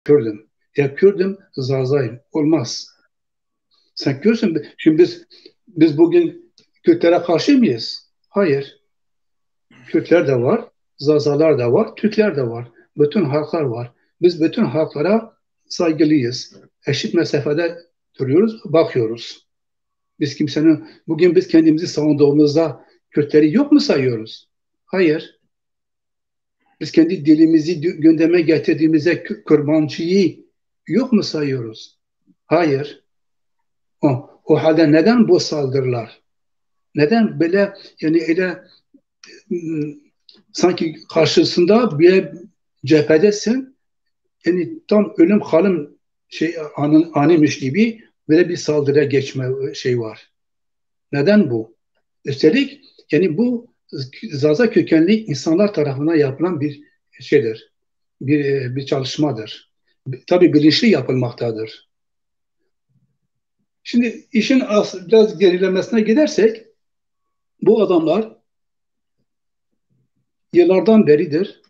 Kürdüm. Ya Kürdüm, Zazayım. Olmaz. Sen Kürtsün. Şimdi biz bugün Kürtlere karşı mıyız? Hayır. Kürtler de var, Zazalar da var, Türkler de var. Bütün halklar var. Biz bütün halklara saygılıyız. Eşit mesafede duruyoruz, bakıyoruz. Bugün biz kendimizi savunduğumuzda Kürtleri yok mu sayıyoruz? Hayır. Biz kendi dilimizi gündeme getirdiğimizde kurbancıyı yok mu sayıyoruz? Hayır. O halde neden bu saldırılar? Neden böyle yani öyle sanki karşısında bir cephedesin, yani tam ölüm kalım anıymış gibi böyle bir saldırıya geçme şey var. Neden bu? Üstelik yani bu Zaza kökenli insanlar tarafından yapılan bir şeydir. Bir çalışmadır. Tabii bilinçli yapılmaktadır. Şimdi işin biraz gerilemesine gidersek bu adamlar yıllardan beridir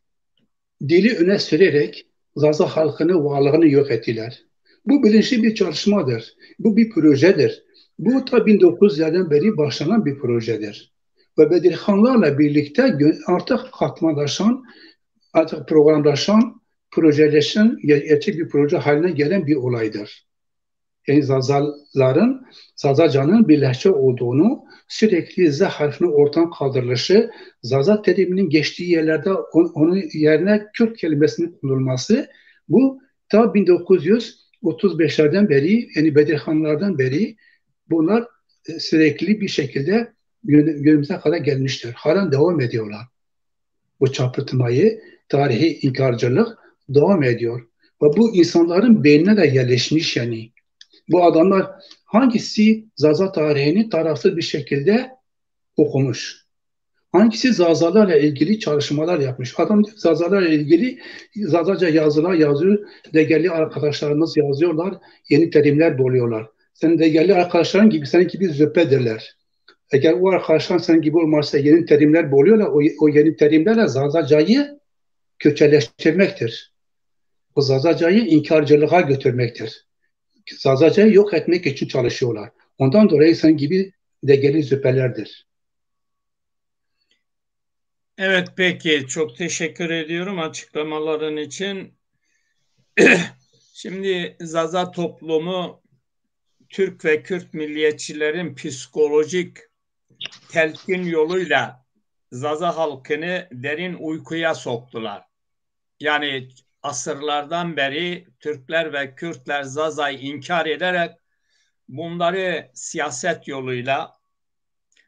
dili öne sürerek Zaza halkını, varlığını yok ettiler. Bu bilinçli bir çalışmadır. Bu bir projedir. Bu ta 1900'lerden beri başlanan bir projedir. Ve Bedirhanlarla birlikte artık katmanlaşan, artık programlaşan, projeleşen, gerçek bir proje haline gelen bir olaydır. Yani Zazacan'ın bir lehçe olduğunu, sürekli Z harfinin ortadan kaldırılışı, Zaza teriminin geçtiği yerlerde onun yerine Kürt kelimesinin kullanılması, bu ta 1935'lerden beri, yani Bedirhanlardan beri bunlar sürekli bir şekilde günümüze kadar gelmiştir. Halen devam ediyorlar. Bu çapırtmayı, tarihi inkarcılık devam ediyor. Ve bu insanların beynine de yerleşmiş yani. Bu adamlar hangisi Zaza tarihini tarafsız bir şekilde okumuş? Hangisi Zazalarla ilgili çalışmalar yapmış? Adam Zazalarla ilgili Zazaca yazılar yazıyor. Değerli arkadaşlarımız yazıyorlar. Yeni terimler buluyorlar. Senin değerli arkadaşların gibi senin gibi züppedirler. Eğer o arkadaşlar senin gibi olmazsa yeni terimler buluyorlar. O yeni terimlerle Zazacayı köçeleştirmektir. O Zazacayı inkarcılığa götürmektir. Zazacayı yok etmek için çalışıyorlar. Ondan dolayı sen gibi degeli züppelerdir. Evet, peki, çok teşekkür ediyorum açıklamaların için. Şimdi Zaza toplumu Türk ve Kürt milliyetçilerin psikolojik telkin yoluyla Zaza halkını derin uykuya soktular. Yani asırlardan beri Türkler ve Kürtler Zaza'yı inkar ederek bunları siyaset yoluyla,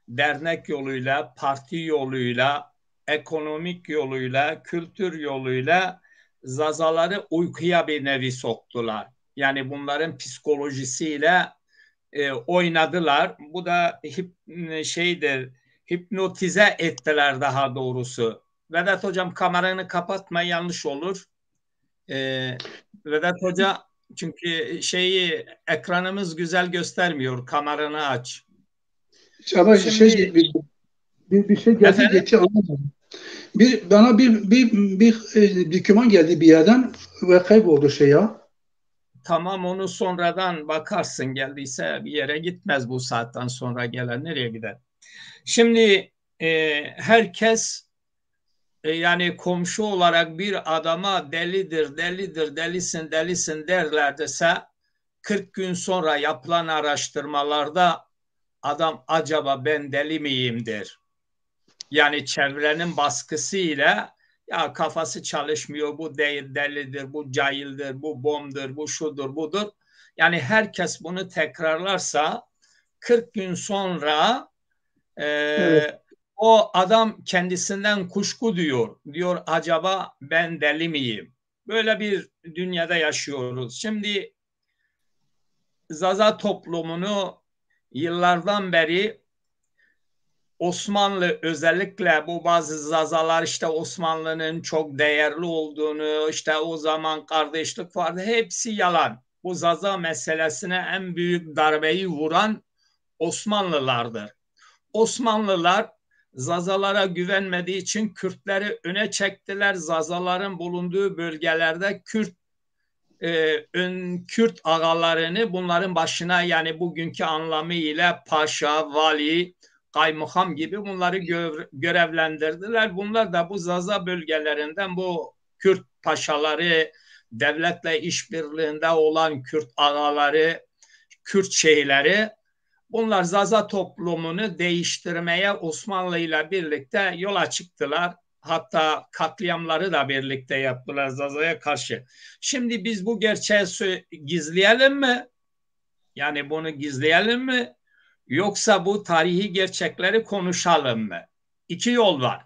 dernek yoluyla, parti yoluyla, ekonomik yoluyla, kültür yoluyla Zazaları uykuya bir nevi soktular. Yani bunların psikolojisiyle oynadılar. Bu da hipnotize ettiler daha doğrusu. Vedat Hocam, kameranı kapatma, yanlış olur. Vedat Hoca, çünkü ekranımız güzel göstermiyor. Kameranı aç. Ama Şimdi bir şey geldi efendim, geçti anlamadım. Bana bir doküman geldi bir yerden ve kayboldu şey ya. tamam, onu sonradan bakarsın, geldiyse bir yere gitmez bu saatten sonra, gelen nereye gider? Şimdi herkes yani komşu olarak bir adama delidir, delidir, delisin, delisin derler dese 40 gün sonra yapılan araştırmalarda adam acaba ben deli miyim der. Yani çevrenin baskısıyla ya kafası çalışmıyor, bu değil, delidir, bu cahildir, bu bomdur, bu şudur, budur. Yani herkes bunu tekrarlarsa 40 gün sonra Evet. o adam kendisinden kuşku duyuyor. Diyor acaba ben deli miyim? Böyle bir dünyada yaşıyoruz. Şimdi Zaza toplumunu yıllardan beri Osmanlı, özellikle bu bazı Zazalar işte Osmanlı'nın çok değerli olduğunu, işte o zaman kardeşlik vardı, hepsi yalan. Bu Zaza meselesine en büyük darbeyi vuran Osmanlılardır. Osmanlılar Zazalara güvenmediği için Kürtleri öne çektiler. Zazaların bulunduğu bölgelerde Kürt ön Kürt ağalarını bunların başına, yani bugünkü anlamıyla paşa, vali, kaymakam gibi bunları görevlendirdiler. Bunlar da bu Zaza bölgelerinden bu Kürt paşaları, devletle işbirliğinde olan Kürt ağaları, Kürt şeyleri, bunlar Zaza toplumunu değiştirmeye Osmanlı ile birlikte yola çıktılar. Hatta katliamları da birlikte yaptılar Zaza'ya karşı. Şimdi biz bu gerçeği gizleyelim mi? Yani bunu gizleyelim mi? Yoksa bu tarihi gerçekleri konuşalım mı? İki yol var.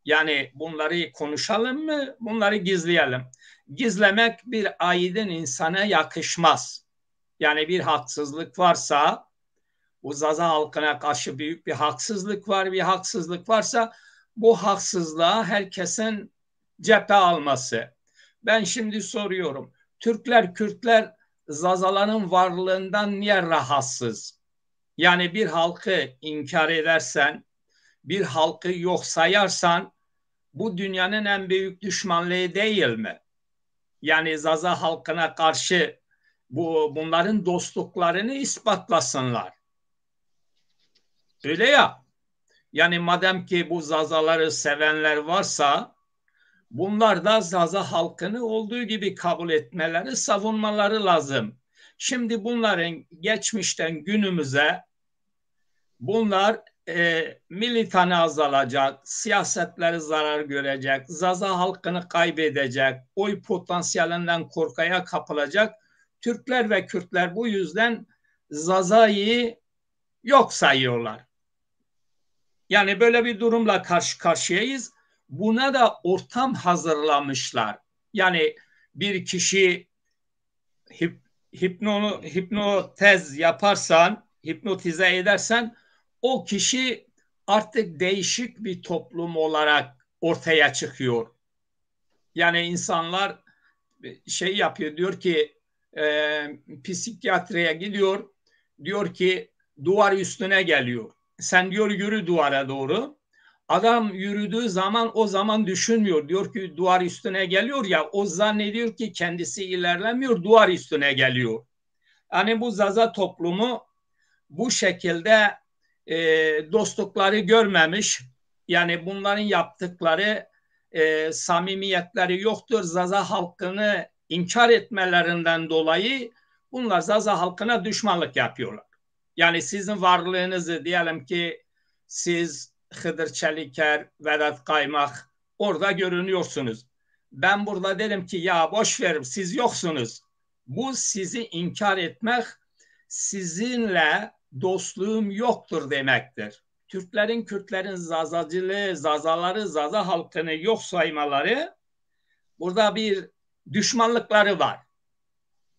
Yani bunları konuşalım mı? Bunları gizleyelim. Gizlemek bir aydın insana yakışmaz. Yani bir haksızlık varsa, bu Zaza halkına karşı büyük bir haksızlık var. Bir haksızlık varsa bu haksızlığa herkesin cephe alması. Ben şimdi soruyorum. Türkler, Kürtler Zazaların varlığından niye rahatsız? Yani bir halkı inkar edersen, bir halkı yok sayarsan bu dünyanın en büyük düşmanlığı değil mi? Yani Zaza halkına karşı bunların dostluklarını ispatlasınlar. Öyle ya. Yani madem ki bu Zazaları sevenler varsa bunlar da Zaza halkını olduğu gibi kabul etmeleri, savunmaları lazım. Şimdi bunların geçmişten günümüze bunlar militanı azalacak, siyasetleri zarar görecek, Zaza halkını kaybedecek, oy potansiyelinden korkaya kapılacak. Türkler ve Kürtler bu yüzden Zaza'yı yok sayıyorlar. Yani böyle bir durumla karşı karşıyayız. Buna da ortam hazırlamışlar. Yani bir kişi hipnotez yaparsan, hipnotize edersen o kişi artık değişik bir toplum olarak ortaya çıkıyor. Yani insanlar şey yapıyor, diyor ki psikiyatriye gidiyor, diyor ki duvar üstüne geliyor. Sen diyor yürü duvara doğru. Adam yürüdüğü zaman o zaman düşünmüyor. Diyor ki duvar üstüne geliyor ya, o zannediyor ki kendisi ilerlemiyor, duvar üstüne geliyor. Yani bu Zaza toplumu bu şekilde dostlukları görmemiş. Yani bunların yaptıkları samimiyetleri yoktur. Zaza halkını inkar etmelerinden dolayı bunlar Zaza halkına düşmanlık yapıyorlar. Yani sizin varlığınızı, diyelim ki siz Hıdır Çeliker, Vedat Kaymak orada görünüyorsunuz. Ben burada derim ki ya boş verin, siz yoksunuz. Bu sizi inkar etmek, sizinle dostluğum yoktur demektir. Türklerin, Kürtlerin Zazacılığı, Zazaları, Zaza halkını yok saymaları, burada bir düşmanlıkları var.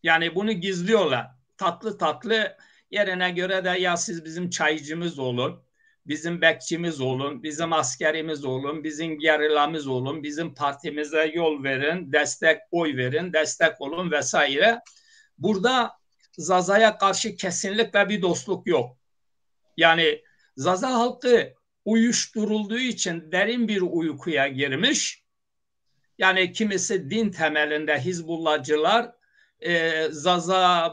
Yani bunu gizliyorlar. Tatlı tatlı yerine göre de ya siz bizim çaycımız olun, bizim bekçimiz olun, bizim askerimiz olun, bizim gerilamız olun, bizim partimize yol verin, destek oy verin, destek olun vesaire. Burada Zaza'ya karşı kesinlikle bir dostluk yok. Yani Zaza halkı uyuşturulduğu için derin bir uykuya girmiş. Yani kimisi din temelinde Hizbullahçılar,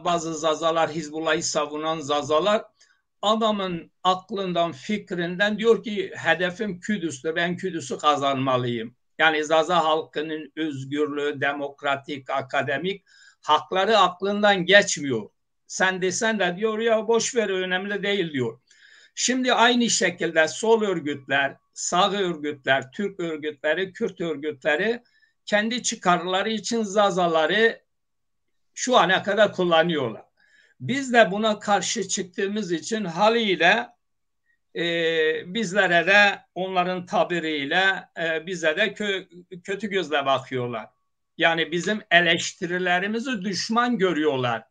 bazı Zazalar, Hizbullah'ı savunan Zazalar, adamın aklından, fikrinden diyor ki hedefim Kudüs'tür, ben Kudüs'ü kazanmalıyım. Yani Zaza halkının özgürlüğü, demokratik, akademik hakları aklından geçmiyor. Sen desen de diyor ya boş ver, önemli değil diyor. Şimdi aynı şekilde sol örgütler, sağ örgütler, Türk örgütleri, Kürt örgütleri kendi çıkarları için Zazaları şu ana kadar kullanıyorlar. Biz de buna karşı çıktığımız için haliyle bizlere de onların tabiriyle bize de kötü gözle bakıyorlar. Yani bizim eleştirilerimizi düşman görüyorlar.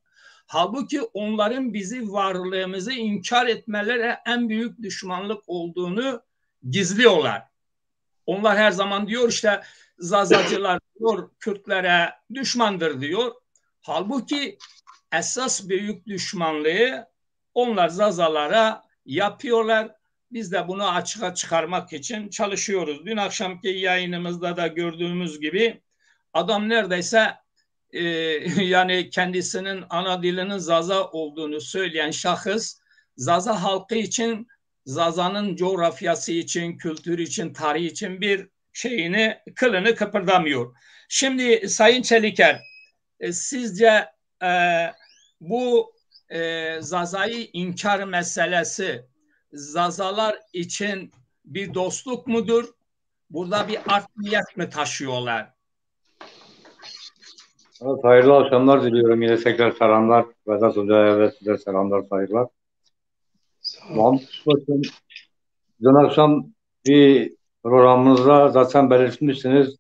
Halbuki onların bizi, varlığımızı inkar etmeleri en büyük düşmanlık olduğunu gizliyorlar. Onlar her zaman diyor işte Zazacılar diyor Kürtlere düşmandır diyor. Halbuki esas büyük düşmanlığı onlar Zazalara yapıyorlar. Biz de bunu açığa çıkarmak için çalışıyoruz. Dün akşamki yayınımızda da gördüğümüz gibi adam neredeyse yani kendisinin ana dilinin Zaza olduğunu söyleyen şahıs Zaza halkı için, Zaza'nın coğrafyası için, kültürü için, tarihi için bir şeyini, kılını kıpırdamıyor. Şimdi Sayın Çeliker, sizce bu Zaza'yı inkar meselesi Zazalar için bir dostluk mudur? Burada bir art niyet mi taşıyorlar? Evet, hayırlı akşamlar diliyorum. Yine tekrar selamlar. Vedat Hoca'ya ve size selamlar, saygılar. Muhammed Bakın, dün akşam bir programımızda zaten belirtmişsiniz.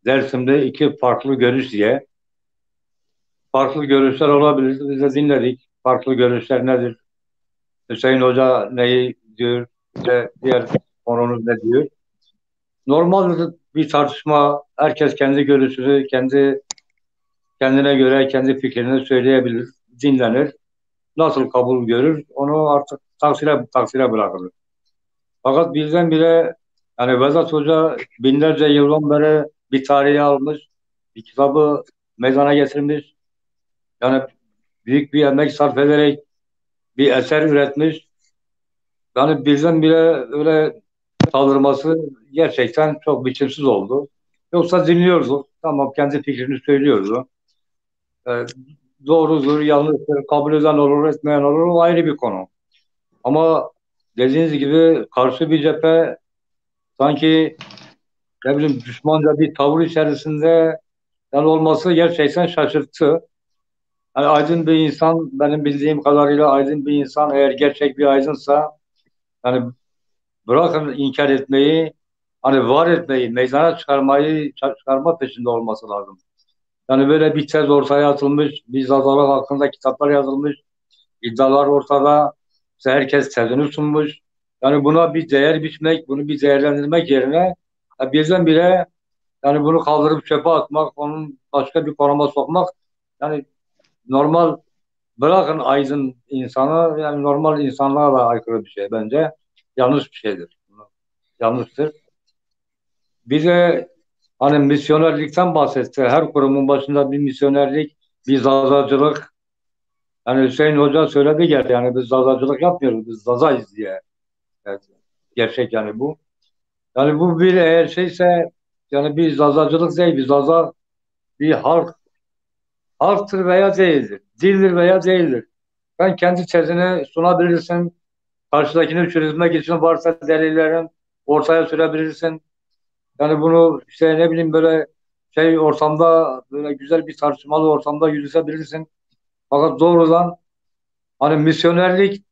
Dersim'de iki farklı görüş diye. Farklı görüşler olabilir. Biz de dinledik. Farklı görüşler nedir? Hüseyin Hoca neyi diyor? İşte diğer konumuz ne diyor? Normal bir tartışma. Herkes kendi görüşünü, kendine göre kendi fikrini söyleyebilir, dinlenir. Nasıl kabul görür onu artık taksire bırakılır. Fakat birdenbire yani Vedat Hoca binlerce yıldan beri bir tarihi almış, bir kitabı meydana getirmiş. Yani büyük bir emek sarf ederek bir eser üretmiş. Yani birdenbire öyle saldırması gerçekten çok biçimsiz oldu. Yoksa dinliyoruz. Tamam, kendi fikrini söylüyordu. Ee, doğrudur, yanlıştır, kabul eden olur, etmeyen olur, o ayrı bir konu. Ama dediğiniz gibi karşı bir cephe sanki ne bileyim düşmanca bir tavır içerisinde yani olması gerçekten şaşırttı. Yani aydın bir insan, benim bildiğim kadarıyla aydın bir insan eğer gerçek bir aydınsa yani bırakın inkar etmeyi, hani var etmeyi, meydana çıkarma peşinde olması lazım. Yani böyle bir tez ortaya atılmış, bir zazalar hakkında kitaplar yazılmış, iddialar ortada, işte herkes tezini sunmuş. Yani buna bir değer biçmek, bunu bir değerlendirmek yerine birdenbire yani bunu kaldırıp çöpe atmak, onun başka bir konuma sokmak yani normal, bırakın aydın insanı, yani normal insanlığa da aykırı bir şey bence. Yanlış bir şeydir. Yanlıştır. Bir de hani misyonerlikten bahsetti. Her kurumun başında bir misyonerlik, bir zazacılık. Yani Hüseyin Hoca söyledi geldi. Yani biz zazacılık yapmıyoruz. Biz zazayız diye. Evet. Gerçek yani bu. Yani bu bir eğer şeyse yani bir zazacılık değil. Bir zaza bir halktır veya değildir. Dildir veya değildir. Ben kendi tezini sunabilirsin. Karşıdakini çürütmek için varsa delillerin ortaya sürebilirsin. Yani bunu işte ne bileyim böyle şey ortamda böyle güzel bir tartışmalı ortamda yürütebilirsin. Fakat doğrudan hani misyonerlik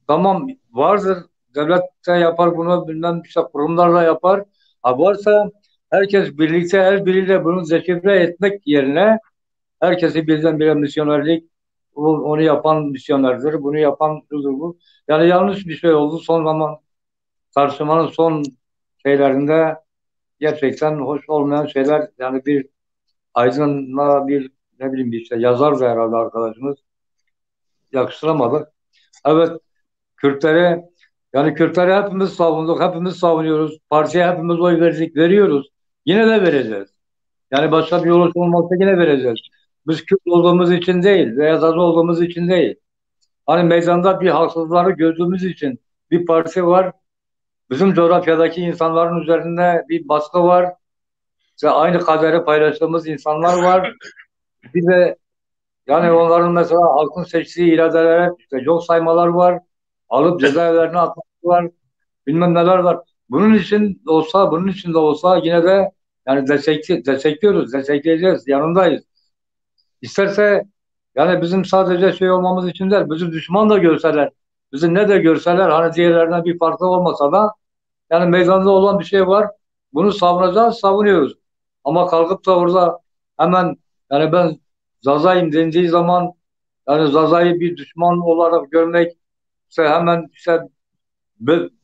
tamam vardır. Devlet de yapar bunu, bilmem işte kurumlar da yapar. Ha varsa herkes birlikte el birliğiyle bunu deşifre etmek yerine herkesi birdenbire misyonerlik onu yapan misyonerdir. Bunu yapan şudur bu. Yani yanlış bir şey oldu. Son zaman tartışmanın son şeylerinde gerçekten hoş olmayan şeyler yani bir aydınla bir ne bileyim bir işte yazar da herhalde arkadaşımız yakıştıramadık. Evet, Kürtleri yani Kürtleri hepimiz savunduk, hepimiz savunuyoruz. Partiye hepimiz oy verdik, veriyoruz. Yine de vereceğiz. Yani başka bir yol olmazsa yine vereceğiz. Biz Kürt olduğumuz için değil, veya Zaza olduğumuz için değil. Hani meydanda bir haksızlıkları gördüğümüz için bir parti var. Bizim coğrafyadaki insanların üzerinde bir baskı var. İşte aynı kaderi paylaştığımız insanlar var. Bir de yani onların mesela halkın seçtiği iradelere işte yok saymalar var. Alıp cezaevlerine atmak var. Bilmem neler var. Bunun için de olsa yine de yani destekliyoruz, destekleyeceğiz, yanındayız. İsterse yani bizim sadece şey olmamız için değil, bizi düşman da görseler, bizi ne de görseler hani diğerlerine bir farklı olmasa da yani meydanda olan bir şey var. Bunu savunacağız, savunuyoruz. Ama kalkıp da orada hemen yani ben Zaza'yım dendiği zaman yani Zaza'yı bir düşman olarak görmek işte hemen işte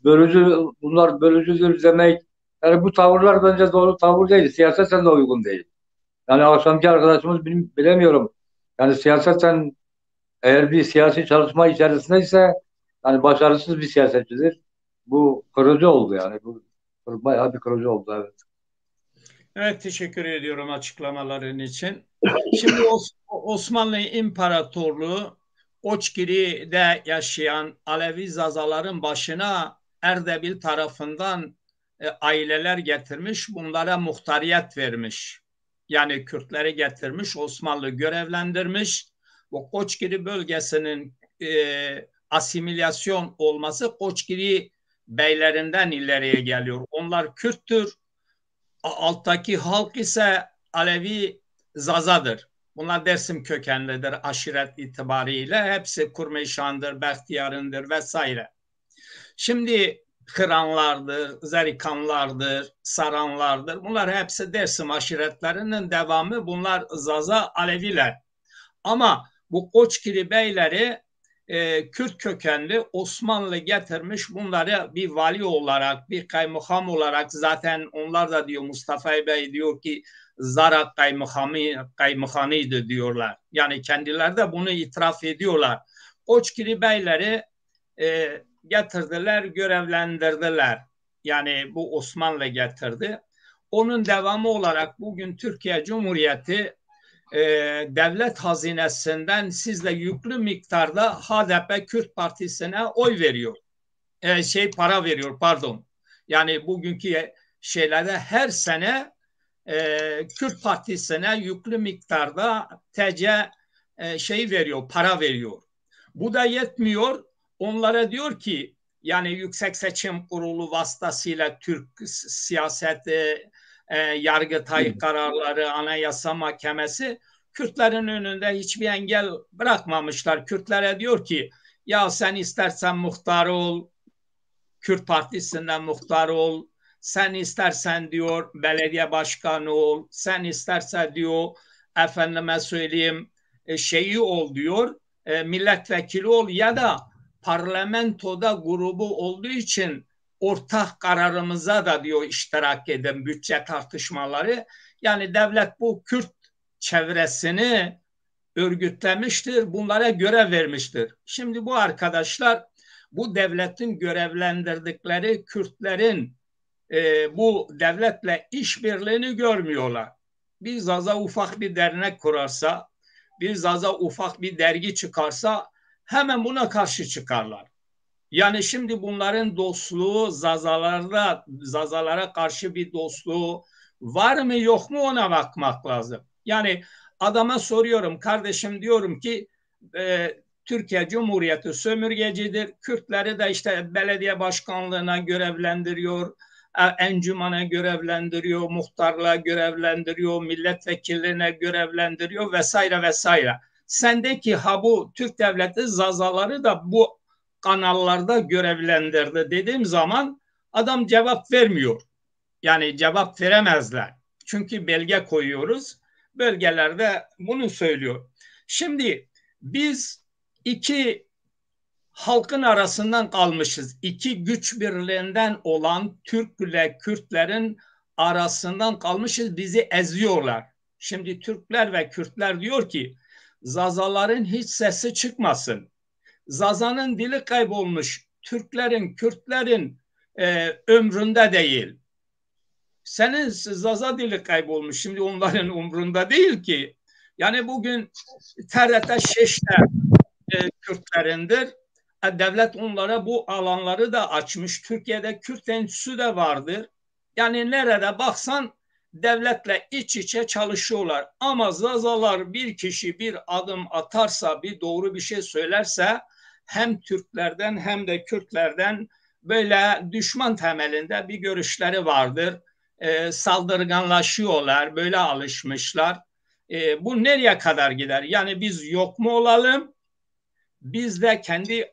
bölücü, bunlar bölücüdür demek. Yani bu tavırlar bence doğru tavır değil. Siyaseten de uygun değil. Yani akşamki arkadaşımız bilemiyorum. Yani siyaseten eğer bir siyasi çalışma içerisindeyse yani başarısız bir siyasetçidir. Bu kırıcı oldu yani. Bu bayağı bir kırıcı oldu, evet. Evet, teşekkür ediyorum açıklamaların için. Şimdi Osmanlı İmparatorluğu Koçgiri'de yaşayan Alevi Zazaların başına Erdebil tarafından aileler getirmiş, bunlara muhtariyet vermiş. Yani Kürtleri getirmiş, Osmanlı görevlendirmiş. Bu Koçgiri bölgesinin asimilasyon olması Koçgiri beylerinden ileriye geliyor. Onlar Kürttür, alttaki halk ise Alevi Zazadır. Bunlar Dersim kökenlidir aşiret itibariyle. Hepsi Kurmeşan'dır, Behtiyar'ındır vesaire. Şimdi Hıranlardır, Zerikanlardır, Saranlardır. Bunlar hepsi Dersim aşiretlerinin devamı. Bunlar Zaza Aleviler. Ama bu Koçgiri beyleri Kürt kökenli Osmanlı getirmiş, bunları bir vali olarak, bir kaymakam olarak, zaten onlar da diyor, Mustafa Bey diyor ki Zara kaymakamıydı diyorlar. Yani kendileri de bunu itiraf ediyorlar. Koçgiri beyleri getirdiler, görevlendirdiler. Yani bu Osmanlı getirdi. Onun devamı olarak bugün Türkiye Cumhuriyeti devlet hazinesinden sizle yüklü miktarda HDP Kürt Partisi'ne oy veriyor. Para veriyor, pardon. Yani bugünkü şeylerde her sene Kürt Partisi'ne yüklü miktarda TC veriyor, para veriyor. Bu da yetmiyor. Onlara diyor ki, yani Yüksek Seçim Kurulu vasıtasıyla Türk siyaseti, Yargıtay kararları, Anayasa Mahkemesi Kürtlerin önünde hiçbir engel bırakmamışlar. Kürtlere diyor ki, ya sen istersen muhtar ol, Kürt Partisi'nden muhtar ol, sen istersen diyor belediye başkanı ol, sen istersen diyor efendime söyleyeyim şeyi ol diyor, milletvekili ol ya da parlamentoda grubu olduğu için ortak kararımıza da diyor iştirak edin, bütçe tartışmaları. Yani devlet bu Kürt çevresini örgütlemiştir, bunlara görev vermiştir. Şimdi bu arkadaşlar bu devletin görevlendirdikleri Kürtlerin bu devletle işbirliğini görmüyorlar. Bir Zaza ufak bir dernek kurarsa, bir Zaza ufak bir dergi çıkarsa hemen buna karşı çıkarlar. Yani şimdi bunların dostluğu Zazalara karşı bir dostluğu var mı yok mu ona bakmak lazım. Yani adama soruyorum, kardeşim diyorum ki Türkiye Cumhuriyeti sömürgecidir. Kürtleri de işte belediye başkanlığına görevlendiriyor, encümana görevlendiriyor, muhtarlığa görevlendiriyor, milletvekilliğine görevlendiriyor vesaire vesaire. Sendeki bu Türk devleti Zazaları da bu kanallarda görevlendirdi dediğim zaman adam cevap vermiyor. Yani cevap veremezler. Çünkü belge koyuyoruz. Belgelerde bunu söylüyor. Şimdi biz iki halkın arasından kalmışız. İki güç birliğinden olan Türk ile Kürtlerin arasından kalmışız. Bizi eziyorlar. Şimdi Türkler ve Kürtler diyor ki Zazaların hiç sesi çıkmasın. Zaza'nın dili kaybolmuş. Türklerin, Kürtlerin ömründe değil. Senin Zaza dili kaybolmuş. Şimdi onların umrunda değil ki. Yani bugün TRT Şiş'te Kürtlerindir. Devlet onlara bu alanları da açmış. Türkiye'de Kürt Enstitüsü de vardır. Yani nerede baksan devletle iç içe çalışıyorlar. Ama Zazalar bir kişi bir adım atarsa, bir doğru bir şey söylerse hem Türklerden hem de Kürtlerden böyle düşman temelinde bir görüşleri vardır. Saldırganlaşıyorlar, böyle alışmışlar. Bu nereye kadar gider? Yani biz yok mu olalım? Biz de kendi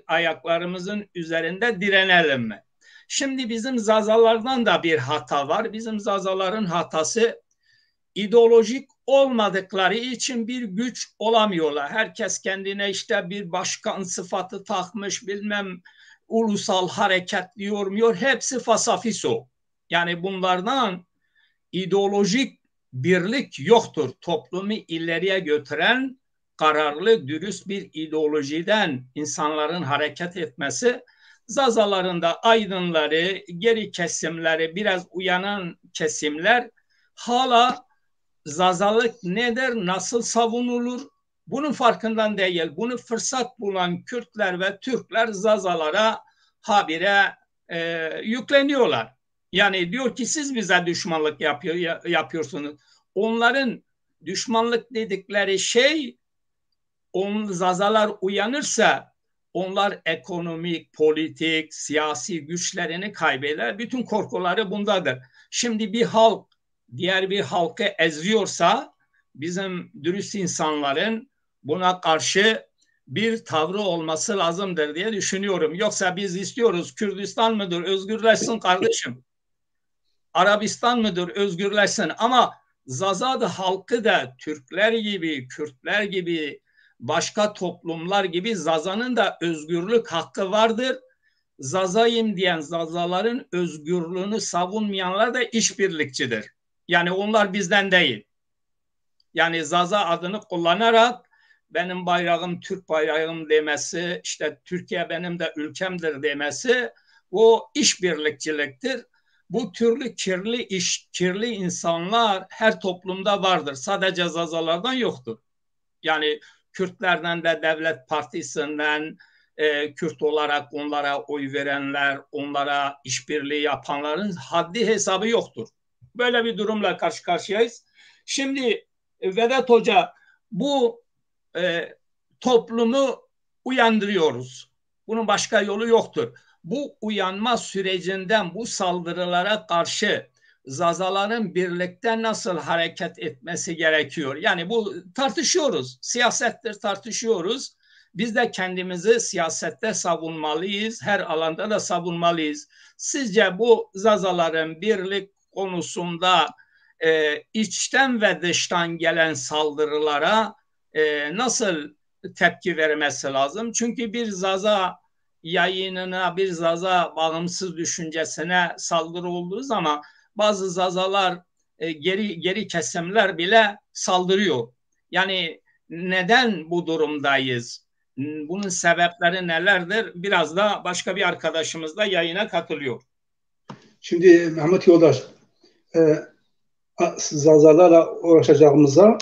ayaklarımızın üzerinde direnelim mi? Şimdi bizim Zazalardan da bir hata var. Bizim Zazaların hatası ideolojik olmadıkları için bir güç olamıyorlar. Herkes kendine işte bir başkan sıfatı takmış, bilmem ulusal hareket diyor. Hepsi fasafiso. Yani bunlardan ideolojik birlik yoktur. Toplumu ileriye götüren kararlı, dürüst bir ideolojiden insanların hareket etmesi, Zazaların da aydınları, geri kesimleri, biraz uyanan kesimler hala Zazalık nedir, nasıl savunulur? Bunun farkından değil. Bunu fırsat bulan Kürtler ve Türkler Zazalara habire yükleniyorlar. Yani diyor ki siz bize düşmanlık yapıyorsunuz. Onların düşmanlık dedikleri şey, Zazalar uyanırsa onlar ekonomik, politik, siyasi güçlerini kaybeder. Bütün korkuları bundadır. Şimdi bir halk diğer bir halkı eziyorsa bizim dürüst insanların buna karşı bir tavrı olması lazımdır diye düşünüyorum. Yoksa biz istiyoruz Kürdistan mıdır özgürleşsin kardeşim. Arabistan mıdır özgürleşsin, ama Zazad halkı da Türkler gibi, Kürtler gibi, başka toplumlar gibi Zaza'nın da özgürlük hakkı vardır. Zazayım diyen Zazaların özgürlüğünü savunmayanlar da işbirlikçidir. Yani onlar bizden değil. Yani Zaza adını kullanarak benim bayrağım Türk bayrağım demesi, işte Türkiye benim de ülkemdir demesi, o işbirlikçiliktir. Bu türlü kirli insanlar her toplumda vardır. Sadece Zazalardan yoktur. Yani Kürtlerden de Devlet Partisi'nden Kürt olarak onlara oy verenler, onlara işbirliği yapanların haddi hesabı yoktur. Böyle bir durumla karşı karşıyayız. Şimdi Vedat Hoca, bu toplumu uyandırıyoruz. Bunun başka yolu yoktur. Bu uyanma sürecinden bu saldırılara karşı Zazaların birlikte nasıl hareket etmesi gerekiyor? Yani bu tartışıyoruz. Siyasettir, tartışıyoruz. Biz de kendimizi siyasette savunmalıyız. Her alanda da savunmalıyız. Sizce bu Zazaların birlik konusunda içten ve dıştan gelen saldırılara nasıl tepki vermesi lazım? Çünkü bir Zaza yayınına, bir Zaza bağımsız düşüncesine saldırı olduğu zaman bazı Zazalar, geri kesimler bile saldırıyor. Yani neden bu durumdayız? Bunun sebepleri nelerdir? Biraz da başka bir arkadaşımız da yayına katılıyor. Şimdi Mehmet Yoldaş, Zazalarla uğraşacağımıza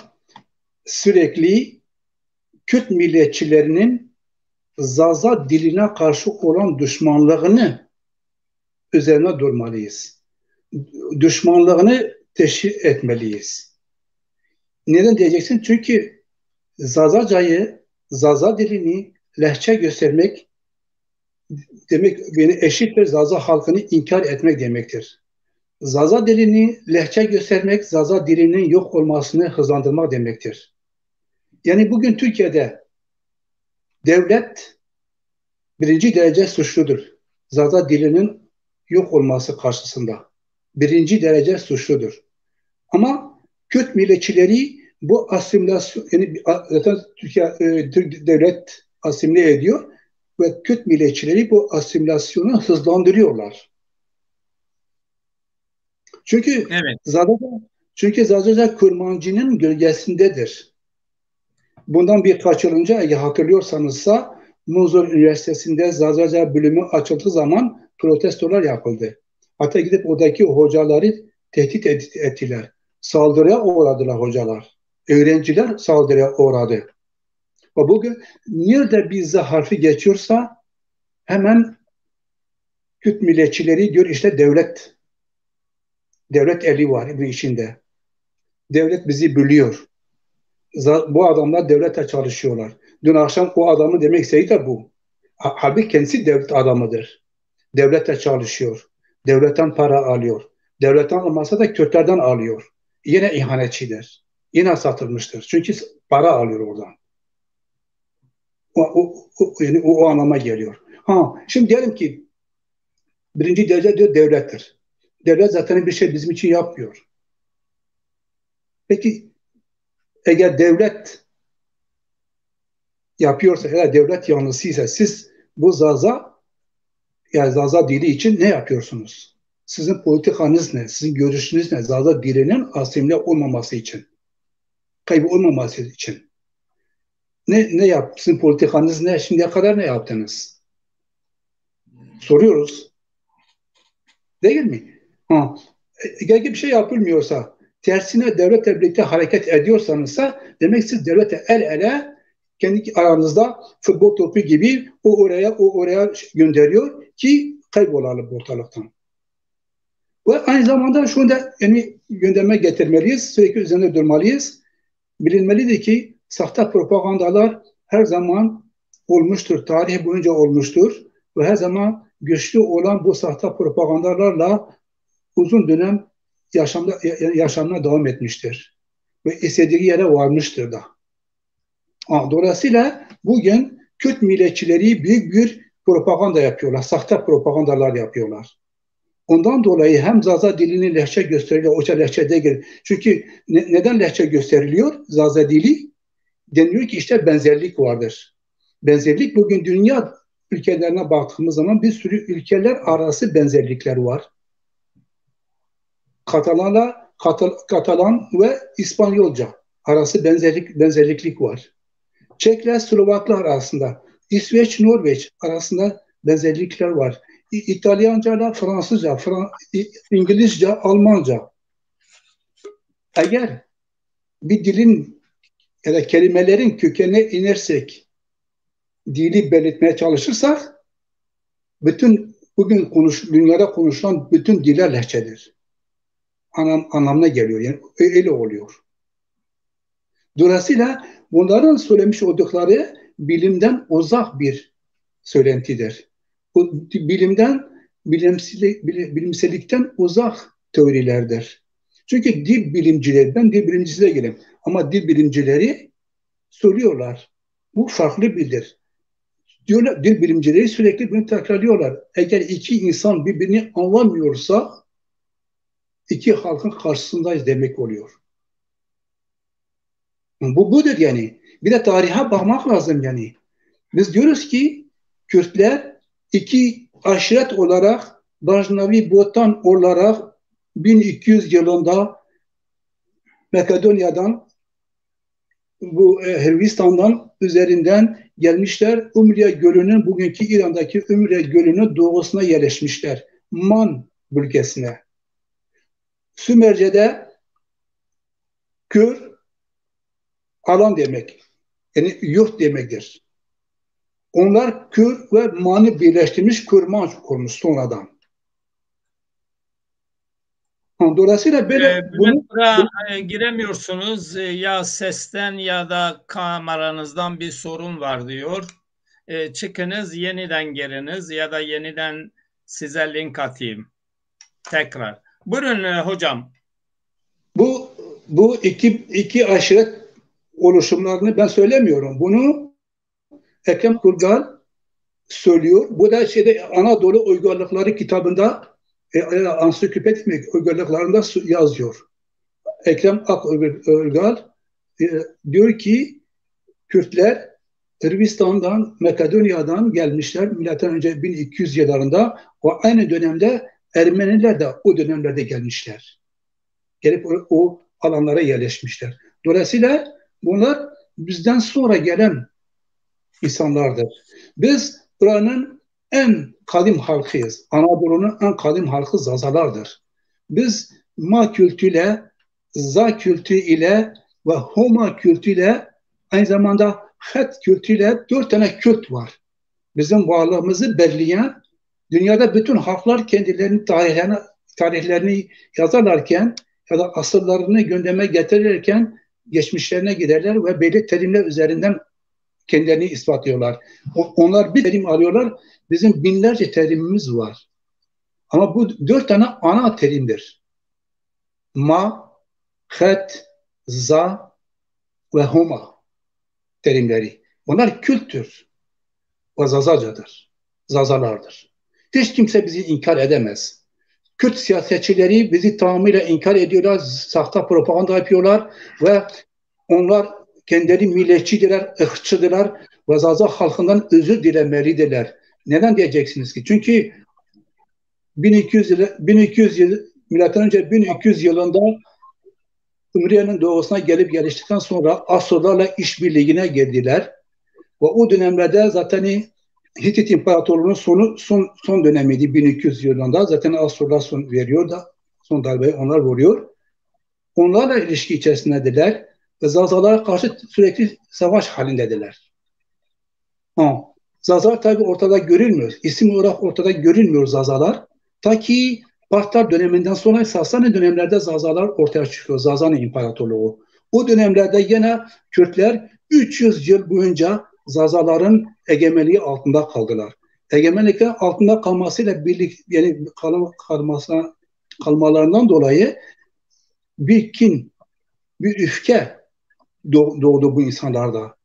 sürekli Kürt milliyetçilerinin Zaza diline karşı olan düşmanlığını üzerine durmalıyız. Düşmanlığını teşhir etmeliyiz. Neden diyeceksin? Çünkü Zazacayı, Zaza dilini lehçe göstermek demek, beni eşittir Zaza halkını inkar etmek demektir. Zaza dilini lehçe göstermek, Zaza dilinin yok olmasını hızlandırmak demektir. Yani bugün Türkiye'de devlet birinci derece suçludur. Zaza dilinin yok olması karşısında. Birinci derece suçludur. Ama Kürt milliyetçileri bu asimilasyon, yani zaten Türk devlet asimile ediyor ve Kürt milliyetçileri bu asimilasyonu hızlandırıyorlar. Çünkü evet. Zaza Kurmancı'nın gölgesindedir. Bundan birkaç yıl önce hatırlıyorsanızsa Munzur Üniversitesi'nde Zaza bölümü açıldığı zaman protestolar yapıldı. Hatta gidip oradaki hocaları tehdit ettiler. Saldırıya uğradılar hocalar. Öğrenciler saldırıya uğradı. Ve bugün nerede bir Z harfi geçiyorsa hemen Kürt milliyetçileri diyor işte devlet eli var bu içinde. Devlet bizi bölüyor. Bu adamlar devlete çalışıyorlar. Dün akşam o adamı demek istediği de bu. Halbuki kendisi devlet adamıdır. Devlete çalışıyor. Devletten para alıyor. Devletten almasa da Kürtlerden alıyor. Yine ihanetçidir. Yine satılmıştır. Çünkü para alıyor oradan. Yani o anlama geliyor. Şimdi diyelim ki birinci derece diyor devlettir. Devlet zaten bir şey bizim için yapmıyor. Peki eğer devlet yapıyorsa, eğer devlet yanlısıysa siz bu Zaza, yani Zaza dili için ne yapıyorsunuz? Sizin politikanız ne? Sizin görüşünüz ne? Zaza dilinin asimile olmaması için. Kaybı olmaması için. Ne yaptınız? Sizin politikanız ne? Şimdiye kadar ne yaptınız? Soruyoruz. Değil mi? Eğer bir şey yapılmıyorsa tersine devletle birlikte hareket ediyorsanızsa demek siz devletle el ele kendi aranızda futbol topu gibi o oraya gönderiyor ki kaybolalım ortalıktan. Ve aynı zamanda şunu da yani gündeme getirmeliyiz, sürekli üzerinde durmalıyız. Bilinmelidir ki sahte propagandalar her zaman olmuştur, tarih boyunca olmuştur ve her zaman güçlü olan bu sahte propagandalarla uzun dönem yaşamına devam etmiştir. Ve istediği yere varmıştır da. Dolayısıyla bugün Kürt milliyetçileri büyük bir propaganda yapıyorlar, sahte propagandalar yapıyorlar. Ondan dolayı hem Zaza dilini lehçe gösteriliyor, Oça lehçe değil. Çünkü neden lehçe gösteriliyor Zaza dili? Deniliyor ki işte benzerlik vardır. Benzerlik bugün dünya ülkelerine baktığımız zaman bir sürü ülkeler arası benzerlikler var. Katalan ve İspanyolca arası benzerliklik var. Çekler, Slovaklar arasında, İsveç, Norveç arasında benzerlikler var. İtalyanca, Fransızca, İngilizce, Almanca. Eğer bir dilin ya da kelimelerin kökenine inersek, dili belirtmeye çalışırsak, bugün dünyada konuşulan bütün diller lehçedir. Anlamına geliyor. Yani öyle oluyor. Dolayısıyla bunların söylemiş oldukları bilimden uzak bir söylentidir. Bu bilimsellikten uzak teorilerdir. Çünkü dil bilimcileri, ben dil bilimcisi de değilim ama dil bilimcileri söylüyorlar. Bu farklı bildir. Diyorlar, dil bilimcileri sürekli bunu tekrarlıyorlar. Eğer iki insan birbirini anlamıyorsa iki halkın karşısındayız demek oluyor. Bu budur yani. Bir de tarihe bakmak lazım yani. Biz diyoruz ki Kürtler iki aşiret olarak Bajnavi Botan olarak 1200 yılında Makedonya'dan bu Hırvatistan'dan üzerinden gelmişler. Ümriye Gölü'nün bugünkü İran'daki Ümriye Gölü'nün doğusuna yerleşmişler. Man bölgesine. Sümerce'de Kür alan demek. Yani yurt demektir. Onlar Kür ve Man'ı birleştirmiş, Kürman olmuş sonradan. Dolayısıyla böyle giremiyorsunuz ya sesten ya da kameranızdan bir sorun var diyor. Çıkınız, yeniden giriniz ya da yeniden size link atayım. Tekrar. Buyurun hocam. Bu iki aşiret oluşumlarını ben söylemiyorum. Bunu Ekrem Kurgal söylüyor. Bu da Anadolu Uygarlıkları kitabında ansiklopedik uygarlıklarında yazıyor. Ekrem Akurgal diyor ki Kürtler Hırvatistan'dan, Makedonya'dan gelmişler milattan önce 1200 yıllarında ve aynı dönemde Ermeniler de o dönemlerde gelmişler. Gelip o alanlara yerleşmişler. Dolayısıyla bunlar bizden sonra gelen insanlardır. Biz buranın en kadim halkıyız. Anadolu'nun en kadim halkı Zazalardır. Biz Ma kültüyle, Za kültüyle ve Homa kültüyle aynı zamanda Het kültüyle 4 tane kült var. Bizim varlığımızı belirleyen, dünyada bütün halklar kendilerinin tarihlerini yazarlarken ya da asırlarını gündeme getirirken geçmişlerine giderler ve belli terimler üzerinden kendilerini ispatlıyorlar. Onlar bir terim alıyorlar. Bizim binlerce terimimiz var. Ama bu 4 tane ana terimdir. Ma, Het, Za ve Homa terimleri. Bunlar kültür ve Zazacadır. Zazalardır. Hiç kimse bizi inkar edemez. Kürt siyasetçileri bizi tamamıyla inkar ediyorlar, sahte propaganda yapıyorlar ve onlar kendileri milliyetçidirler, ırkçıdırlar ve Zaza halkından özür dilemelidirler. Neden diyeceksiniz ki? Çünkü 1200 yıl, milattan önce 1200 yılında Ümriye'nin doğusuna gelip yerleştikten sonra Asurlarla işbirliğine girdiler. Ve o dönemlerde zaten Hitit İmparatorluğu'nun son dönemiydi 1200 yılında. Zaten Asurlar son veriyor da son darbeyi onlar vuruyor. onlarla ilişki içerisindedirler ve Zazalara karşı sürekli savaş halindedirler. Zazalar tabi ortada görülmüyor. İsim olarak ortada görülmüyor Zazalar. Ta ki Partlar döneminden sonra Sasani dönemlerde Zazalar ortaya çıkıyor. Zazani İmparatorluğu. O dönemlerde yine Kürtler 300 yıl boyunca Zazaların egemenliği altında kaldılar. Egemenlikler altında kalmasıyla birlikte, yani kalmalarından dolayı bir kin, bir öfke doğdu bu insanlarda.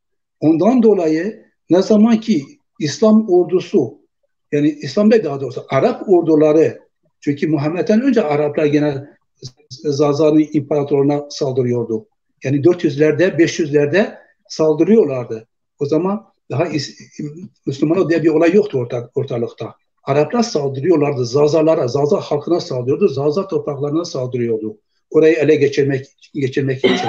Ondan dolayı ne zaman ki İslam ordusu, yani İslam'da daha doğrusu Arap orduları, çünkü Muhammed'den önce Araplar gene Zazani İmparatorluğu'na saldırıyordu. Yani 400'lerde, 500'lerde saldırıyorlardı. O zaman daha Müslümanlar diye bir olay yoktu ortalıkta. Araplar saldırıyorlardı Zazalara, Zaza halkına saldırıyordu, Zaza topraklarına saldırıyordu. Orayı ele geçirmek için.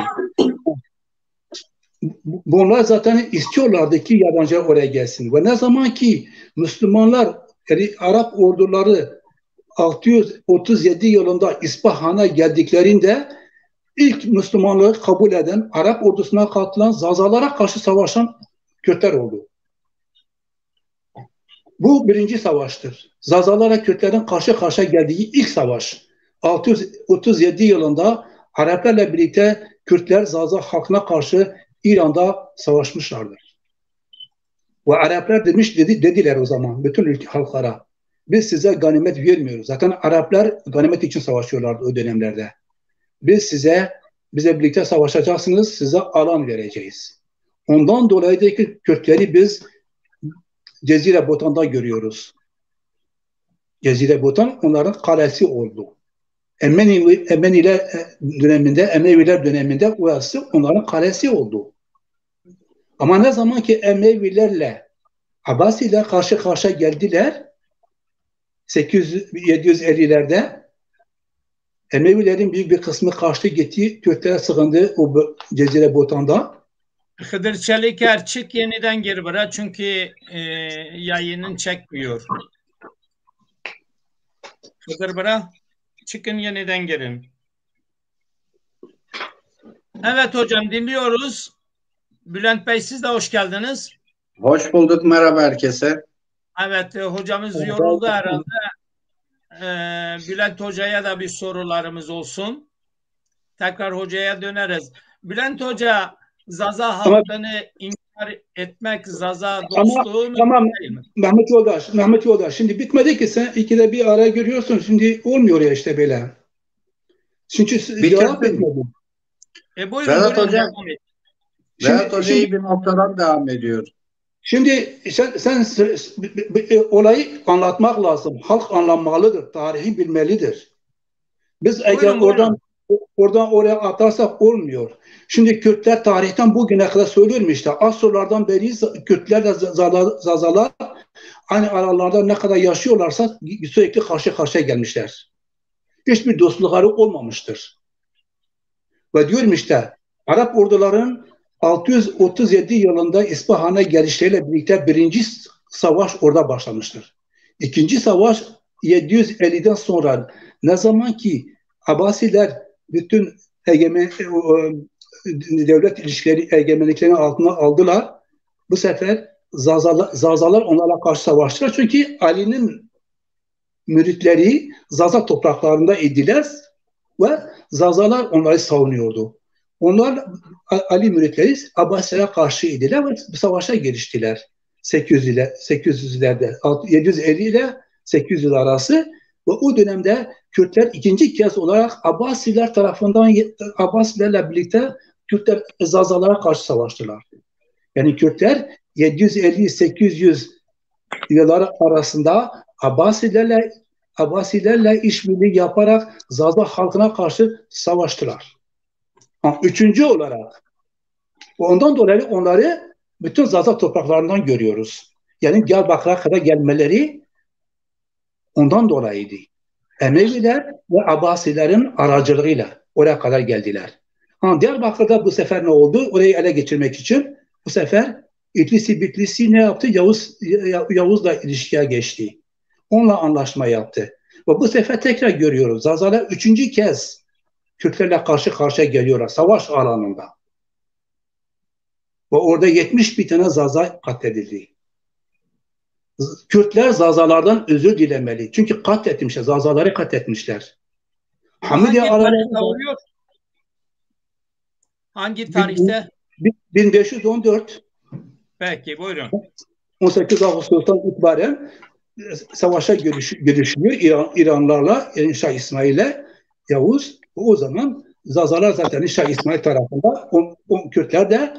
Bunlar zaten istiyorlardı ki yabancılar oraya gelsin. Ve ne zaman ki Müslümanlar, yani Arap orduları 637 yılında İspahan'a geldiklerinde ilk Müslümanlığı kabul eden, Arap ordusuna katılan, Zazalara karşı savaşan Kürtler oldu. Bu birinci savaştır. Zazalara Kürtlerin karşı karşıya geldiği ilk savaş. 637 yılında Araplarla birlikte Kürtler Zaza halkına karşı İran'da savaşmışlardır. Ve Araplar dediler o zaman bütün ülke halklara, biz size ganimet vermiyoruz. Zaten Araplar ganimet için savaşıyorlardı o dönemlerde. Bize birlikte savaşacaksınız, size alan vereceğiz. Ondan dolayı da ki Kürtleri biz Cezire Botan'da görüyoruz. Cezire Botan onların kalesi oldu. Emeviler döneminde orası onların kalesi oldu. Ama ne zaman ki Emevilerle Abbasiler karşı karşıya geldiler 750'lerde Emevilerin büyük bir kısmı kaçtı gitti, Kürtlere sığındı o Cezire Botan'da. Hıdır Çeliker çık yeniden gir bura çünkü yayının çekmiyor. Hıdır bura çıkın yeniden girin. Evet hocam dinliyoruz. Bülent Bey siz de hoş geldiniz. Hoş bulduk, merhaba herkese. Evet hocamız yoruldu herhalde. Bülent Hoca'ya da bir sorularımız olsun. Tekrar hocaya döneriz. Bülent Hoca Zaza halkını inkar etmek Zaza dostluğu tamam, değil mi? Mehmet Yoldaş şimdi bitmedi ki sen ikide bir ara görüyorsun şimdi olmuyor ya işte böyle. Çünkü cevap etmedi. Buyurun Vedat Hoca, Vedat Hoca iyi bir noktadan devam ediyor. Şimdi sen olayı anlatmak lazım. Halk anlamalıdır. Tarihi bilmelidir. Biz eğer oradan oraya atarsak olmuyor. Şimdi Kürtler tarihten bugüne kadar söylüyorum işte. Asırlardan beri Kürtlerle Zazalar aynı aralarda ne kadar yaşıyorlarsa sürekli karşı karşıya gelmişler. Hiçbir dostlukları olmamıştır. Ve diyorum işte Arap orduların 637 yılında İspahan'a gelişleriyle birlikte birinci savaş orada başlamıştır. İkinci savaş 750'den sonra ne zaman ki Abbasiler bütün devlet ilişkileri egemenliklerini altına aldılar, bu sefer Zazalar onlarla karşı savaştılar. Çünkü Ali'nin müritleri Zaza topraklarında idiler ve Zazalar onları savunuyordu. Onlar Ali müritleri Abbasilere karşı idiler ve savaşa giriştiler. 800'lerde 750 ile 800 arası ve o dönemde Kürtler ikinci kez olarak Abbasilerle birlikte Kürtler Zazalara karşı savaştılar. Yani Kürtler 750-800 yılları arasında Abbasilerle işbirliği yaparak Zaza halkına karşı savaştılar. Üçüncü olarak ondan dolayı onları bütün Zaza topraklarından görüyoruz. Yani Diyarbakır'a kadar gelmeleri ondan dolayıydı. Emeviler ve Abbasilerin aracılığıyla oraya kadar geldiler. Diyarbakır'da bu sefer ne oldu? Orayı ele geçirmek için bu sefer Bitlis'i ne yaptı? Yavuz'la ilişkiye geçti. Onunla anlaşma yaptı. Ve bu sefer tekrar görüyoruz. Zazalar üçüncü kez Kürtlerle karşı karşıya geliyorlar savaş alanında. Ve orada 70 bir tane Zaza katledildi. Kürtler Zazalardan özür dilemeli. Çünkü katletmişler, Zazaları katletmişler. Hangi tarihte oluyor? Hangi tarihte? 1514. Peki, buyurun. 18 Ağustos'tan itibaren savaşa görüşülüyor İranlarla, yani Şah İsmail'le Yavuz. O zaman Zazalar zaten Şah İsmail tarafında, o Kürtler de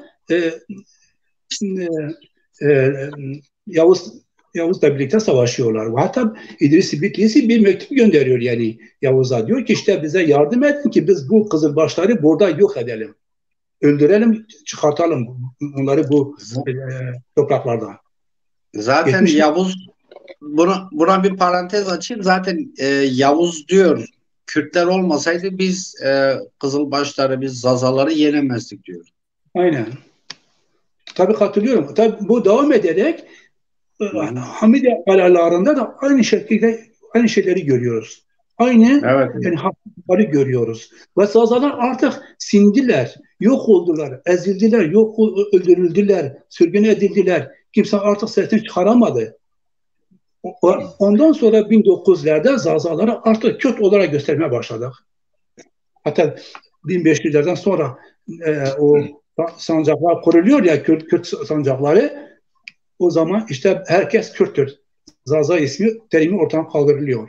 Yavuz'la birlikte savaşıyorlar. Hatta İdris Bitlisi bir mektup gönderiyor yani Yavuz'a. Diyor ki işte bize yardım edin ki biz bu Kızılbaşları burada yok edelim. Öldürelim, çıkartalım bunları bu topraklardan. Zaten 70... Yavuz, buna bir parantez açayım. Zaten Yavuz diyor, Kürtler olmasaydı biz Kızılbaşları, biz Zazaları yenemezdik diyor. Aynen. Tabii katılıyorum. Tabii bu devam ederek Hamide alalarında da aynı şekilde aynı şeyleri görüyoruz. Aynı Evet. yani hakları görüyoruz. Ve Zazalar artık sindiler, yok oldular, ezildiler, öldürüldüler, sürgün edildiler. Kimse artık sesini çıkaramadı. Ondan sonra 1900'lerde Zazaları artık Kürt olarak göstermeye başladık. Hatta 1500'lerden sonra o sancaklar kuruluyor ya, Kürt sancakları. O zaman işte herkes Kürttür. Zaza terimi ortadan kaldırılıyor.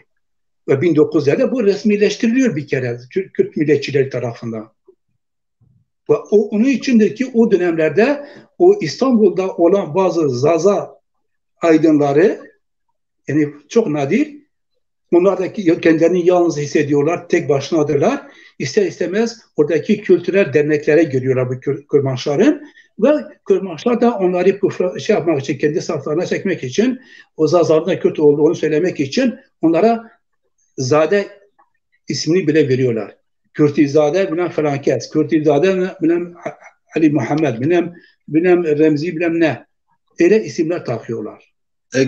Ve 1900'lerde bu resmileştiriliyor bir kere Kürt milliyetçileri tarafından. Ve onun içindir ki o dönemlerde o İstanbul'da olan bazı Zaza aydınları, yani çok nadir, onlar da kendilerini yalnız hissediyorlar, tek başınadırlar. İster istemez oradaki kültürel derneklere giriyorlar bu Kürtmanşların ve Kürtmanşlar da onları yapmak için, kendi saflarına çekmek için, o Zazaların da Kürt olduğunu söylemek için onlara Zade ismini bile veriyorlar. Kürtizade bilmem falan kes, Kürtizade bilmem Ali Muhammed, bilmem Remzi bilmem ne. Öyle isimler takıyorlar.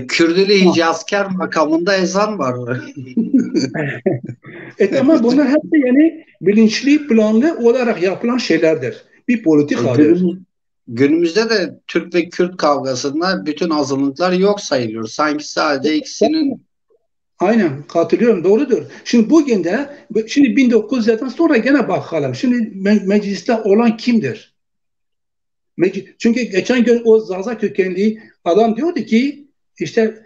Kürdili Hicazkar makamında ezan var. Ama bunlar hepsi yani bilinçli, planlı olarak yapılan şeylerdir. Bir politikadır. Günümüzde de Türk ve Kürt kavgasında bütün azınlıklar yok sayılıyor. Sanki sadece ikisinin... Aynen, katılıyorum, doğrudur. Şimdi bugün de, şimdi 1900'den sonra gene bakalım. Şimdi mecliste olan kimdir? Çünkü geçen gün o Zaza kökenli adam diyordu ki işte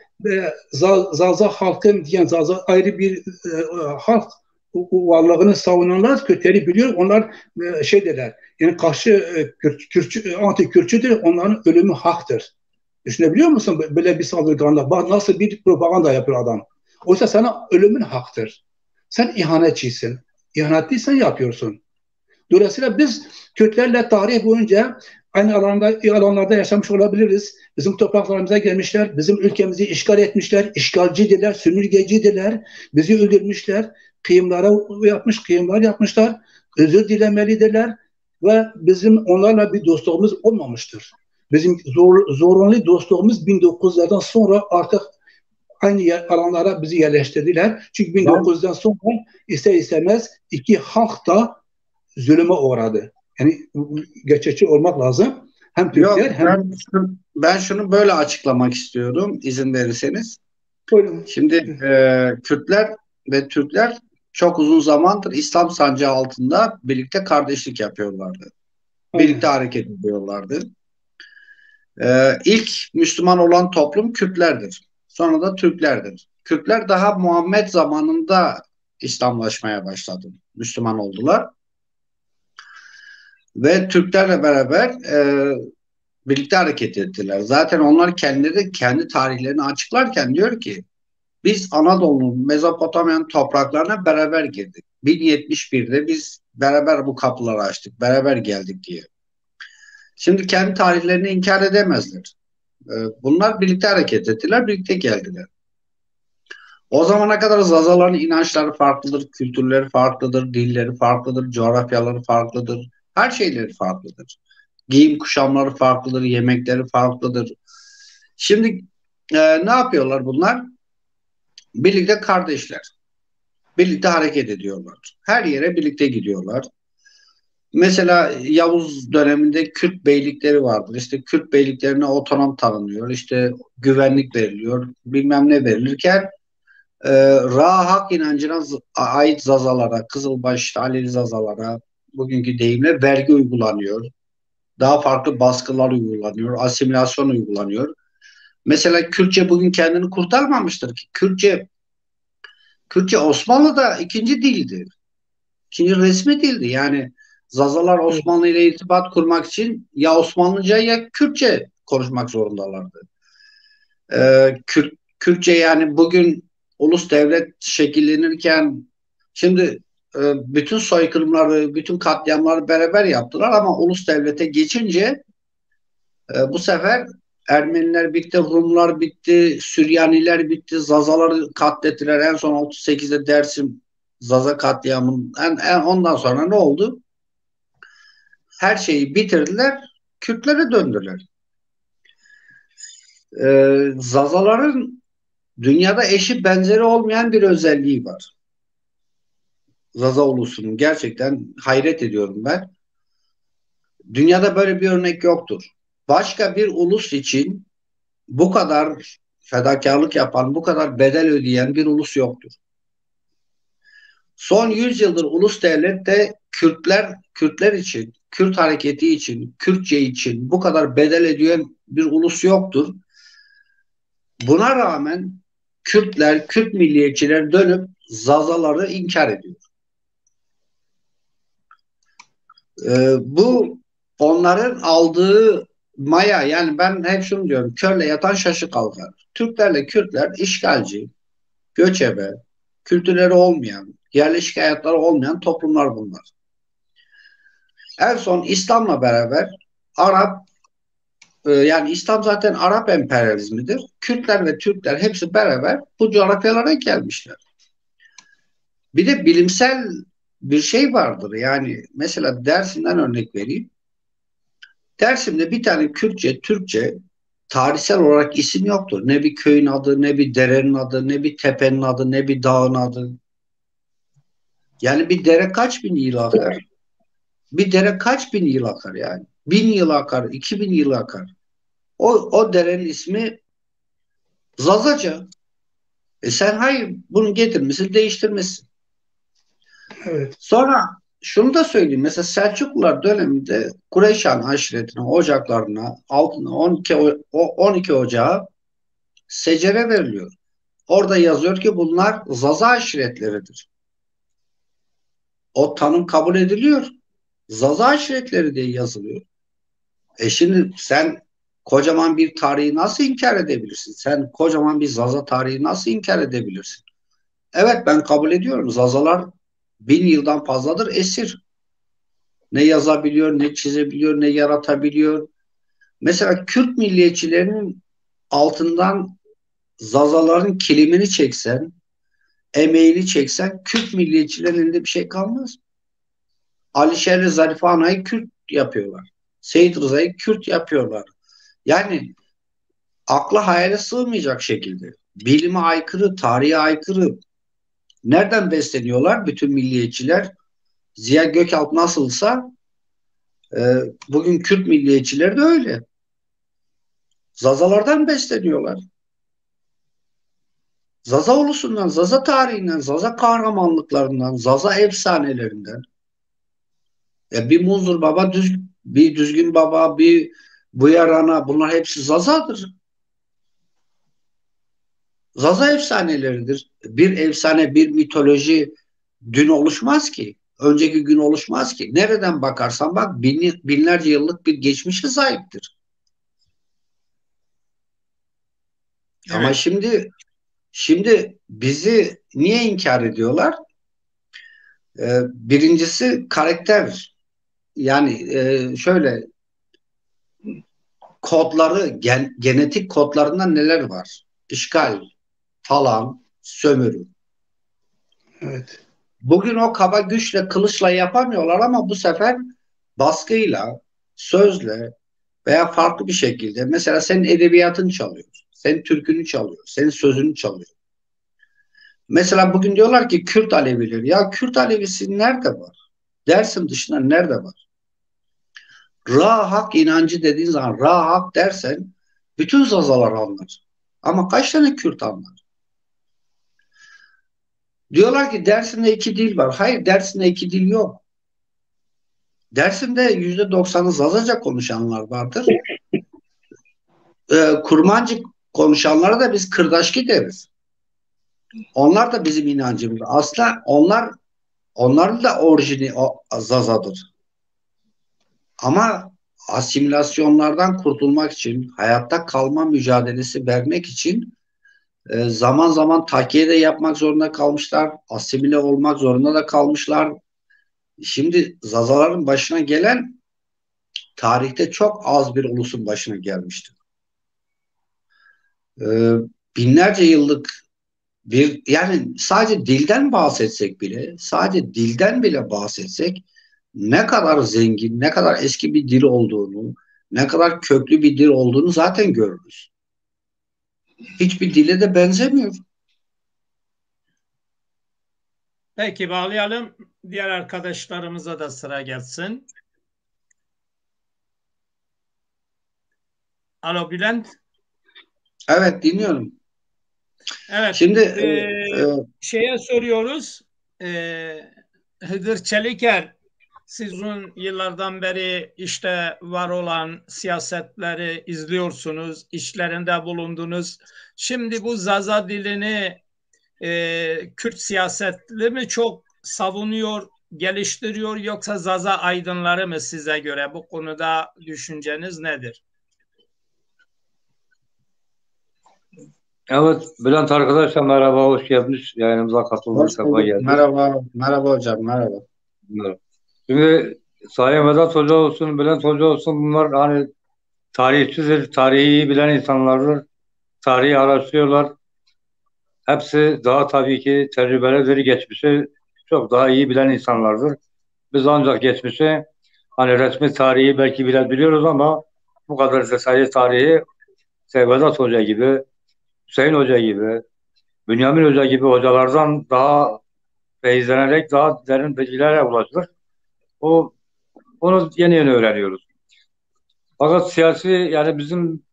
Zaza halkın diyen, Zaza ayrı bir halk varlığını savunanlar Kürtleri biliyor. Onlar şey derler, yani karşı anti-Kürtçüdür, onların ölümü haktır. Düşünebiliyor musun böyle bir saldırganlık? Bak nasıl bir propaganda yapıyor adam. Oysa sana ölümün haktır. Sen ihanetçisin. İhanetliysen yapıyorsun. Dolayısıyla biz Kürtlerle tarih boyunca aynı alanlarda yaşamış olabiliriz. Bizim topraklarımıza gelmişler, bizim ülkemizi işgal etmişler, işgalcidirler, sömürgecidirler, bizi öldürmüşler, kıyımlar yapmışlar, özür dilemelidirler ve bizim onlarla bir dostluğumuz olmamıştır. Bizim zorunlu dostluğumuz 1900'lerden sonra artık aynı alanlara bizi yerleştirdiler. Çünkü 1900'den sonra ister istemez iki halk da zulüme uğradı. Yani gerçekçi olmak lazım. Hem Türkler hem... Ben şunu böyle açıklamak istiyorum izin verirseniz. Buyurun. Şimdi Kürtler ve Türkler çok uzun zamandır İslam sancağı altında birlikte kardeşlik yapıyorlardı. Birlikte hareket ediyorlardı. İlk Müslüman olan toplum Kürtlerdir. Sonra da Türklerdir. Kürtler daha Muhammed zamanında İslamlaşmaya başladı. Müslüman oldular. Ve Türklerle beraber birlikte hareket ettiler. Zaten onlar kendileri kendi tarihlerini açıklarken diyor ki biz Anadolu'nun Mezopotamya'nın topraklarına beraber girdik. 1071'de biz beraber bu kapıları açtık. Beraber geldik diye. Şimdi kendi tarihlerini inkar edemezler. Bunlar birlikte hareket ettiler, birlikte geldiler. O zamana kadar Zazaların inançları farklıdır, kültürleri farklıdır, dilleri farklıdır, coğrafyaları farklıdır, her şeyleri farklıdır. Giyim kuşamları farklıdır, yemekleri farklıdır. Şimdi ne yapıyorlar bunlar? Birlikte kardeşler. birlikte hareket ediyorlar. Her yere birlikte gidiyorlar. Mesela Yavuz döneminde Kürt beylikleri vardır. İşte Kürt beyliklerine otonom tanınıyor. İşte güvenlik veriliyor. Bilmem ne verilirken Ra hak inancına ait zazalara, Kızılbaş, Aleli zazalara bugünkü deyimle vergi uygulanıyor. Daha farklı baskılar uygulanıyor. Asimilasyon uygulanıyor. Mesela Kürtçe bugün kendini kurtarmamıştır ki. Kürtçe Osmanlı'da ikinci dildi. İkinci resmi dildi. Yani Zazalar Osmanlı ile irtibat kurmak için ya Osmanlıca ya Kürtçe konuşmak zorundalardı. Kürtçe yani bugün ulus devlet şekillenirken şimdi bütün soykırımları, bütün katliamları beraber yaptılar ama ulus devlete geçince bu sefer Ermeniler bitti, Rumlar bitti, Süryaniler bitti, Zazaları katlettiler. En son 38'de Dersim Zaza katliamının ondan sonra ne oldu? Her şeyi bitirdiler, Kürtlere döndüler. Zazaların dünyada eşi benzeri olmayan bir özelliği var. Zaza ulusunun. Gerçekten hayret ediyorum ben. Dünyada böyle bir örnek yoktur. Başka bir ulus için bu kadar fedakarlık yapan, bu kadar bedel ödeyen bir ulus yoktur. Son 100 yıldır ulus devlette Kürtler için, Kürt hareketi için, Kürtçe için bu kadar bedel ödeyen bir ulus yoktur. Buna rağmen Kürtler, Kürt milliyetçiler dönüp Zazaları inkar ediyor. Bu onların aldığı maya, yani ben hep şunu diyorum, körle yatan şaşı kalkar. Türklerle Kürtler işgalci, göçebe, kültürleri olmayan, yerleşik hayatları olmayan toplumlar bunlar. En son İslam'la beraber yani İslam zaten Arap emperyalizmidir. Kürtler ve Türkler hepsi beraber bu coğrafyalara gelmişler. Bir de bilimsel bir şey vardır. Yani mesela Dersim'den örnek vereyim. Dersim'de bir tane Kürtçe, Türkçe tarihsel olarak isim yoktur. Ne bir köyün adı, ne bir derenin adı, ne bir tepenin adı, ne bir dağın adı. Yani bir dere kaç bin yıl akar? Bir dere kaç bin yıl akar yani? 1000 yıl akar, 2000 yıl akar. O derenin ismi Zazaca. Sen hayır bunu getirmişsin, değiştirmişsin. Evet. Sonra şunu da söyleyeyim. Mesela Selçuklular döneminde Kureyşan aşiretine, ocaklarına, altına 12 ocağı secere veriliyor. Orada yazıyor ki bunlar Zaza aşiretleridir. O tanım kabul ediliyor. Zaza aşiretleri diye yazılıyor. Şimdi sen kocaman bir tarihi nasıl inkar edebilirsin? Sen kocaman bir Zaza tarihi nasıl inkar edebilirsin? Evet, ben kabul ediyorum. Zazalar 1000 yıldan fazladır esir. Ne yazabiliyor, ne çizebiliyor, ne yaratabiliyor. Mesela Kürt milliyetçilerinin altından Zazaların kilimini çeksen, emeğini çeksen Kürt milliyetçilerin elinde bir şey kalmaz. Alişer'le Zarife Ana'yı Kürt yapıyorlar. Seyit Rıza'yı Kürt yapıyorlar. Yani akla hayale sığmayacak şekilde. Bilime aykırı, tarihe aykırı. Nereden besleniyorlar bütün milliyetçiler? Ziya Gökalp nasılsa bugün Kürt milliyetçileri de öyle. Zazalardan besleniyorlar. Zaza ulusundan, Zaza tarihinden, Zaza kahramanlıklarından, Zaza efsanelerinden. Bir Munzur Baba, bir Düzgün Baba, bir Buyar Ana, bunlar hepsi Zaza'dır. Zaza efsaneleridir. Bir efsane, bir mitoloji dün oluşmaz ki. Önceki gün oluşmaz ki. Nereden bakarsan bak binlerce yıllık bir geçmişe sahiptir. Evet. Ama şimdi bizi niye inkar ediyorlar? Birincisi karakter. Yani şöyle kodları, genetik kodlarında neler var? İşgal falan, sömürü. Evet. Bugün o kaba güçle, kılıçla yapamıyorlar ama bu sefer baskıyla, sözle veya farklı bir şekilde, mesela senin edebiyatını çalıyor, senin türkünü çalıyor, senin sözünü çalıyor. Mesela bugün diyorlar ki Kürt Alevileri. Ya Kürt Alevisi nerede var? Dersim dışında nerede var? Ra hak inancı dediğin zaman Ra hak dersen bütün Zazalar anlar. Ama kaç tane Kürt anlar? Diyorlar ki Dersim'de iki dil var. Hayır, Dersim'de iki dil yok. Dersim'de %90'ı Zazaca konuşanlar vardır. Kurmancı konuşanlara da biz Kırdaşki deriz. Onlar da bizim inancımız. Aslında onların da orijini Zazadır. Ama asimilasyonlardan kurtulmak için, hayatta kalma mücadelesi vermek için zaman zaman takiye de yapmak zorunda kalmışlar. Asimile olmak zorunda da kalmışlar. Şimdi Zazaların başına gelen tarihte çok az bir ulusun başına gelmiştir. Binlerce yıllık yani sadece dilden bahsetsek bile, sadece dilden bile bahsetsek ne kadar zengin, ne kadar eski bir dil olduğunu, ne kadar köklü bir dil olduğunu zaten görürüz. Hiçbir dile de benzemiyor. Peki bağlayalım. Diğer arkadaşlarımıza da sıra gelsin. Alo Bülent. Evet, dinliyorum. Evet. Şimdi şeye soruyoruz. Hıdır Çeliker, siz uzun yıllardan beri işte var olan siyasetleri izliyorsunuz, işlerinde bulundunuz. Şimdi bu Zaza dilini Kürt siyasetli mi çok savunuyor, geliştiriyor, yoksa Zaza aydınları mı size göre? Bu konuda düşünceniz nedir? Evet, Bülent arkadaşlar merhaba, hoş gelmiş. Yayınımıza katıldınız, hoş sefa bulduk. geldi. Merhaba, merhaba hocam, merhaba. Şimdi Sayın Vedat Hoca olsun, Bülent Hoca olsun, bunlar hani tarihçidir, tarihi iyi bilen insanlardır. Tarihi araştırıyorlar. Hepsi daha tabii ki tecrübelidir, geçmişi çok daha iyi bilen insanlardır. Biz ancak geçmişi hani resmi tarihi belki biraz biliyoruz ama bu kadar detaylı tarihi Vedat Hoca gibi, Hüseyin Hoca gibi, Bünyamin Hoca gibi hocalardan daha feyizlenerek daha derin bilgilere ulaştık. Onu yeni yeni öğreniyoruz. Fakat siyasi yani bizim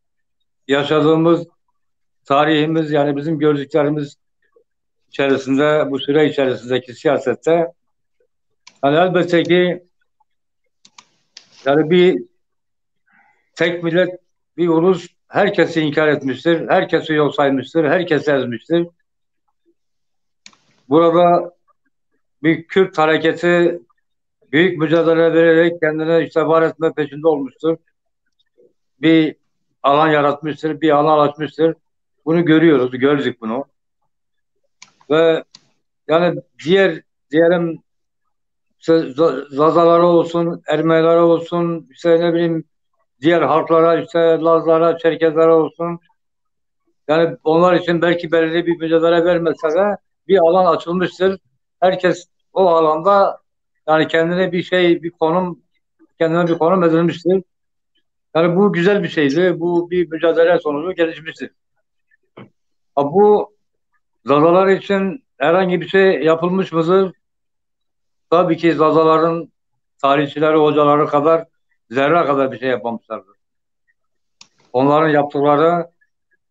yaşadığımız tarihimiz yani bizim gördüklerimiz içerisinde bu süre içerisindeki siyasette yani elbette ki yani bir tek millet bir ulus herkesi inkar etmiştir, herkesi yok saymıştır, herkesi ezmiştir. Burada bir Kürt hareketi büyük mücadele vererek kendine işte var etme peşinde olmuştur. Bir alan yaratmıştır, bir alan açmıştır. Bunu görüyoruz, gördük bunu. Ve yani diyelim işte Zazalara olsun, Ermenilere olsun, işte ne bileyim diğer halklara, işte Lazlara, Çerkezlere olsun. Yani onlar için belki belirli bir mücadele vermese de bir alan açılmıştır. Herkes o alanda yani kendine kendine bir konum edilmiştir. Yani bu güzel bir şeydi. Bu bir mücadele sonucu gelişmiştir. Bu Zazalar için herhangi bir şey yapılmış mıdır? Tabii ki Zazaların tarihçileri, hocaları kadar zerre kadar bir şey yapmamışlardır. Onların yaptıkları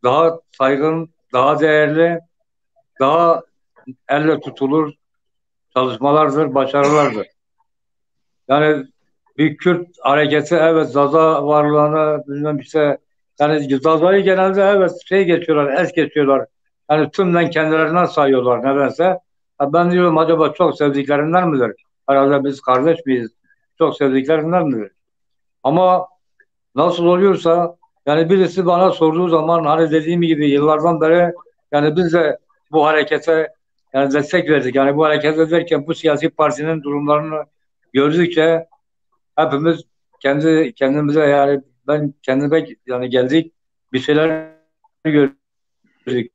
daha saygın, daha değerli, daha elle tutulur çalışmalardır, başarılardır. Yani bir Kürt hareketi evet Zaza varlığını bilmem işte yani Zaza'yı genelde evet geçiyorlar, es geçiyorlar. Yani tümden kendilerinden sayıyorlar nedense. Ben diyorum acaba çok sevdiklerinden midir? Herhalde biz kardeş miyiz? Çok sevdiklerinden midir? Ama nasıl oluyorsa yani birisi bana sorduğu zaman hani dediğim gibi yıllardan beri yani biz de bu harekete yani destek verdik. Yani bu harekete derken bu siyasi partinin durumlarını gördükçe hepimiz kendimize yani ben kendime yani geldik bir şeyler gördük.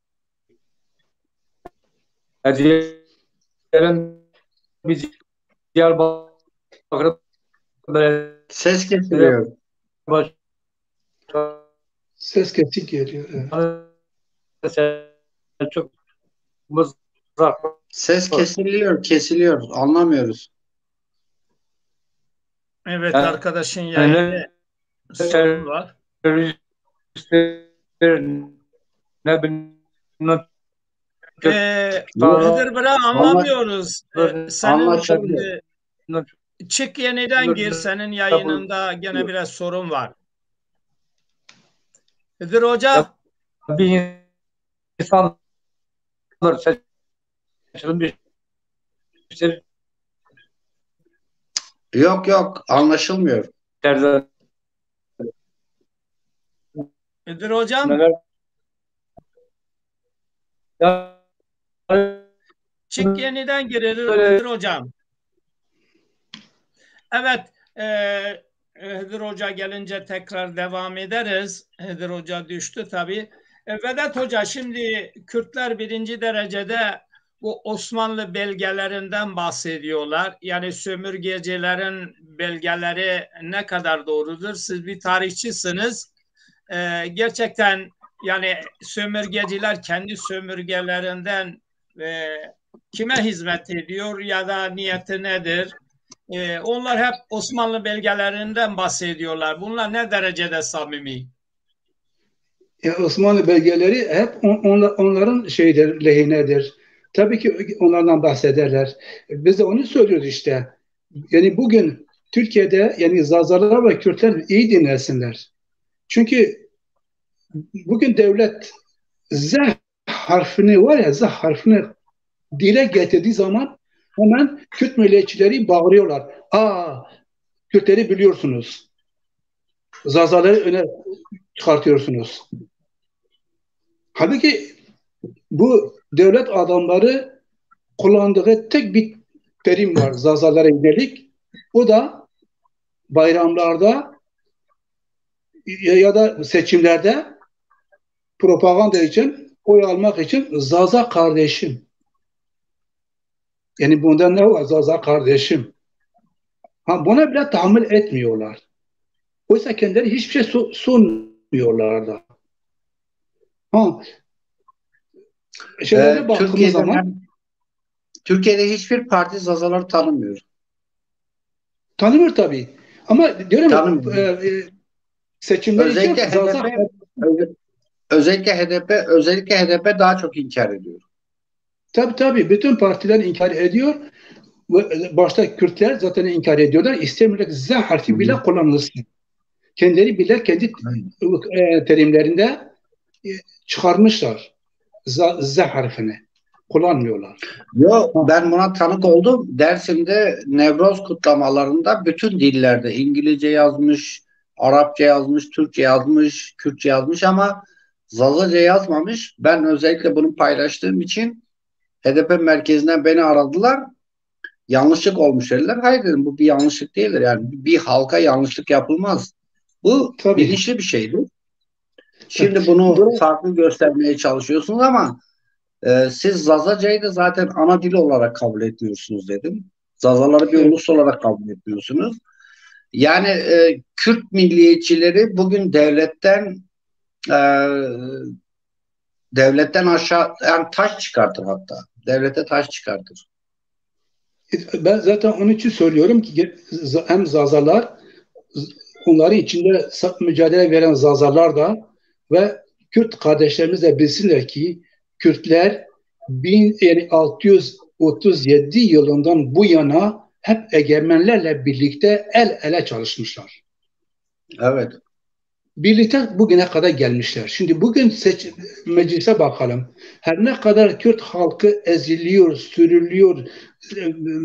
Diyelim biz Diyarbakır Ses kesiliyor. Ses kesik geliyor. Evet. Selçuk Ses kesiliyor. Anlamıyoruz. Evet, arkadaşın yayını sorun var. Ne bileyim. Hıdır Bıra anlamıyoruz. Anlaşıldı. Çık yeniden gir, senin yayınında gene biraz sorun var. Hıdır Hoca. Bir insan seçilmiş. Yok anlaşılmıyor. Hıdır Hocam. Çık yeniden gir Hıdır Hocam. Evet. Hıdır Hoca gelince tekrar devam ederiz. Hıdır Hoca düştü tabii. Vedat Hoca, şimdi Kürtler birinci derecede bu Osmanlı belgelerinden bahsediyorlar. Yani sömürgecilerin belgeleri ne kadar doğrudur? Siz bir tarihçisiniz. Gerçekten yani sömürgeciler kendi sömürgelerinden kime hizmet ediyor ya da niyeti nedir? Onlar hep Osmanlı belgelerinden bahsediyorlar. Bunlar ne derecede samimi? Osmanlı belgeleri hep onların lehinedir. Tabii ki onlardan bahsederler. Biz de onu söylüyoruz işte. Yani bugün Türkiye'de yani Zazalar ve Kürtler iyi dinlesinler. Çünkü bugün devlet Z harfini var ya, Z harfini dile getirdiği zaman hemen Kürt milliyetçileri bağırıyorlar. Kürtleri biliyorsunuz. Zazaları öne çıkartıyorsunuz. Halbuki bu devlet adamları kullandığı tek bir terim var Zazalara yönelik. O da bayramlarda ya da seçimlerde propaganda için, oy almak için Zaza kardeşim. Yani bundan ne var? Zaza kardeşim. Buna bile tahammül etmiyorlar. Oysa kendileri hiçbir şey sunmuyorlar da. Baktığımız zaman Türkiye'de hiçbir parti Zazaları tanımıyor. Tanımıyor tabii. Ama diyorum seçimler özellikle için özellikle HDP daha çok inkar ediyor. Tabii bütün partiler inkar ediyor. Başta Kürtler zaten inkar ediyorlar. İstemiyorlar ki Z harfi bile kullanılsın. Kendileri bile kendi terimlerinde çıkarmışlar. Z harfini kullanmıyorlar. Yok, ben buna tanık oldum. Dersim'de Nevroz kutlamalarında bütün dillerde İngilizce yazmış, Arapça yazmış, Türkçe yazmış, Kürtçe yazmış ama Zazaca yazmamış. Ben özellikle bunu paylaştığım için HDP merkezinden beni aradılar. Yanlışlık olmuş dediler. Hayır dedim, bu bir yanlışlık değildir. Yani bir halka yanlışlık yapılmaz. Bu bilinçli bir şeydi. Şimdi bunu farklı göstermeye çalışıyorsunuz ama siz Zazaca'yı da zaten ana dil olarak kabul etmiyorsunuz dedim. Zazaları bir ulus olarak kabul etmiyorsunuz. Yani Kürt milliyetçileri bugün devletten aşağı, yani taş çıkartır hatta. Devlete taş çıkartır. Ben zaten onun için söylüyorum ki hem Zazalar, onların içinde mücadele veren Zazalar da ve Kürt kardeşlerimiz de bilsinler ki Kürtler 1637 yılından bu yana hep egemenlerle birlikte el ele çalışmışlar. Evet. Birlikte bugüne kadar gelmişler. Şimdi bugün meclise bakalım. Her ne kadar Kürt halkı eziliyor, sürülüyor,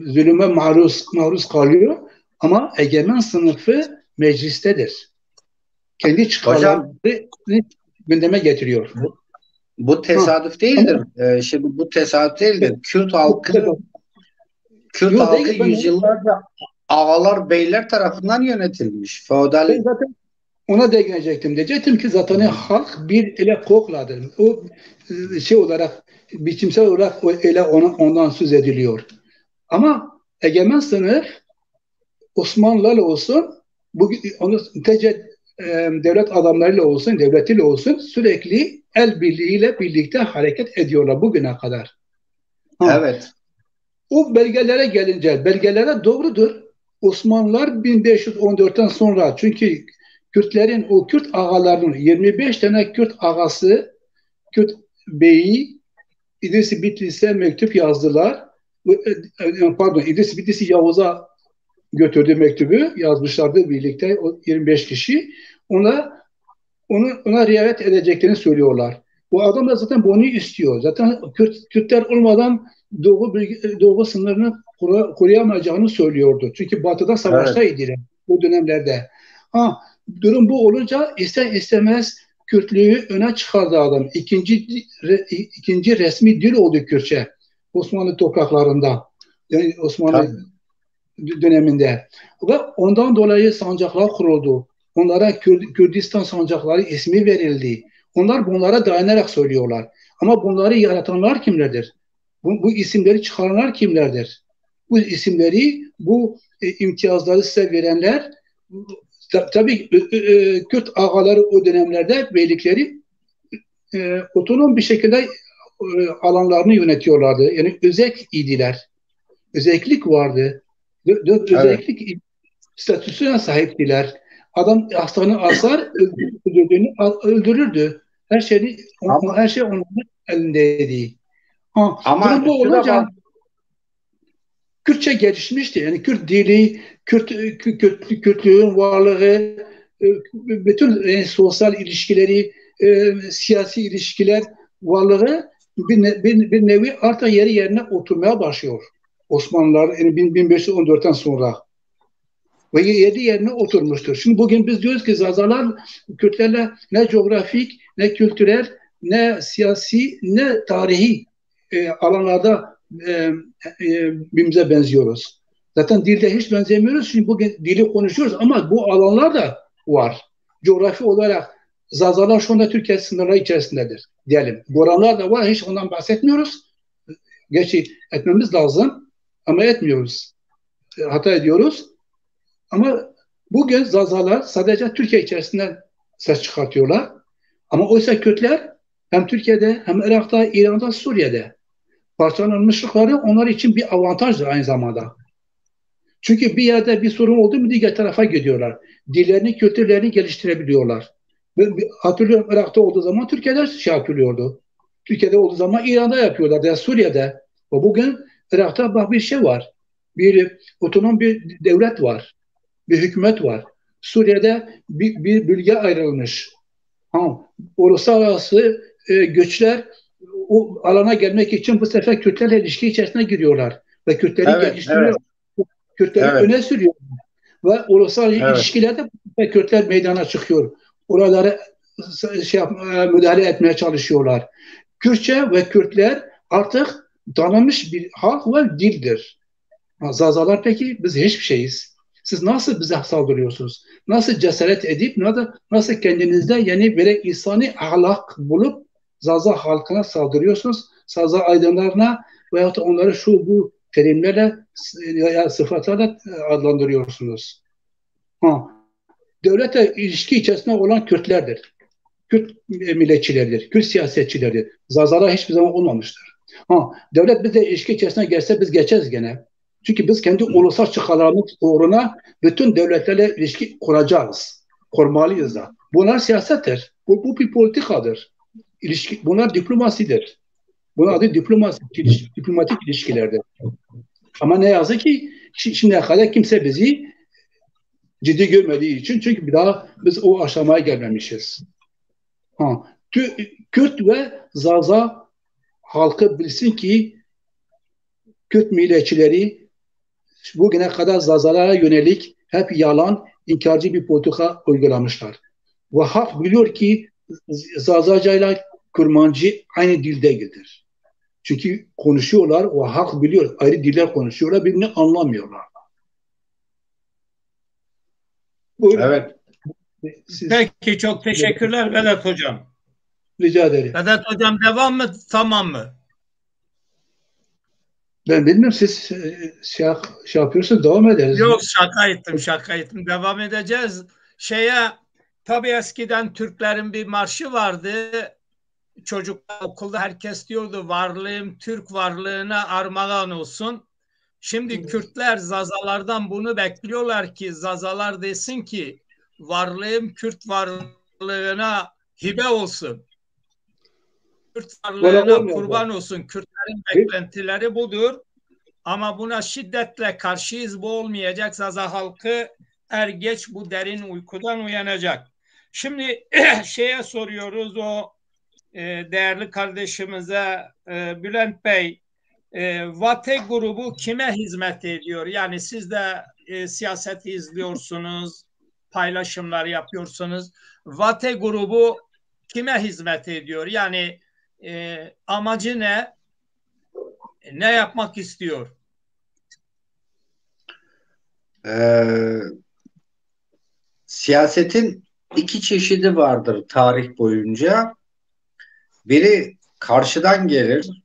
zulüme maruz kalıyor ama egemen sınıfı meclistedir. Kendi çıkarlarını gündeme getiriyor. Bu tesadüf değildir. Şimdi bu tesadüf değildir. Kürt halkı yüzyıllarca ağalar, beyler tarafından yönetilmiş. Feodal. Zaten ona değinecektim. Diyecektim ki zaten halk bir ele kokladı. O olarak, biçimsel olarak ondan söz ediliyor. Ama egemen sınıf Osmanlılarla olsun, devlet adamlarıyla olsun, devletiyle olsun sürekli el birliğiyle birlikte hareket ediyorlar bugüne kadar. Evet. O belgelere gelince, belgelere doğrudur. Osmanlılar 1514'ten sonra, çünkü Kürtlerin, o Kürt ağalarının 25 tane Kürt ağası, Kürt beyi İdris Bitlis'e mektup yazdılar. Pardon, İdris Bitlis'i Yavuz'a götürdü mektubu. Yazmışlardı birlikte o 25 kişi. Ona riayet edeceklerini söylüyorlar. Bu adam da zaten bunu istiyor. Zaten Kürtler olmadan Doğu sınırını koruyamayacağını söylüyordu. Çünkü Batı'da savaştaydılar o dönemlerde. Durum bu olunca ister istemez Kürtlüğü öne çıkardı adam. İkinci resmi dil oldu Kürtçe Osmanlı topraklarında. Yani Osmanlı döneminde. Ve ondan dolayı sancaklar kuruldu. Onlara Kürdistan sancakları ismi verildi. Onlar bunlara dayanarak söylüyorlar. Ama bunları yaratanlar kimlerdir? Bu isimleri çıkaranlar kimlerdir? Bu isimleri, bu imtiyazları size verenler, tabii Kürt ağaları o dönemlerde beylikleri otonom bir şekilde alanlarını yönetiyorlardı. Yani özek idiler. Özellik vardı. Özellik statüsüne sahiptiler. Adam hastanı asar, öldürürdü. Her şey onların elindeydi. Ama bu olunca Kürtçe gelişmişti. Yani Kürt dili, Kürtlüğün varlığı, bütün sosyal ilişkileri, siyasi ilişkiler varlığı bir nevi artık yeri yerine oturmaya başlıyor. Osmanlılar yani 1514'ten sonra. Ve yeri yerine oturmuştur. Şimdi bugün biz diyoruz ki Zazalar Kürtlerle ne coğrafik, ne kültürel, ne siyasi, ne tarihi alanlarda birbirimize benziyoruz. Zaten dilde hiç benzemiyoruz. Şimdi bugün dili konuşuyoruz ama bu alanlar da var. Coğrafi olarak Zazalar şu anda Türkiye sınırları içerisindedir diyelim. Goranlar da var. Hiç ondan bahsetmiyoruz. Gerçi etmemiz lazım ama etmiyoruz. Hata ediyoruz. Ama bugün Zazalar sadece Türkiye içerisinden ses çıkartıyorlar. Ama oysa Kürtler hem Türkiye'de hem Irak'ta, İran'da, Suriye'de parçalanmışlıkları onlar için bir avantajdır aynı zamanda. Çünkü bir yerde bir sorun oldu mu diğer tarafa gidiyorlar. Dillerini, kültürlerini geliştirebiliyorlar. Hatırlıyorum Irak'ta olduğu zaman Türkiye'de şey yapılıyordu. Türkiye'de olduğu zaman İran'da yapıyorlar ya Suriye'de. Ve bugün Irak'ta bak bir şey var. Bir otonom bir devlet var. Bir hükümet var. Suriye'de bir bölge ayrılmış. Uluslararası göçler o alana gelmek için bu sefer Kürtlerle ilişki içerisine giriyorlar. Ve Kürtleri geliştiriyor. Kürtleri öne sürüyor. Ve uluslararası ilişkilerde Kürtler meydana çıkıyor. Oralara müdahale etmeye çalışıyorlar. Kürtçe ve Kürtler artık tanınmış bir halk ve dildir. Zazalar peki biz hiçbir şeyiz. Siz nasıl bize saldırıyorsunuz? Nasıl cesaret edip nasıl kendinizde yeni bir insani ahlak bulup Zaza halkına saldırıyorsunuz? Zaza aydınlarına veyahut da onları şu bu terimlerle ya sıfatlarla adlandırıyorsunuz. Devlete ilişki içerisinde olan Kürtlerdir. Kürt milletçileridir. Kürt siyasetçileridir. Zazalar hiçbir zaman olmamıştır. Devlet bize ilişki içerisine gelse biz geçeriz gene. Çünkü biz kendi ulusal çıkarlarımız uğruna bütün devletlerle ilişki kuracağız. Kurmalıyız da. Bunlar siyasettir. Bu bir politikadır. Bunlar diplomasidir. Bunun adı diplomatik ilişkilerdir. Ama ne yazık ki şimdiye kadar kimse bizi ciddi görmediği için çünkü bir daha biz o aşamaya gelmemişiz. Kürt ve Zaza halkı bilsin ki Kürt milliyetçileri bugüne kadar Zazalara yönelik hep yalan, inkarcı bir politika uygulamışlar. Ve halk biliyor ki Zazacayla Kurmancı aynı dildedir. Çünkü konuşuyorlar ve halk biliyor, ayrı diller konuşuyorlar, birbirini anlamıyorlar. Buyurun. Evet. Peki çok teşekkürler Vedat Hocam. Rica ederim. Vedat Hocam devam mı, tamam mı? Ben bilmiyorum siz şey yapıyorsunuz, devam ederiz. Yok şaka ettim. Devam edeceğiz. Tabii eskiden Türklerin bir marşı vardı. çocuklar okulda herkes diyordu varlığım Türk varlığına armağan olsun. Şimdi Kürtler Zazalardan bunu bekliyorlar ki Zazalar desin ki varlığım Kürt varlığına hibe olsun. Kürt varlığına kurban olsun. Kürtlerin beklentileri budur. Ama buna şiddetle karşıyız. Bu olmayacak. Zaza halkı er geç bu derin uykudan uyanacak. Şimdi şeye soruyoruz o değerli kardeşimize Bülent Bey, Vate grubu kime hizmet ediyor? Yani siz de siyaseti izliyorsunuz, paylaşımlar yapıyorsunuz. Vate grubu kime hizmet ediyor? Yani amacı ne? Ne yapmak istiyor? Siyasetin iki çeşidi vardır tarih boyunca. Biri karşıdan gelir,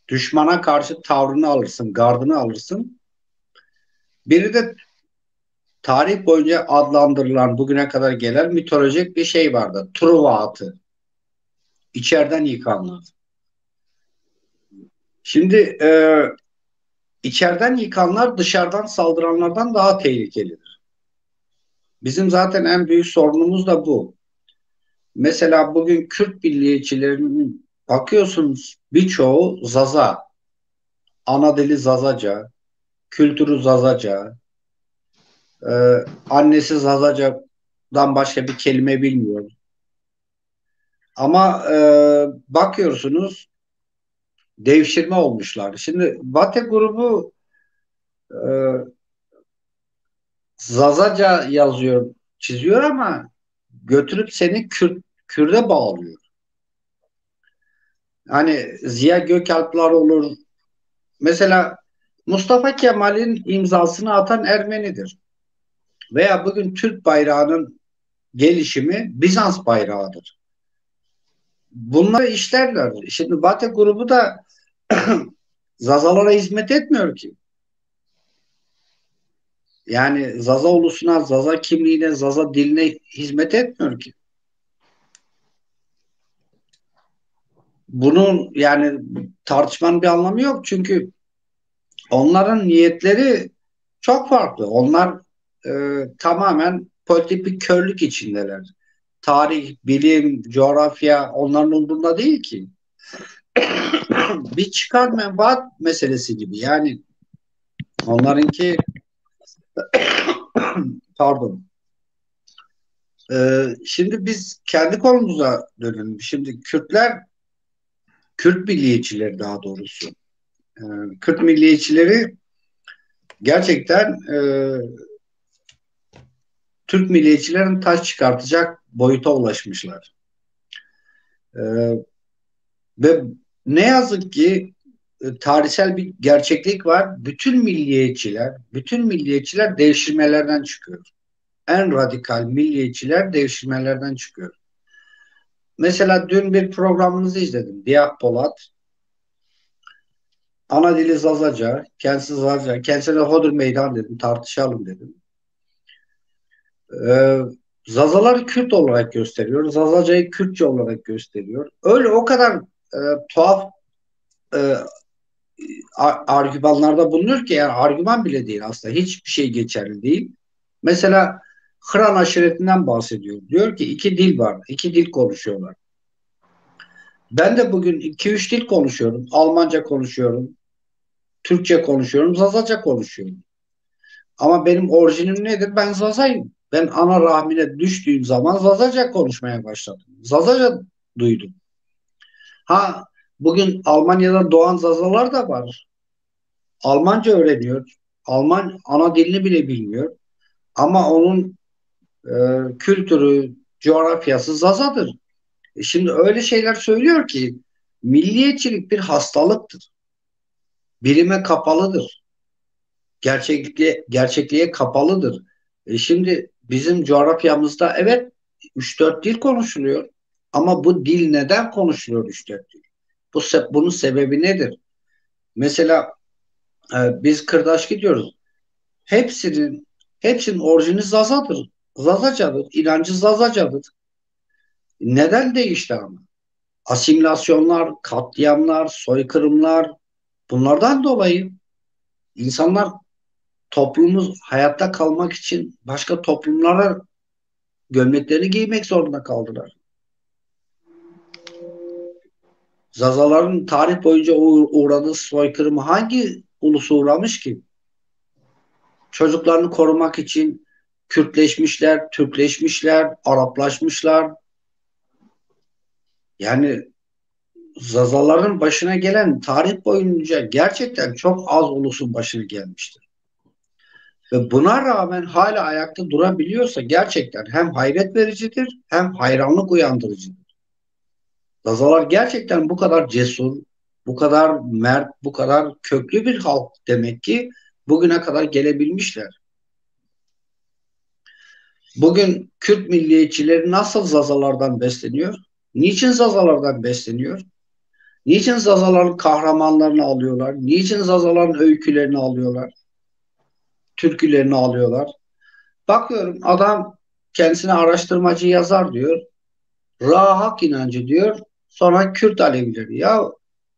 düşmana karşı tavrını alırsın, gardını alırsın. Biri de tarih boyunca adlandırılan, bugüne kadar gelen mitolojik bir şey vardı. Truva atı. İçeriden yıkanlar. Şimdi içeriden yıkanlar dışarıdan saldıranlardan daha tehlikelidir. Bizim zaten en büyük sorunumuz da bu. Mesela bugün Kürt milliyetçilerinin bakıyorsunuz birçoğu Zaza. Ana dili Zazaca, kültürü Zazaca, annesi Zazaca'dan başka bir kelime bilmiyor. Ama bakıyorsunuz devşirme olmuşlar. Şimdi Vate grubu e, Zazaca yazıyor, çiziyor ama götürüp seni Kürt'e bağlıyor. Hani Ziya Gökalplar olur. Mesela Mustafa Kemal'in imzasını atan Ermenidir. Veya bugün Türk bayrağının gelişimi Bizans bayrağıdır. Bunları işlerler. Şimdi Vate grubu da Zazalara hizmet etmiyor ki. Yani Zaza ulusuna, Zaza kimliğine, Zaza diline hizmet etmiyor ki. Bunun yani tartışmanın bir anlamı yok. Çünkü onların niyetleri çok farklı. Onlar tamamen politik bir körlük içindeler. Tarih, bilim, coğrafya onların umurunda değil ki. Bir çıkar menfaat meselesi gibi. Yani onlarınki pardon. Şimdi biz kendi konumuza dönelim. Şimdi Kürt milliyetçileri daha doğrusu. Kürt milliyetçileri gerçekten Türk milliyetçilerin taş çıkartacak boyuta ulaşmışlar. Ve ne yazık ki tarihsel bir gerçeklik var. Bütün milliyetçiler devşirmelerden çıkıyor. En radikal milliyetçiler devşirmelerden çıkıyor. Mesela dün bir programınızı izledim. Diyah Polat. Ana dili Zazaca, kendisi Zazaca, kendisine hodur meydan dedim, tartışalım dedim. Zazaları Kürt olarak gösteriyor, Zazaca'yı Kürtçe olarak gösteriyor. Öyle o kadar tuhaf argümanlarda bulunuyor ki yani argüman bile değil aslında, hiçbir şey geçerli değil. Mesela Hıran aşiretinden bahsediyor. Diyor ki iki dil var, iki dil konuşuyorlar. Ben de bugün 2-3 dil konuşuyorum. Almanca konuşuyorum, Türkçe konuşuyorum, Zazaca konuşuyorum. Ama benim orijinim nedir? Ben Zazayım. Ben ana rahmine düştüğüm zaman Zazaca konuşmaya başladım. Zazaca duydum. Ha, bugün Almanya'da doğan Zazalar da var. Almanca öğreniyor. Alman ana dilini bile bilmiyor. Ama onun kültürü, coğrafyası Zazadır. Şimdi öyle şeyler söylüyor ki milliyetçilik bir hastalıktır. Bilime kapalıdır. Gerçekliğe kapalıdır. Şimdi bizim coğrafyamızda evet 3-4 dil konuşuluyor. Ama bu dil neden konuşuluyor 3-4 dil? Bunun sebebi nedir? Mesela biz Kırdaş gidiyoruz. Hepsinin orijini Zazacadır. İnancı Zazacadır. Neden değişti ama? asimilasyonlar, katliamlar, soykırımlar, bunlardan dolayı insanlar toplumumuz hayatta kalmak için başka toplumlara gömleklerini giymek zorunda kaldılar. Zazaların tarih boyunca uğradığı soykırımı hangi ulusu uğramış ki? Çocuklarını korumak için Kürtleşmişler, Türkleşmişler, Araplaşmışlar. Yani Zazaların başına gelen tarih boyunca gerçekten çok az ulusun başına gelmiştir. Ve buna rağmen hala ayakta durabiliyorsa gerçekten hem hayret vericidir hem hayranlık uyandırıcıdır. Zazalar gerçekten bu kadar cesur, bu kadar mert, bu kadar köklü bir halk demek ki bugüne kadar gelebilmişler. Bugün Kürt milliyetçileri nasıl Zazalardan besleniyor? Niçin Zazalardan besleniyor? Niçin Zazaların kahramanlarını alıyorlar? Niçin Zazaların öykülerini alıyorlar? Türkülerini alıyorlar? Bakıyorum adam kendisine araştırmacı yazar diyor. Rahak inancı diyor. Sonra Kürt Alevileri. Ya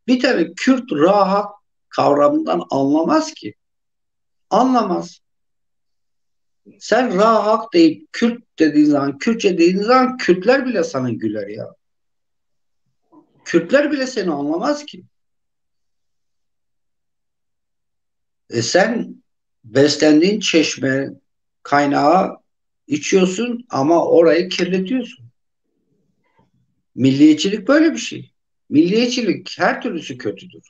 bir tane Kürt Rahak kavramından anlamaz ki. Anlamaz. Sen Rahak deyip Kürt dediğin zaman, Kürtçe dediğin zaman Kürtler bile sana güler ya. Kürtler bile seni anlamaz ki. Sen beslendiğin çeşme, kaynağı içiyorsun ama orayı kirletiyorsun. Milliyetçilik böyle bir şey. Milliyetçilik her türlüsü kötüdür.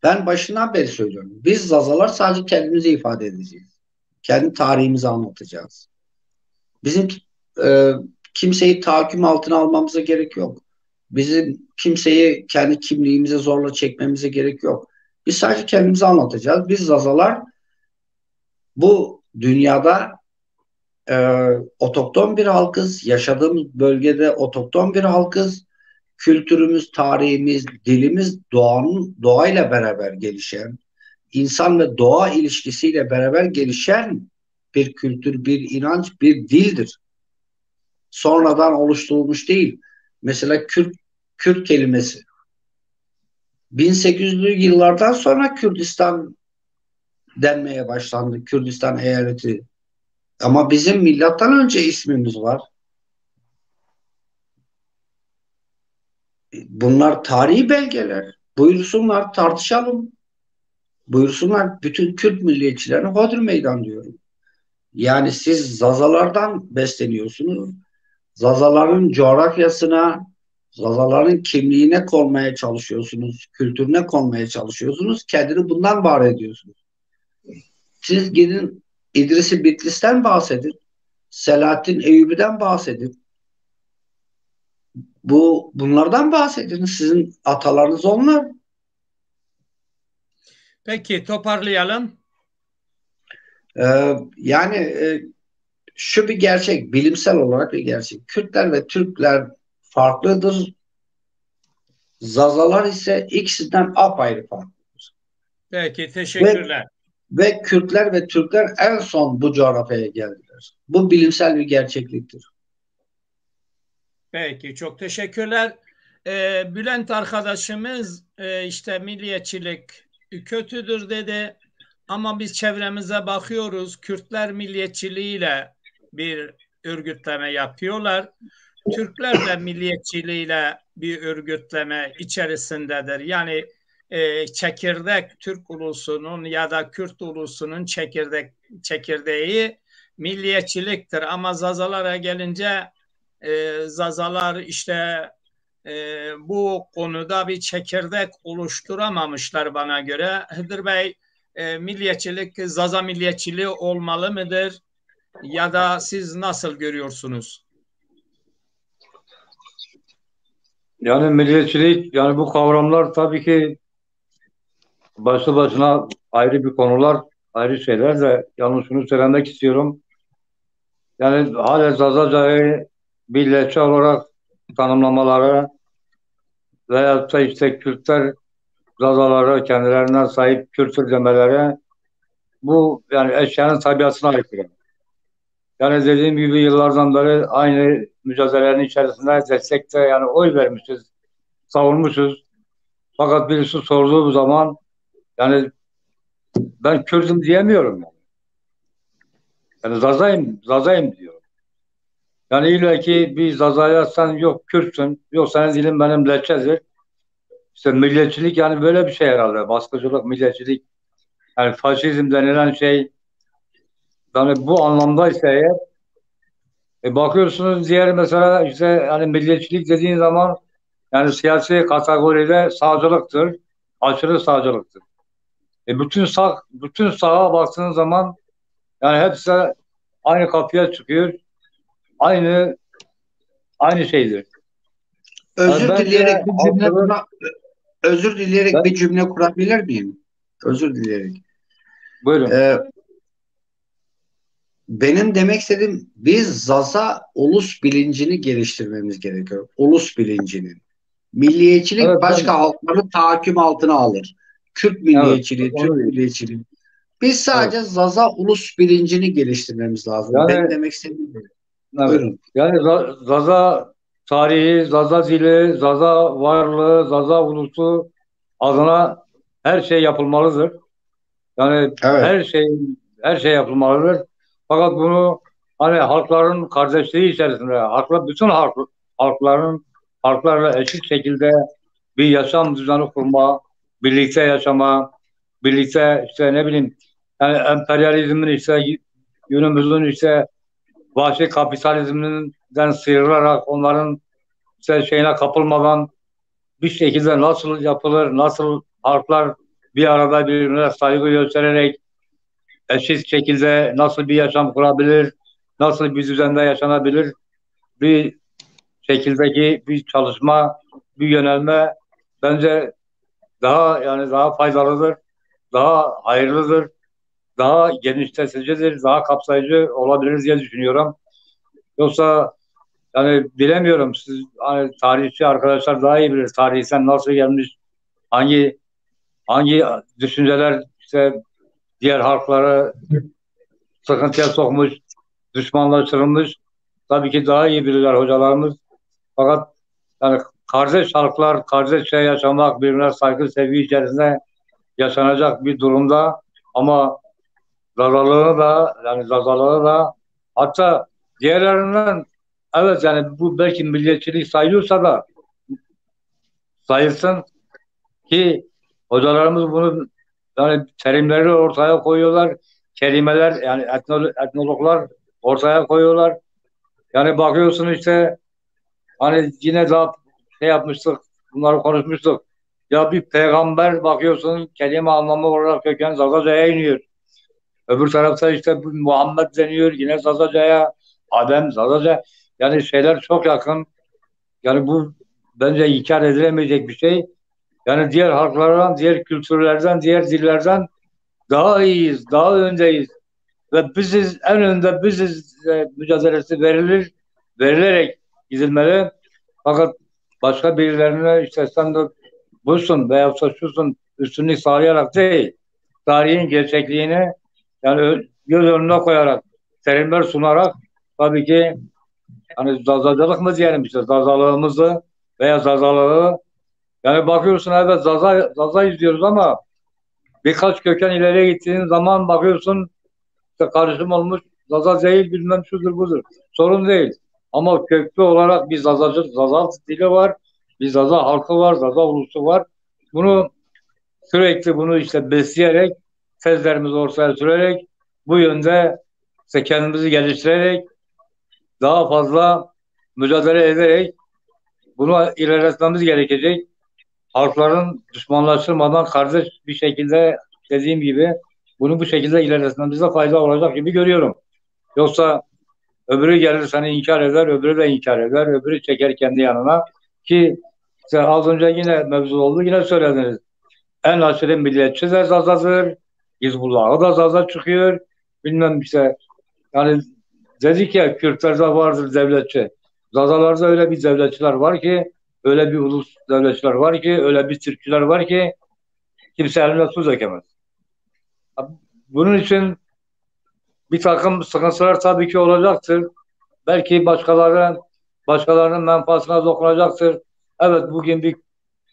Ben başından beri söylüyorum. Biz Zazalar sadece kendimizi ifade edeceğiz. Kendi tarihimizi anlatacağız. Bizim kimseyi tahakküm altına almamıza gerek yok. Bizim kimseyi kendi kimliğimize zorla çekmemize gerek yok. Biz sadece kendimizi anlatacağız. Biz Zazalar bu dünyada otokton bir halkız. Yaşadığımız bölgede otokton bir halkız. Kültürümüz, tarihimiz, dilimiz doğayla beraber gelişen, insan ve doğa ilişkisiyle beraber gelişen bir kültür, bir inanç, bir dildir. Sonradan oluşturulmuş değil. Mesela Kürt kelimesi 1800'lü yıllardan sonra Kürdistan denmeye başlandı. Kürdistan eyaleti. Ama bizim milattan önce ismimiz var. Bunlar tarihi belgeler. Buyursunlar tartışalım. Buyursunlar bütün Kürt milliyetçilerine hodri meydan diyorum. Yani siz Zazalardan besleniyorsunuz. Zazaların coğrafyasına, Zazaların kimliğine konmaya çalışıyorsunuz. Kültürüne konmaya çalışıyorsunuz. Kendini bundan var ediyorsunuz. Siz gidin İdris-i Bitlis'ten bahsedin. Selahattin Eyyubi'den bahsedin. Bunlardan bahsedin. Sizin atalarınız onlar. Peki toparlayalım. Yani şu bir gerçek, bilimsel olarak bir gerçek. Kürtler ve Türkler farklıdır. Zazalar ise ikisinden apayrı farklıdır. Peki teşekkürler. Ve Kürtler ve Türkler en son bu coğrafyaya geldiler. Bu bilimsel bir gerçekliktir. Peki çok teşekkürler. Bülent arkadaşımız işte milliyetçilik kötüdür dedi ama biz çevremize bakıyoruz. Kürtler milliyetçiliğiyle bir örgütleme yapıyorlar. Türkler de milliyetçiliğiyle bir örgütleme içerisindedir. Yani çekirdek Türk ulusunun ya da Kürt ulusunun çekirdeği milliyetçiliktir. Ama Zazalara gelince Zazalar işte bu konuda bir çekirdek oluşturamamışlar bana göre. Hıdır Bey, milliyetçilik Zaza milliyetçiliği olmalı mıdır? Ya da siz nasıl görüyorsunuz? Yani milliyetçilik, yani bu kavramlar tabii ki başlı başına ayrı bir konular, ayrı şeyler de yalnız şunu söylemek istiyorum. Yani hala Zazaca'yı milliyetçi olarak tanımlamaları veya da işte Kürtler Zazalara kendilerine sahip kültür demeleri bu yani eşyanın tabiatına aykırı. Yani dediğim gibi yıllardan beri aynı mücadelelerin içerisinde destekte yani oy vermişiz, savunmuşuz. Fakat birisi sorduğu zaman yani ben Kürt'üm diyemiyorum yani. Yani Zazayım diyor. Yani illa ki bir Zaza'ya sen yok Kürtsün, yok senin dilin benim Lehçedir. İşte milliyetçilik yani böyle bir şey herhalde. Baskıcılık, milliyetçilik. Yani faşizm denilen şey yani bu anlamdaysa eğer bakıyorsunuz diğer mesela işte yani milliyetçilik dediğin zaman yani siyasi kategoride sağcılıktır. Aşırı sağcılıktır. Bütün sağa baktığınız zaman yani hepsi aynı kapıya çıkıyor. Aynı aynı şeydir. Yani Özür bence dileyerek bir cümle halkların özür dileyerek ben, bir cümle kurabilir miyim? Özür dileyerek. buyurun. Ee, Benim demek istediğim biz Zaza ulus bilincini geliştirmemiz gerekiyor. Ulus bilincinin. Evet Milliyetçilik ben başka halkları tahakküm altına alır. Kürt evet milliyetçiliği, onu Türk diyeyim. milliyetçiliği. Biz Evet. sadece Zaza ulus bilincini geliştirmemiz lazım. Benim Yani demek istediğim bu. evet. Buyurun. Yani Zaza tarihi, Zaza dili, Zaza varlığı, Zaza ulusu adına her şey yapılmalıdır. Yani Evet. her şey yapılmalıdır. Fakat bunu hani halkların kardeşliği içerisinde bütün halklarla eşit şekilde bir yaşam düzeni kurma, birlikte yaşama, birlikte işte ne bileyim yani emperyalizmin işte günümüzün işte vahşi kapitalizminden sıyrılarak onların işte şeyine kapılmadan bir şekilde nasıl yapılır, nasıl halklar bir arada birbirine saygı göstererek eşit şekilde nasıl bir yaşam kurabilir, nasıl bir düzende yaşanabilir, bir şekildeki bir çalışma, bir yönelme bence daha faydalıdır, daha hayırlıdır, daha genişleticidir, daha kapsayıcı olabilir diye düşünüyorum. Yoksa yani bilemiyorum siz hani tarihçi arkadaşlar daha iyi bilir tarihten nasıl gelmiş, hangi hangi düşünceler işte diğer halkları sıkıntıya sokmuş, düşmanlaştırılmış. Tabii ki daha iyi bilirler hocalarımız. Fakat yani kardeş halklar, kardeşçe yaşamak, birbirine saygı, sevgi içerisinde yaşanacak bir durumda ama zararlılığı da hatta diğerlerinden evet yani bu belki milliyetçilik sayılıyorsa da sayılsın ki hocalarımız bunu yani terimleri ortaya koyuyorlar. Kelimeler yani etnologlar ortaya koyuyorlar. Yani bakıyorsun işte hani yine daha şey yapmıştık, bunları konuşmuştuk. Ya bir peygamber bakıyorsun kelime anlamı olarak köken Zazaca'ya iniyor. Öbür tarafta işte bu Muhammed deniyor yine Zazaca'ya, Adem Zazaca. Yani şeyler çok yakın. Yani bu bence inkar edilemeyecek bir şey. Yani diğer halklardan, diğer kültürlerden, diğer dillerden daha iyiyiz, daha öndeyiz. Ve biziz, en önde biziz mücadelesi verilerek gidilmeli. Fakat başka birilerine işte sen de busun veya şusun üstünlük sağlayarak değil, tarihin gerçekliğini yani göz önüne koyarak, terimler sunarak tabii ki hani zazacılık mı diyelim işte zazalığımızı veya zazalığı yani bakıyorsun evet Zaza izliyoruz ama birkaç köken ileriye gittiğin zaman bakıyorsun işte karışım olmuş Zaza değil bilmem şudur budur. Sorun değil. Ama köklü olarak bir Zaza dili var. Bir Zaza halkı var. Zaza ulusu var. Bunu sürekli bunu işte besleyerek tezlerimizi ortaya sürerek bu yönde işte kendimizi geliştirerek daha fazla mücadele ederek bunu ilerletmemiz gerekecek. Halkların düşmanlaştırmadan kardeş bir şekilde dediğim gibi bunu bu şekilde ilerletmemize fayda olacak gibi görüyorum. Yoksa öbürü gelir seni inkar eder, öbürü de inkar eder, öbürü çeker kendi yanına ki işte az önce yine mevzu oldu yine söylediniz. En aşırı milliyetçi de Zaza'dır. Hizbullah'ı da Zaza çıkıyor. Bilmem işte yani dedik ya Kürtlerde vardır devletçi. Zazalarda öyle bir devletçiler var ki öyle bir ulus devletçiler var ki öyle bir Türkçüler var ki kimse eline su dökemez. Bunun için Bir takım sıkıntılar tabii ki olacaktır. Belki başkalarının menfaatine dokunacaktır. Evet, bugün bir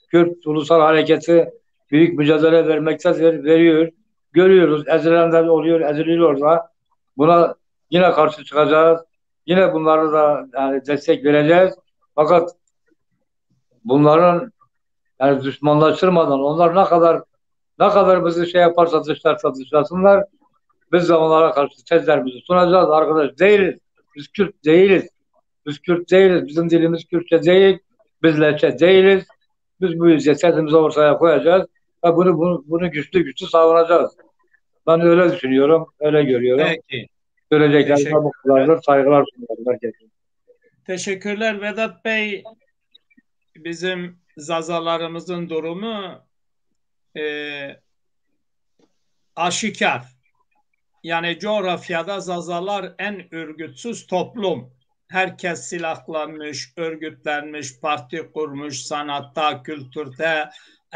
Kürt ulusal hareketi büyük mücadele vermektedir, veriyor. Görüyoruz, ezilenler oluyor, eziliyor da. Buna yine karşı çıkacağız. Yine bunları da yani destek vereceğiz. Fakat bunların yani düşmanlaştırmadan onlar ne kadar bizi şey yaparsa dışlasınlar, biz de onlara karşı tezlerimizi sunacağız. Arkadaş değiliz. Biz Kürt değiliz. Biz Kürt değiliz. Bizim dilimiz Kürtçe değil. Biz Lehçe değiliz. Biz bu sesimizi ortaya koyacağız ve bunu güçlü güçlü savunacağız. Ben öyle düşünüyorum, öyle görüyorum. Peki. Söyleyeceklerime bu kadardır. Saygılar sunuyorum herkese. Teşekkürler Vedat Bey. Bizim Zazalarımızın durumu aşikar. Yani coğrafyada Zazalar en örgütsüz toplum. Herkes silahlanmış, örgütlenmiş, parti kurmuş, sanatta, kültürde,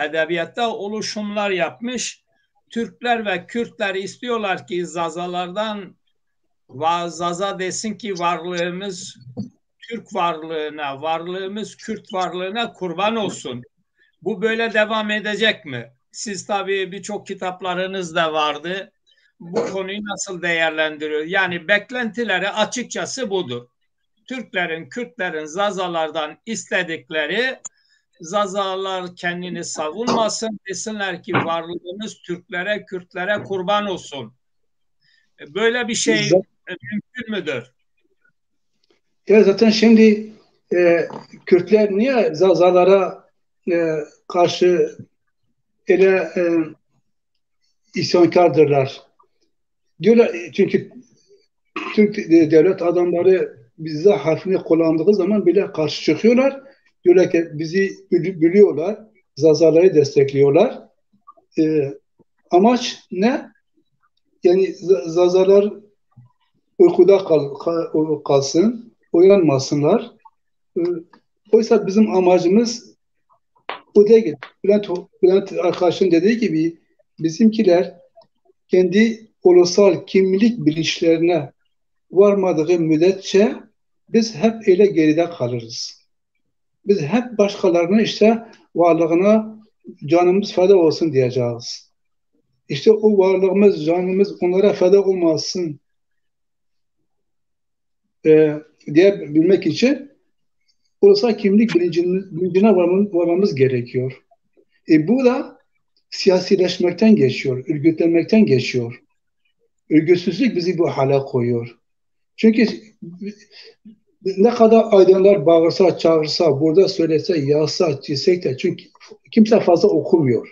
edebiyatta oluşumlar yapmış. Türkler ve Kürtler istiyorlar ki Zazalardan Zaza desin ki varlığımız Türk varlığına, varlığımız Kürt varlığına kurban olsun. Bu böyle devam edecek mi? Siz tabii birçok kitaplarınız da vardı. Bu konuyu nasıl değerlendiriyor? Yani beklentileri açıkçası budur. Türklerin, Kürtlerin Zazalardan istedikleri Zazalar kendini savunmasın, desinler ki varlığımız Türklere, Kürtlere kurban olsun. Böyle bir şey mümkün müdür? Ya zaten şimdi Kürtler niye Zazalara karşı ele isyankardırlar? Diyorlar çünkü Türk devlet adamları bize harfini kullandığı zaman bile karşı çıkıyorlar. Diyorlar ki bizi biliyorlar, Zazaları destekliyorlar. Amaç ne? Yani Zazalar uykuda kalsın, uyanmasınlar. Oysa bizim amacımız bu değil. Bülent arkadaşın dediği gibi bizimkiler kendi ulusal kimlik bilinçlerine varmadığı müddetçe biz hep öyle geride kalırız. Biz hep başkalarının işte varlığına canımız feda olsun diyeceğiz. İşte o varlığımız, canımız onlara feda olmasın diyebilmek için ulusal kimlik bilincine varmamız gerekiyor. Bu da siyasileşmekten geçiyor, örgütlenmekten geçiyor. Örgütsüzlük bizi bu hale koyuyor. Çünkü ne kadar aydınlar bağırsa, çağırsa, burada söylese, yazsa, çizsek de çünkü kimse fazla okumuyor.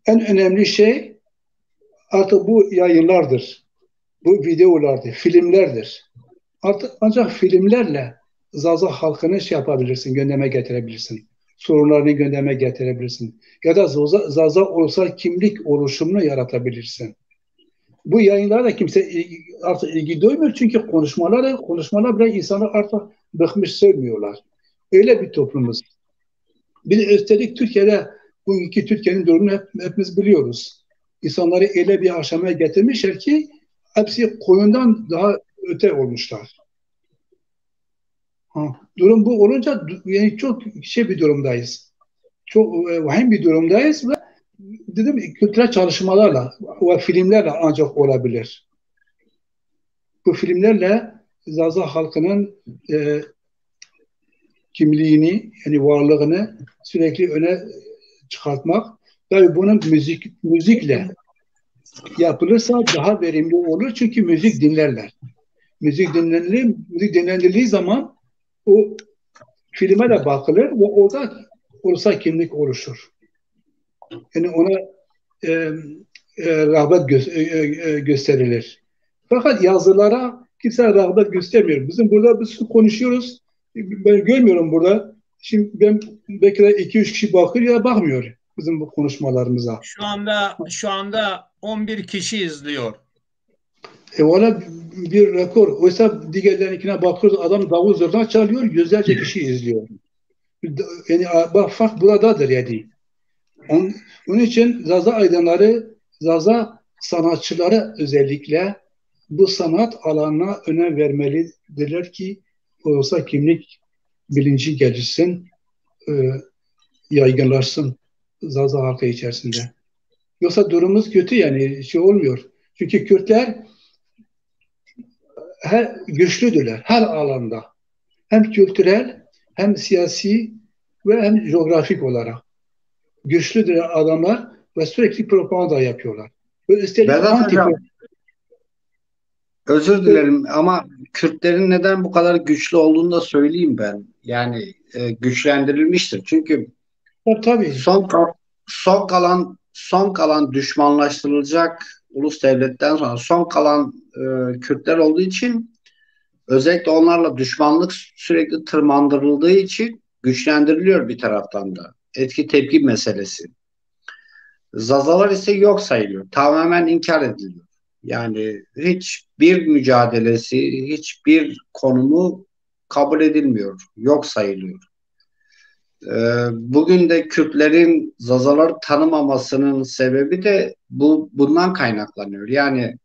En önemli şey artık bu yayınlardır, bu videolardır, filmlerdir. Artık ancak filmlerle Zaza halkını şey yapabilirsin, gündeme getirebilirsin. Sorunlarını gündeme getirebilirsin. Ya da Zaza ulusal kimlik oluşumunu yaratabilirsin. Bu yayınlara da kimse artık ilgi duymuyor çünkü konuşmalar bile insanlar artık bıkmış söylüyorlar. Öyle bir toplumuz. Bir de üstelik Türkiye'de bugünkü Türkiye'nin durumunu hepimiz biliyoruz. İnsanları öyle bir aşamaya getirmişler ki hepsi koyundan daha öte olmuşlar. Durum bu olunca yani çok bir durumdayız. Çok vahim bir durumdayız ve dedim kültürel çalışmalarla ve filmlerle ancak olabilir. Bu filmlerle Zaza halkının kimliğini yani varlığını sürekli öne çıkartmak. Tabii bunun müzikle yapılırsa daha verimli olur çünkü müzik dinlerler. Müzik dinlendirildiği zaman o filme de bakılır ve orada ulusal kimlik oluşur. Yani ona rağbet gösterilir. Fakat yazılara kimse rağbet göstermiyor. Biz konuşuyoruz. Ben görmüyorum burada. Şimdi ben belki de 2-3 kişi bakıyor ya bakmıyor bizim bu konuşmalarımıza. Şu anda 11 kişi izliyor. Valla bir rekor. Oysa diğerlerine bakıyoruz adam davul zurna çalıyor, yüzlerce kişi izliyor. Yani bak fark buradadır yani. Onun için Zaza aydınları, Zaza sanatçıları özellikle bu sanat alanına önem vermelidirler ki olsa kimlik bilinci gelişsin, yaygınlaşsın Zaza halkı içerisinde. Yoksa durumumuz kötü yani şey olmuyor. Çünkü Kürtler güçlüdürler her alanda. Hem kültürel hem siyasi ve hem coğrafik olarak. Güçlüdür adamlar ve sürekli propaganda yapıyorlar. Ve üstelik Vedat Hocam, özür dilerim ama Kürtlerin neden bu kadar güçlü olduğunu da söyleyeyim ben. Yani güçlendirilmiştir. Çünkü tabii. Son kalan düşmanlaştırılacak ulus devletten sonra son kalan Kürtler olduğu için, özellikle onlarla düşmanlık sürekli tırmandırıldığı için güçlendiriliyor bir taraftan da. Etki tepki meselesi. Zazalar ise yok sayılıyor. Tamamen inkar ediliyor. Yani hiçbir mücadelesi, hiçbir konumu kabul edilmiyor. Yok sayılıyor. Bugün de Kürtlerin Zazaları tanımamasının sebebi de bundan kaynaklanıyor. Yani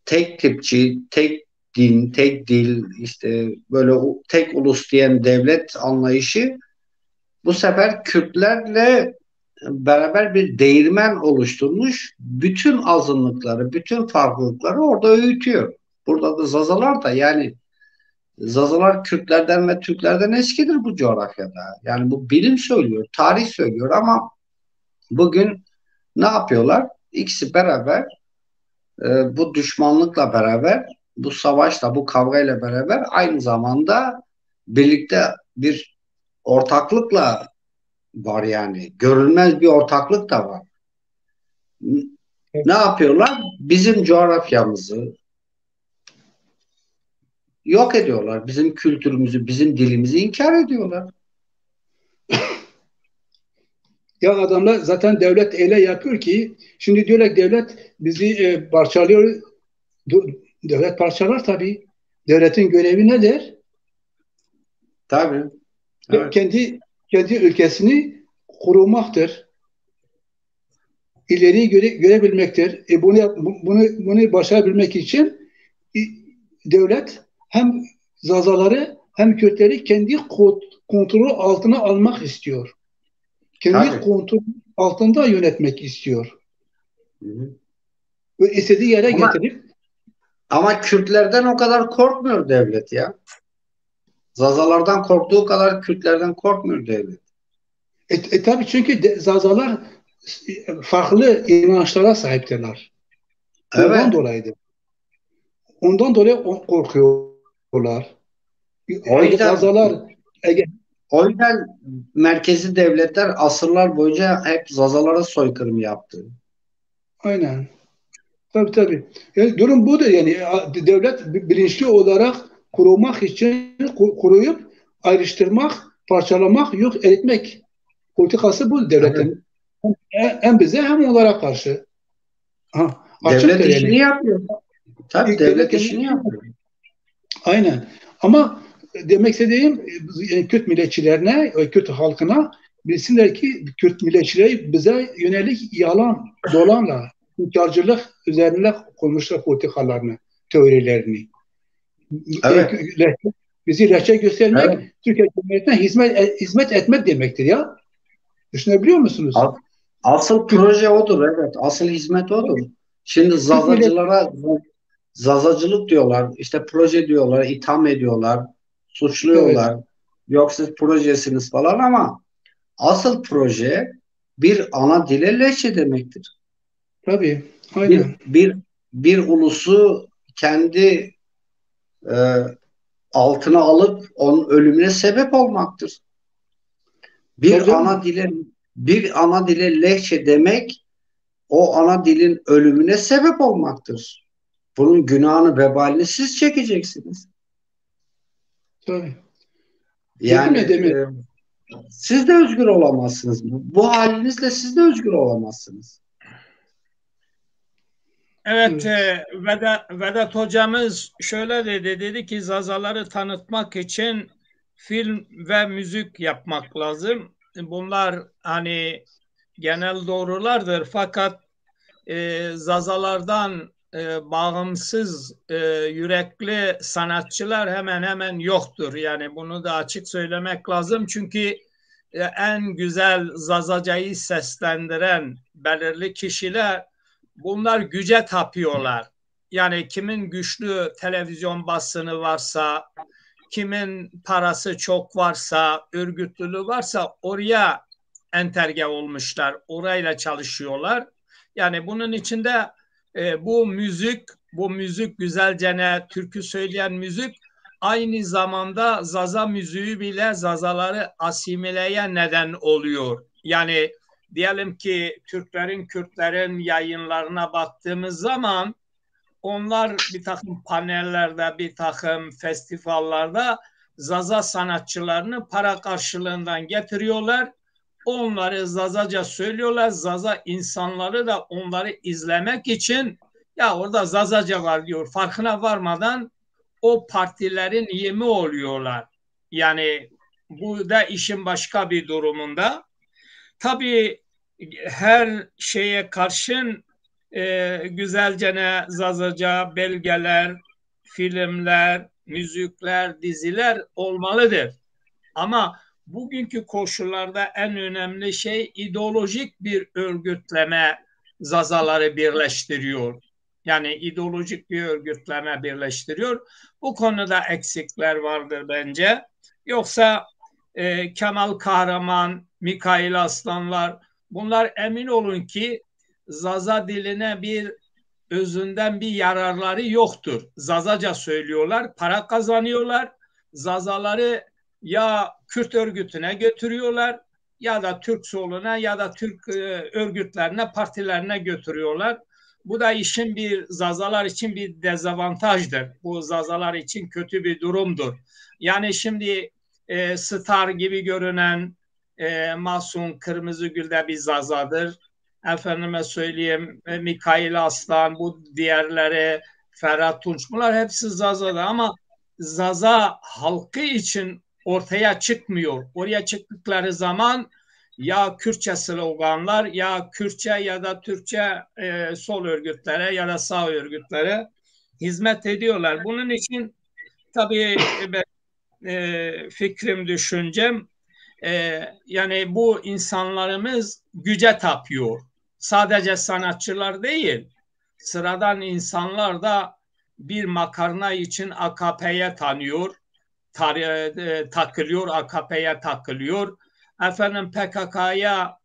tek tipçi, tek din, tek dil, işte böyle tek ulus diyen devlet anlayışı bu sefer Kürtlerle beraber bir değirmen oluşturmuş, bütün azınlıkları, bütün farklılıkları orada öğütüyor. Burada da Zazalar da, yani Zazalar Kürtlerden ve Türklerden eskidir bu coğrafyada. Yani bu bilim söylüyor, tarih söylüyor ama bugün ne yapıyorlar? İkisi beraber bu düşmanlıkla beraber, bu savaşla, bu kavgayla beraber aynı zamanda birlikte bir ortaklıkla var yani. Görülmez bir ortaklık da var. Ne yapıyorlar? Bizim coğrafyamızı yok ediyorlar. Bizim kültürümüzü, bizim dilimizi inkar ediyorlar. Ya adamlar zaten devlet öyle yapıyor ki şimdi diyorlar devlet bizi parçalıyor. Devlet parçalar tabii. Devletin görevi nedir? Tabii. Evet. Kendi ülkesini korumaktır. İleriyi görebilmektir. Bunu başarabilmek için devlet hem Zazaları hem Kürtleri kendi kontrolü altına almak istiyor. Kendi kontrol altında yönetmek istiyor. Hı. Ve istediği yere getirip ama Kürtlerden o kadar korkmuyor devlet ya. Zazalardan korktuğu kadar Kürtlerden korkmuyor devlet. Tabii çünkü Zazalar farklı inançlara sahiptirler. Evet. Ondan dolayı korkuyorlar. O yüzden merkezi devletler asırlar boyunca hep Zazalara soykırım yaptı. Aynen. Tabii. Yani durum budur yani devlet bilinçli olarak korumak için koruyup ayrıştırmak, parçalamak, yok etmek politikası bu devletin. Evet. Hem bize hem onlara karşı. Devlet işini yapıyor. Tabii devlet işini yapıyor. Aynen. Ama demek istediğim Kürt milletçilerine, Kürt halkına bilsinler ki Kürt milletçileri bize yönelik yalan, dolanla, inkarcılık üzerine konmuşlar politikalarını, teorilerini. Evet. Bizi lehçe göstermek, evet. Türkiye Cumhuriyeti'ne hizmet etmek demektir ya. Düşünebiliyor musunuz? Asıl proje odur, evet. Asıl hizmet odur. Şimdi Zazacılara Zazacılık diyorlar, işte proje diyorlar, itham ediyorlar, suçluyorlar. Evet. Yok siz projesiniz falan ama asıl proje bir ana dile lehçe demektir. Tabii, aynen. Bir ulusu kendi altına alıp onun ölümüne sebep olmaktır. Bir ana dile lehçe demek o ana dilin ölümüne sebep olmaktır. Bunun günahını, vebalini siz çekeceksiniz. Tabii. Yani siz de özgür olamazsınız. Bu halinizle siz de özgür olamazsınız. Evet, Vedat hocamız şöyle dedi ki Zazaları tanıtmak için film ve müzik yapmak lazım. Bunlar hani genel doğrulardır fakat Zazalardan bağımsız yürekli sanatçılar hemen hemen yoktur. Yani bunu da açık söylemek lazım. Çünkü en güzel Zazacayı seslendiren belirli kişiler, bunlar güce tapıyorlar. Yani kimin güçlü televizyon basını varsa, kimin parası çok varsa, örgütlülüğü varsa oraya enterge olmuşlar. Orayla çalışıyorlar. Yani bunun içinde bu müzik güzelcene türkü söyleyen müzik aynı zamanda Zaza müziği bile Zazaları asimileye neden oluyor. Yani diyelim ki Türklerin, Kürtlerin yayınlarına baktığımız zaman onlar bir takım panellerde, bir takım festivallerde Zaza sanatçılarını para karşılığından getiriyorlar. Onları Zazaca söylüyorlar. Zaza insanları da onları izlemek için ya orada Zazaca var diyor. Farkına varmadan o partilerin yemi oluyorlar. Yani bu da işin başka bir durumunda. Tabii her şeye karşın güzelcene Zazaca belgeler, filmler, müzikler, diziler olmalıdır. Ama bugünkü koşullarda en önemli şey ideolojik bir örgütleme Zazaları birleştiriyor. Yani ideolojik bir örgütleme birleştiriyor. Bu konuda eksikler vardır bence. Yoksa Kemal Kahraman, Mikail Aslanlar, bunlar emin olun ki Zaza diline bir özünden bir yararları yoktur. Zazaca söylüyorlar, para kazanıyorlar. Zazaları ya Kürt örgütüne götürüyorlar ya da Türk soluna ya da Türk örgütlerine, partilerine götürüyorlar. Bu da işin bir Zazalar için bir dezavantajdır. Bu Zazalar için kötü bir durumdur. Yani şimdi Star gibi görünen Mahsun Kırmızıgül de bir Zazadır. Efendime söyleyeyim Mikail Aslan, bu diğerleri Ferhat Tunç, bunlar hepsi Zaza'da ama Zaza halkı için ortaya çıkmıyor. Oraya çıktıkları zaman ya Kürtçe sloganlar ya Kürtçe ya da Türkçe sol örgütlere ya da sağ örgütlere hizmet ediyorlar. Bunun için tabii fikrim, düşüncem yani bu insanlarımız güce tapıyor. Sadece sanatçılar değil, sıradan insanlar da bir makarna için AKP'ye takılıyor, AKP'ye takılıyor. Efendim PKK'ya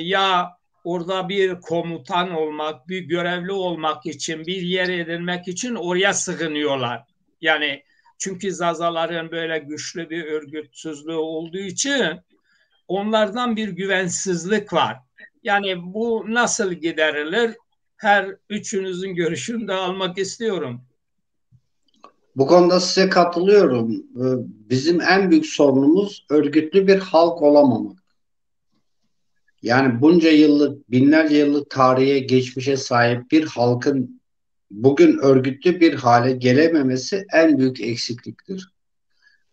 ya orada bir komutan olmak, bir görevli olmak için, bir yer edinmek için oraya sığınıyorlar. Yani çünkü Zazaların böyle güçlü bir örgütsüzlüğü olduğu için onlardan bir güvensizlik var. Yani bu nasıl giderilir? Her üçünüzün görüşünü de almak istiyorum. Bu konuda size katılıyorum. Bizim en büyük sorunumuz örgütlü bir halk olamamak. Yani bunca yıllık, binlerce yıllık tarihe, geçmişe sahip bir halkın bugün örgütlü bir hale gelememesi en büyük eksikliktir.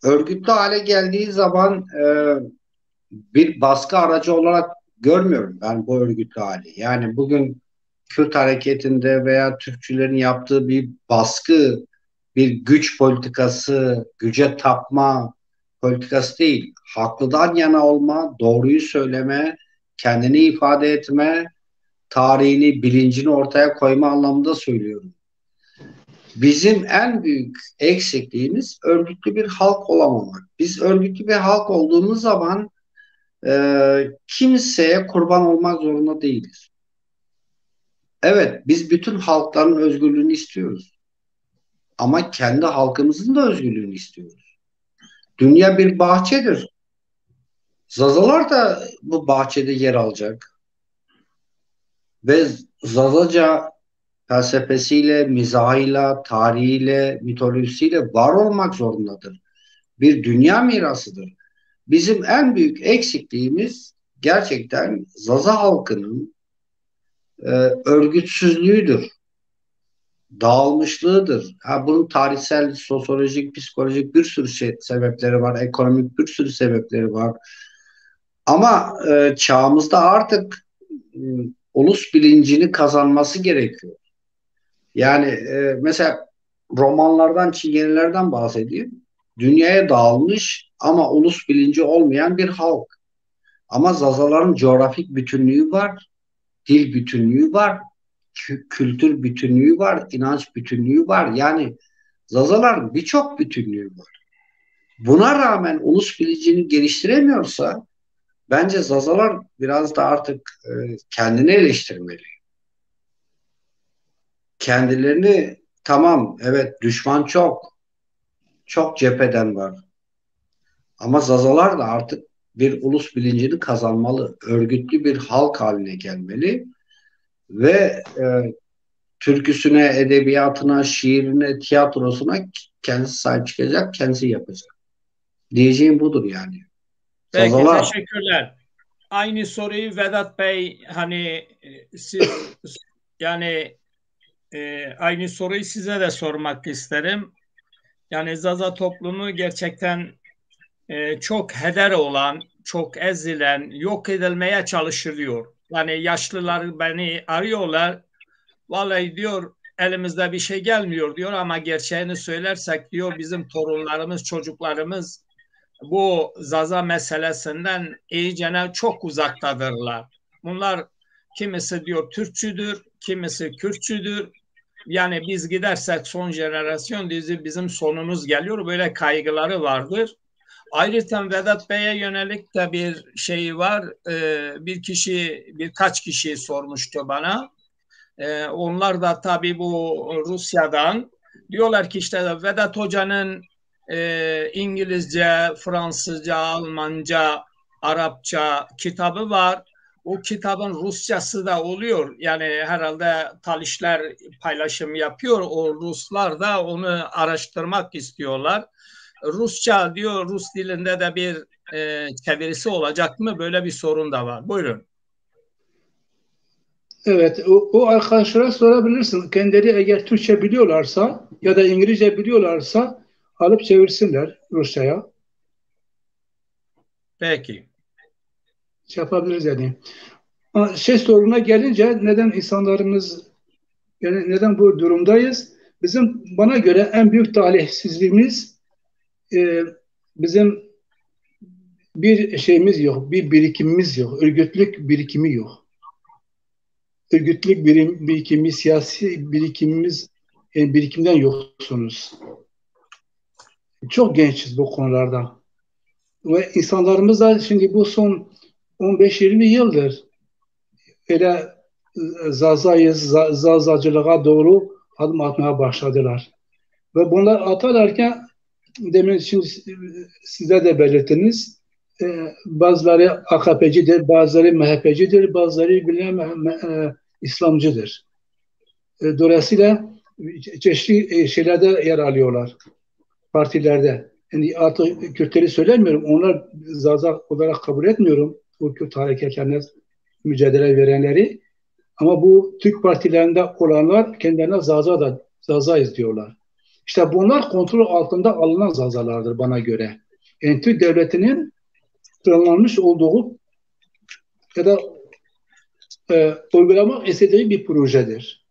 Örgütlü hale geldiği zaman bir baskı aracı olarak görmüyorum ben bu örgütlü hali. Yani bugün Kürt hareketinde veya Türkçülerin yaptığı bir baskı, bir güç politikası, güce tapma politikası değil. Haklıdan yana olma, doğruyu söyleme, kendini ifade etme, tarihini, bilincini ortaya koyma anlamında söylüyorum. Bizim en büyük eksikliğimiz örgütlü bir halk olamamak. Biz örgütlü bir halk olduğumuz zaman kimseye kurban olmak zorunda değiliz. Evet, biz bütün halkların özgürlüğünü istiyoruz. Ama kendi halkımızın da özgürlüğünü istiyoruz. Dünya bir bahçedir. Zazalar da bu bahçede yer alacak. Ve Zazaca felsefesiyle, mizahıyla, tarihiyle, mitolojisiyle var olmak zorundadır. Bir dünya mirasıdır. Bizim en büyük eksikliğimiz gerçekten Zaza halkının örgütsüzlüğüdür. Dağılmışlığıdır. Bunun tarihsel, sosyolojik, psikolojik bir sürü sebepleri var. Ekonomik bir sürü sebepleri var. Ama çağımızda artık ulus bilincini kazanması gerekiyor. Yani mesela romanlardan, çingenelerden bahsedeyim. Dünyaya dağılmış ama ulus bilinci olmayan bir halk. Ama Zazaların coğrafik bütünlüğü var, dil bütünlüğü var, kültür bütünlüğü var, inanç bütünlüğü var. Yani Zazaların birçok bütünlüğü var. Buna rağmen ulus bilincini geliştiremiyorsa bence Zazalar biraz da artık kendini eleştirmeli. Kendilerini tamam, evet, düşman çok cepheden var. Ama Zazalar da artık bir ulus bilincini kazanmalı. Örgütlü bir halk haline gelmeli ve türküsüne, edebiyatına, şiirine, tiyatrosuna kendisi sahip çıkacak, kendisi yapacak. Diyeceğim budur yani. Peki, Zazalar. teşekkürler. Aynı soruyu Vedat Bey, hani siz yani aynı soruyu size de sormak isterim. Yani Zaza toplumu gerçekten çok heder olan, çok ezilen, yok edilmeye çalışılıyor. Yani yaşlılar beni arıyorlar. Vallahi diyor elimizde bir şey gelmiyor diyor ama gerçeğini söylersek diyor bizim torunlarımız, çocuklarımız bu Zaza meselesinden iyicene çok uzaktadırlar. Bunlar kimisi diyor Türkçüdür, kimisi Kürtçüdür. Yani biz gidersek son jenerasyon bizim sonumuz geliyor. Böyle kaygıları vardır. Ayrıca Vedat Bey'e yönelik de bir şey var. Birkaç kişi sormuştu bana. Onlar da tabii bu Rusya'dan diyorlar ki işte Vedat Hoca'nın İngilizce, Fransızca, Almanca, Arapça kitabı var. O kitabın Rusçası da oluyor. Yani herhalde Talişler paylaşım yapıyor. O Ruslar da onu araştırmak istiyorlar. Rusça diyor, Rus dilinde de bir çevirisi olacak mı? Böyle bir sorun da var. Buyurun. Evet, o arkadaşlara sorabilirsin. Kendileri eğer Türkçe biliyorlarsa ya da İngilizce biliyorlarsa alıp çevirsinler Rusça'ya. Peki. Şey yapabiliriz yani. Şey soruna gelince neden insanlarımız, yani neden bu durumdayız? Bana göre en büyük talihsizliğimiz bizim bir şeyimiz yok, bir birikimimiz yok, örgütlük birikimi yok. Örgütlük birikimi, siyasi birikimimiz, birikimden yoksunuz. Çok gençiz bu konularda. Ve insanlarımız da şimdi bu son 15-20 yıldır öyle zazacılığa doğru adım atmaya başladılar. Ve bunlar atarlarken demin şimdi size de belirttiniz, bazıları AKP'cidir, bazıları MHP'cidir, bazıları İslamcıdır. Dolayısıyla çeşitli şeylerde yer alıyorlar, partilerde. Yani artık Kürtleri söylemiyorum, onlar Zaza olarak kabul etmiyorum, bu Kürt hareketlerine mücadele verenleri. Ama bu Türk partilerinde olanlar kendilerine Zaza'yız diyorlar. İşte bunlar kontrol altında alınan Zazalardır bana göre. Yani Türk devletinin planlanmış olduğu ya da uygulamak istediği bir projedir.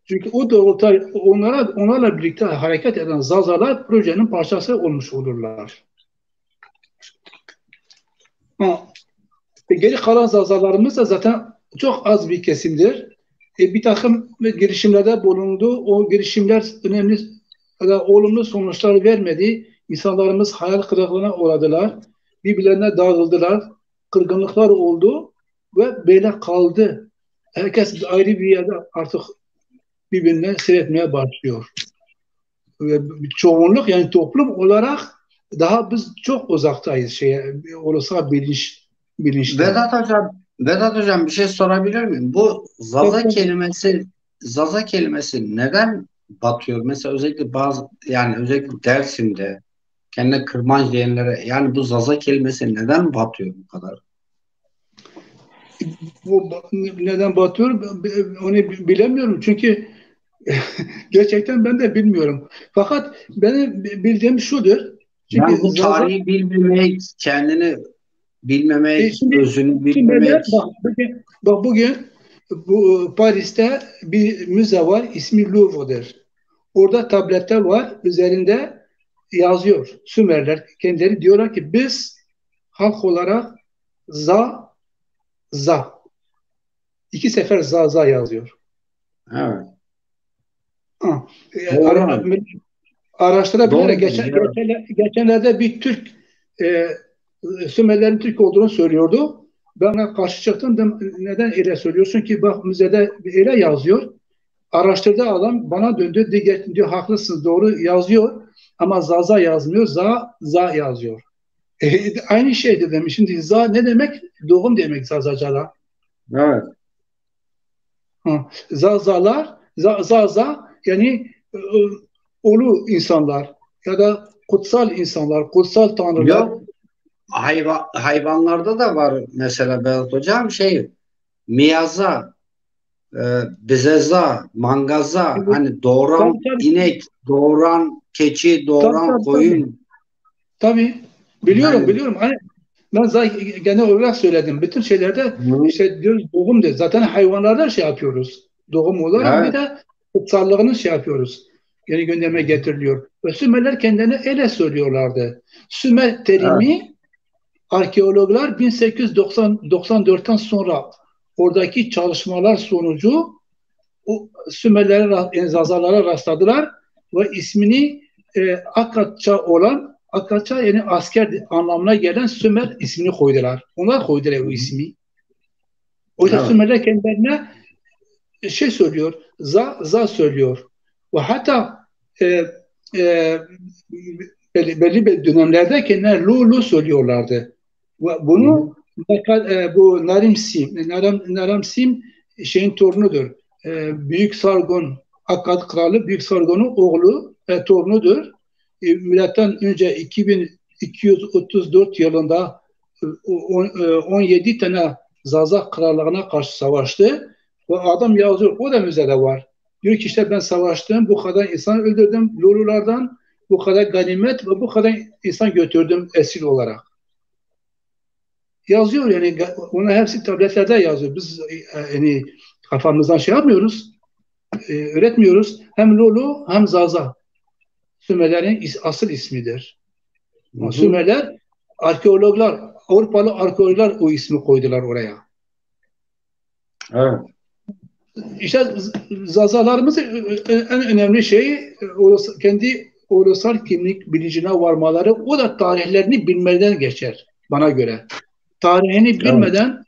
Çünkü o doğrultuda onlarla birlikte hareket eden Zazalar projenin parçası olmuş olurlar. Geri kalan Zazalarımız da zaten çok az bir kesimdir. Bir takım girişimlerde bulundu. O girişimler önemli ya da olumlu sonuçlar vermedi. İnsanlarımız hayal kırıklığına uğradılar. Birbirlerine dağıldılar. Kırgınlıklar oldu ve böyle kaldı. Herkes ayrı bir yerde artık birbirine seyretmeye başlıyor. Ve çoğunluk, yani toplum olarak daha biz çok uzaktayız ulusal bilinçten. Vedat Hocam bir şey sorabilir miyim? Bu Zaza kelimesi neden batıyor? Mesela özellikle Dersim'de kendine kırmanç diyenlere, yani bu Zaza kelimesi neden batıyor bu kadar? Bu neden batıyor onu bilemiyorum çünkü gerçekten ben de bilmiyorum. Fakat benim bildiğim şudur. Çünkü Yani bu tarihi bilmemek, kendini bilmemek, Şimdi özünü Sümerler, bilmemek. bugün bu Paris'te bir müze var, ismi Louvre'dır. Orada tabletler var, üzerinde yazıyor. Sümerler kendileri diyorlar ki biz halk olarak za za. İki sefer za za yazıyor. Evet. Ha. Doğru. Araştırabilir. Doğru. Evet. Geçenlerde bir Türk e, Sümerlerin Türk olduğunu söylüyordu. Ben ona karşı çıktım. Neden öyle söylüyorsun ki? Bak müzede öyle yazıyor. Araştırdı adam bana döndü. Diyor haklısınız doğru yazıyor. Ama Zaza yazmıyor. Za yazıyor. Aynı şey dedim. Şimdi za ne demek? Doğum demek Zazaca'da. Evet. Zazalar, zaza yani ulu insanlar ya da kutsal insanlar, kutsal tanrılar. Yok. Hayvanlarda da var mesela Berat Hocam miyaza, bizeza, mangaza, Evet. hani doğuran Tabii tabii. inek, doğuran keçi, Tabii doğuran tabii. Tabii. koyun. Tabii. Biliyorum Yani biliyorum. Hani ben zaten genel olarak söyledim. Bütün şeylerde hı, işte diyoruz doğum de. Zaten hayvanlarda şey yapıyoruz. Doğum olarak bir evet. de kutsallığını şey yapıyoruz. Yeni gündeme getiriliyor. Ve Sümerler kendilerine öyle söylüyorlardı. Sümer Evet. terimi arkeologlar 1894'ten sonra oradaki çalışmalar sonucu o Sümerlere, Zazalara rastladılar ve ismini Akkadça yani asker anlamına gelen Sümer ismini koydular. Onlar koydular o ismi. Oysa Evet. Sümerler kendilerine şey söylüyor, za söylüyor. Ve hatta e, e, belli bir dönemlerde kendileri lu söylüyorlardı. Ve Hı hı. bunu bu Naram Sim şeyin torunudur. Büyük Sargon, Akkad Kralı Büyük Sargon'un oğlu torunudur. Milattan önce 2234 yılında 17 tane Zaza krallığına karşı savaştı. Ve adam yazıyor, o da müzede var. Diyor ki işte ben savaştım, bu kadar insan öldürdüm, Lululardan bu kadar ganimet ve bu kadar insan götürdüm esir olarak. Yazıyor yani, ona hepsi tabletlerde yazıyor. Biz yani kafamızdan şey yapmıyoruz, öğretmiyoruz. Hem Lulu hem Zaza. Sümerlerin asıl ismidir. Hı hı. Sümerler Avrupalı arkeologlar o ismi koydular oraya. Evet. İşte Zazalarımızın en önemli şeyi kendi ulusal kimlik bilincine varmaları, o da tarihlerini bilmeden geçer bana göre. Tarihini Evet. bilmeden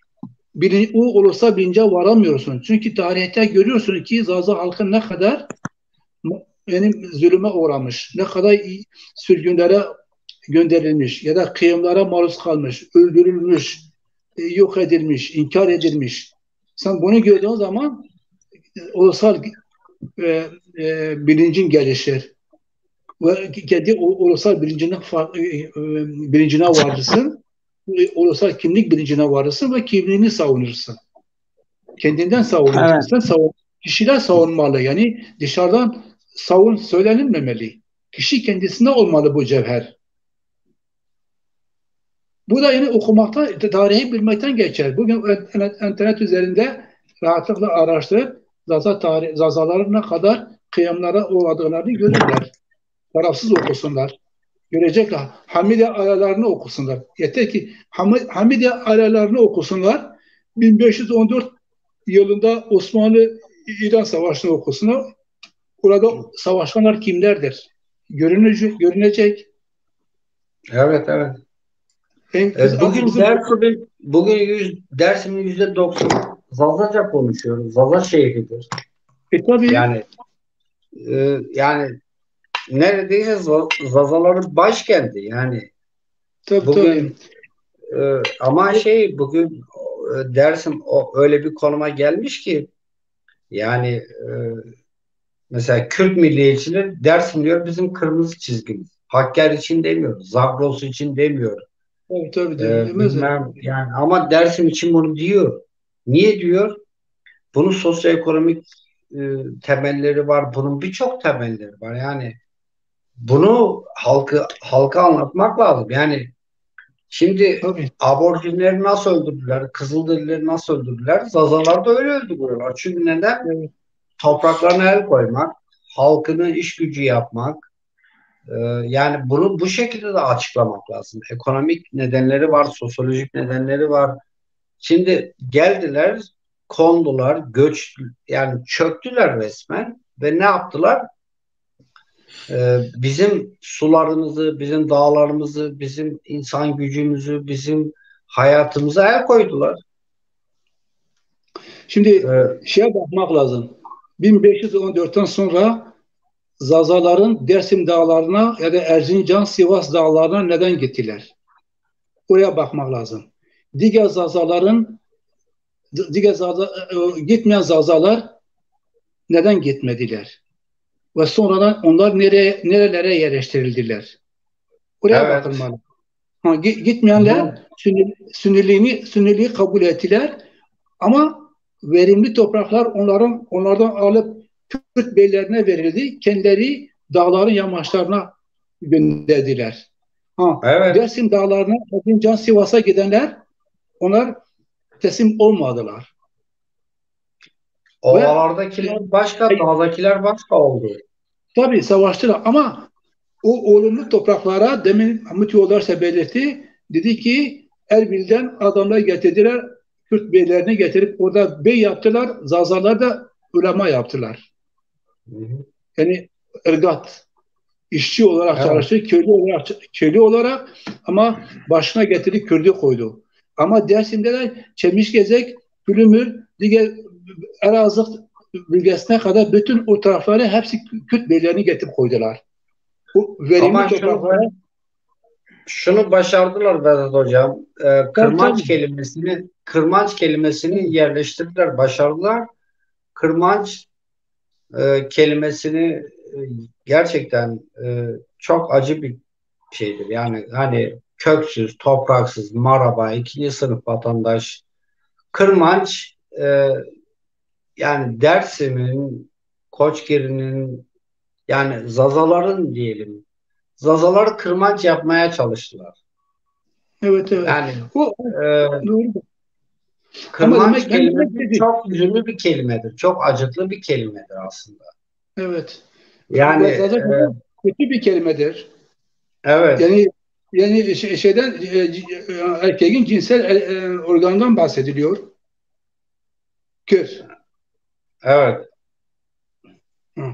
o ulusal bilince varamıyorsun. Çünkü tarihte görüyorsun ki Zaza halkı ne kadar benim zulüme uğramış, ne kadar sürgünlere gönderilmiş ya da kıyımlara maruz kalmış, öldürülmüş, yok edilmiş, inkar edilmiş. Sen bunu gördüğün zaman ulusal bilincin gelişir. Ve kendi ulusal bilincine varırsın. Ulusal kimlik bilincine varırsın ve kimliğini savunursun. Kendinden Evet. savunursun. Kişiler savunmalı. Yani dışarıdan söylenilmemeli. Kişi kendisinde olmalı bu cevher. Bu da yani okumaktan, tarihi bilmekten geçer. Bugün internet üzerinde rahatlıkla araştırıp Zazaların ne kadar kıyımlara uğradığını görürler. Tarafsız okusunlar. Görecekler. Hamide aralarını okusunlar. Yeter ki Hamide aralarını okusunlar. 1514 yılında Osmanlı-İran Savaşı'nı okusunlar. Burada savaşanlar kimlerdir? Görünecek. Evet. Evet. Biz Bugün dersimin %90 Zazaca konuşuyoruz. Zaza şehridir. tabii Yani yani neredeyse Zazaların başkenti. Yani tabii. bugün ama bugün Dersim öyle bir konuma gelmiş ki yani mesela Kürt milliyetçiler Dersim diyor bizim kırmızı çizgimiz. Hakkari için demiyor. Zagros için demiyor. Tabii demez mi? Bilmem yani ama Dersim için bunu diyor. Niye diyor? Bunun sosyoekonomik temelleri var. Bunun birçok temelleri var. Yani bunu halka anlatmak lazım. Yani Şimdi Tabii. aborjinleri nasıl öldürdüler? Kızılderilileri nasıl öldürdüler? Zazalar da öyle öldürüyorlar. Çünkü neden? Evet. Topraklarına el koymak, halkını iş gücü yapmak. Yani bunu bu şekilde de açıklamak lazım. Ekonomik nedenleri var, sosyolojik nedenleri var. Şimdi geldiler, kondular, yani çöktüler resmen ve ne yaptılar? Bizim sularımızı, bizim dağlarımızı, bizim insan gücümüzü, bizim hayatımıza el koydular. Şimdi Ee, şeye bakmak lazım. 1514'ten sonra Zazaların Dersim dağlarına ya da Erzincan, Sivas dağlarına neden gittiler? Oraya bakmak lazım. Diğer Zazaların diğer Zaza, gitmeyen Zazalar neden gitmediler? Ve sonradan onlar nerelere yerleştirildiler? Oraya evet. bakılmalı. Gitmeyenler Bu, Sünniliği kabul ettiler ama verimli topraklar onlardan alıp Kürt beylerine verildi. Kendileri dağların yamaçlarına gönderdiler. evet. Dersim dağlarına, Erzincan, Sivas'a gidenler onlar teslim olmadılar. Ve Ovalardakiler başka, dağdakiler başka oldu. tabii savaştılar ama o olumlu topraklara demin Hamit Yoldaş da belirtti. Dedi ki Erbil'den adamlar getirdiler. Kürt beylerini getirip orada bey yaptılar. Zazalar da ulema yaptılar. Hı hı. Yani ırgat, işçi olarak Evet. çalıştı, köylü olarak ama başına getirdi Kürt'ü koydu. Ama Dersim'de de Çemişgezek, Pülümür, diğer Elazığ bölgesine kadar bütün o tarafları hepsi Kürt beylerini getirip koydular. O verimli Ama topraklara şunu başardılar Vedat Hocam. tabii. Kırmanç kelimesini yerleştirdiler, başardılar. Kırmanç kelimesini gerçekten çok acı bir şeydir. Yani hani köksüz, topraksız, maraba, ikinci sınıf vatandaş. Kırmanç yani Dersim'in, Koçgiri'nin yani Zazaların diyelim. Zazaları kırmanç yapmaya çalıştılar. Evet, evet. Yani O e, doğru. Ama kırmanç demek ben demek kelimesi istediğim çok üzücü bir kelimedir. Çok acıklı bir kelimedir aslında. evet. Yani Zaten kötü bir kelimedir. evet, Yani şeyden erkeğin cinsel organından bahsediliyor. Kör. evet, Hı.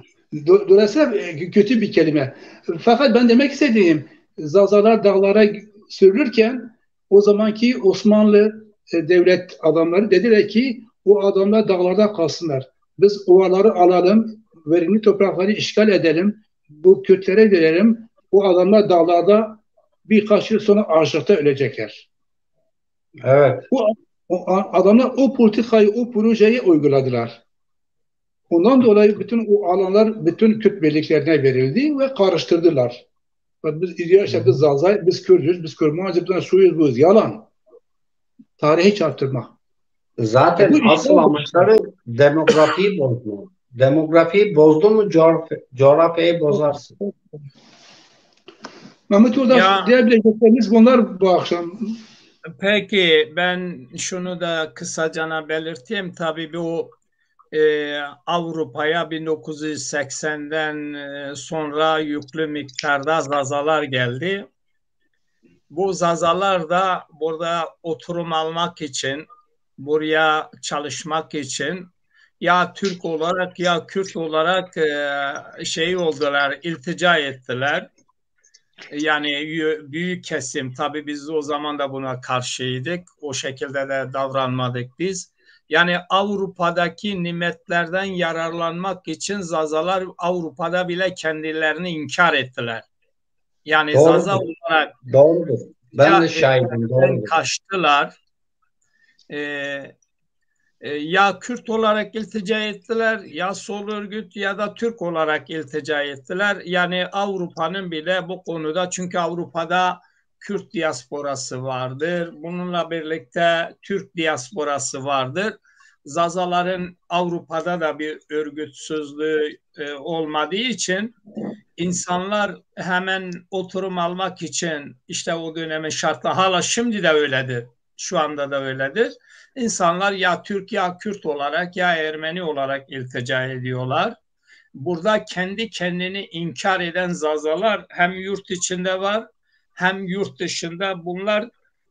Dolayısıyla kötü bir kelime. Fakat ben demek istediğim Zazalar dağlara sürülürken o zamanki Osmanlı devlet adamları dediler ki bu adamlar dağlarda kalsınlar. Biz ovaları alalım, verimli toprakları işgal edelim, bu Kürtlere verelim. Bu adamlar dağlarda birkaç yıl sonra açlıkta ölecekler. evet. Adamlar o politikayı, o projeyi uyguladılar. Ondan dolayı bütün o alanlar bütün Kürt birliklerine verildi ve karıştırdılar. Biz işte biz Zazay, biz Kürt'üz, biz Kürt'üz, şuyuz, buyuz. Yalan. Tarihi çarptırma. Bu Zaten asıl işler amaçları demografiyi bozmak. Demografiyi bozdun mu coğrafyayı bozarsın. Mehmet Yoldaş Ya diyebileceklerimiz bunlar bu akşam. peki ben şunu da kısacana belirteyim. Tabii bu Avrupa'ya 1980'den sonra yüklü miktarda zazalar geldi. Bu zazalar da burada oturum almak için, buraya çalışmak için ya Türk olarak ya Kürt olarak şey oldular, iltica ettiler. Yani büyük kesim, tabii biz o zaman da buna karşıydık. O şekilde de davranmadık biz. Yani Avrupa'daki nimetlerden yararlanmak için Zazalar Avrupa'da bile kendilerini inkar ettiler. Yani Zaza Doğrudur. olarak Doğrudur. Ben ya de şahidim. Doğrudur. kaçtılar, e, ya Kürt olarak iltica ettiler, ya sol örgüt ya da Türk olarak iltica ettiler. Yani Avrupa'nın bile bu konuda, çünkü Avrupa'da Kürt diasporası vardır. Bununla birlikte Türk diasporası vardır. Zazaların Avrupa'da da bir örgütsüzlüğü olmadığı için insanlar hemen oturum almak için işte o dönemin şartları hala şimdi de öyledir. Şu anda da öyledir. İnsanlar ya Türk ya Kürt olarak ya Ermeni olarak iltica ediyorlar. Burada kendi kendini inkar eden zazalar hem yurt içinde var hem yurt dışında. Bunlar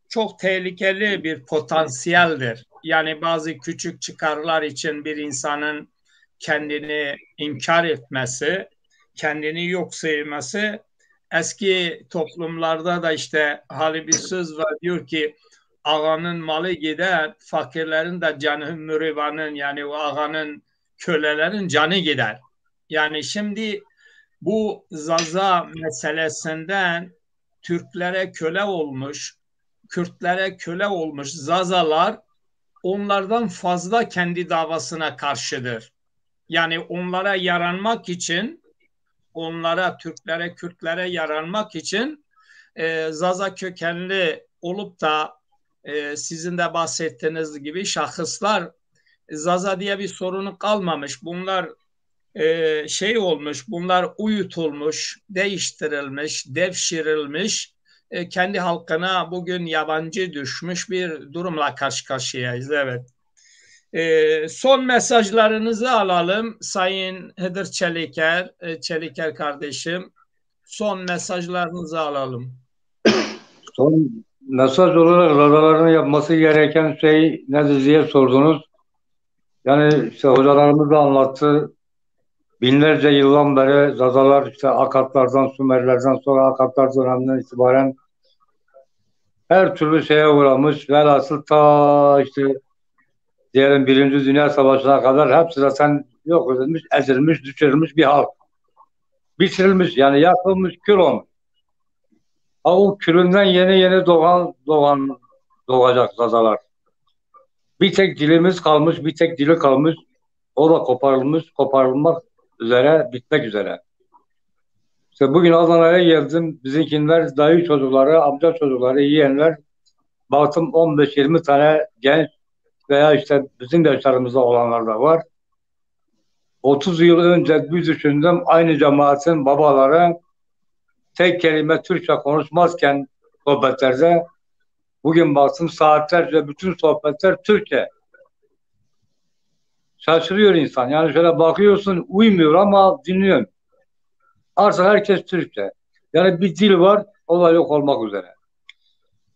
çok tehlikeli bir potansiyeldir. Yani bazı küçük çıkarlar için bir insanın kendini inkar etmesi, kendini yok sayması, eski toplumlarda da işte hali bir söz var, diyor ki ağanın malı gider, fakirlerin de canı, mürivanın yani o ağanın, kölelerin canı gider. Yani şimdi bu Zaza meselesinden Türklere köle olmuş, Kürtlere köle olmuş Zazalar onlardan fazla kendi davasına karşıdır. Yani onlara yaranmak için, onlara, Türklere, Kürtlere yaranmak için Zaza kökenli olup da sizin de bahsettiğiniz gibi şahıslar, Zaza diye bir sorunu kalmamış. Bunlar şey olmuş, bunlar uyutulmuş, değiştirilmiş, devşirilmiş, kendi halkına bugün yabancı düşmüş bir durumla karşı karşıyayız. Evet. Son mesajlarınızı alalım Sayın Hıdır Çeliker, Çeliker kardeşim. Son mesajlarınızı alalım. Son mesaj olarak radarların yapması gereken şey nedir diye sordunuz. Yani işte hocalarımız da anlattı. Binlerce yıldan beri Zazalar işte Akatlardan, Sümerlerden sonra Akatlar döneminden itibaren her türlü şeye uğramış. Velhasıl ta işte diyelim Birinci Dünya Savaşı'na kadar hepsi zaten yok edilmiş, ezilmiş, düşürülmüş bir halk. Bitirilmiş yani yakılmış, kül olmuş. O külünden yeni yeni doğacak Zazalar. Bir tek dilimiz kalmış, bir tek dili kalmış. O da koparılmak üzere, bitmek üzere. İşte bugün Adana'ya geldim. Bizimkiler, dayı çocukları, amca çocukları, yeğenler. Baktım 15-20 tane genç veya işte bizim yaşlarımızda olanlar da var. 30 yıl önce bir düşündüm. Aynı cemaatin babaları tek kelime Türkçe konuşmazken sohbetlerde bugün baktım saatlerce bütün sohbetler Türkçe. Şaşırıyor insan. Yani şöyle bakıyorsun uymuyor ama dinliyorsun. Artık herkes Türkçe. Yani bir dil var, o da yok olmak üzere.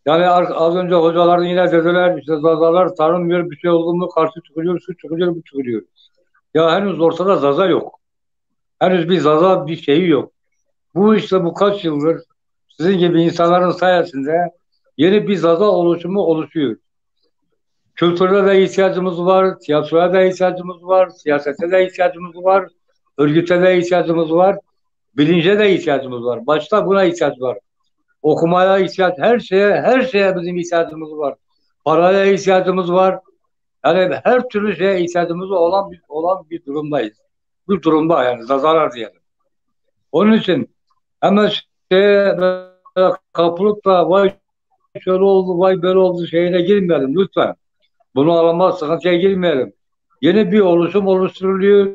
Yani az önce hocalar yine dediler, işte Zazalar tanınmıyor, bir şey oldu mu karşı çıkıyor, şu çıkıyor, bu çıkıyor. Ya henüz ortada Zaza yok. Henüz bir Zaza bir şeyi yok. Bu işte bu kaç yıldır sizin gibi insanların sayesinde yeni bir Zaza oluşumu oluşuyor. Kültürde de ihtiyacımız var, tiyatroya da ihtiyacımız var, siyasete de ihtiyacımız var, örgüte de ihtiyacımız var, bilince de ihtiyacımız var. Başta buna ihtiyaç var. Okumaya ihtiyaç, her şeye bizim ihtiyacımız var. Paraya ihtiyacımız var. Yani her türlü şeye ihtiyacımız olan bir durumdayız. Bu durumda yani zarar diyelim. Onun için hemen şeye kapılıp da vay şöyle oldu, vay böyle oldu şeyine girmeyelim lütfen. Bunu alamaz, sıkıntıya girmeyelim. Yeni bir oluşum oluşturuluyor.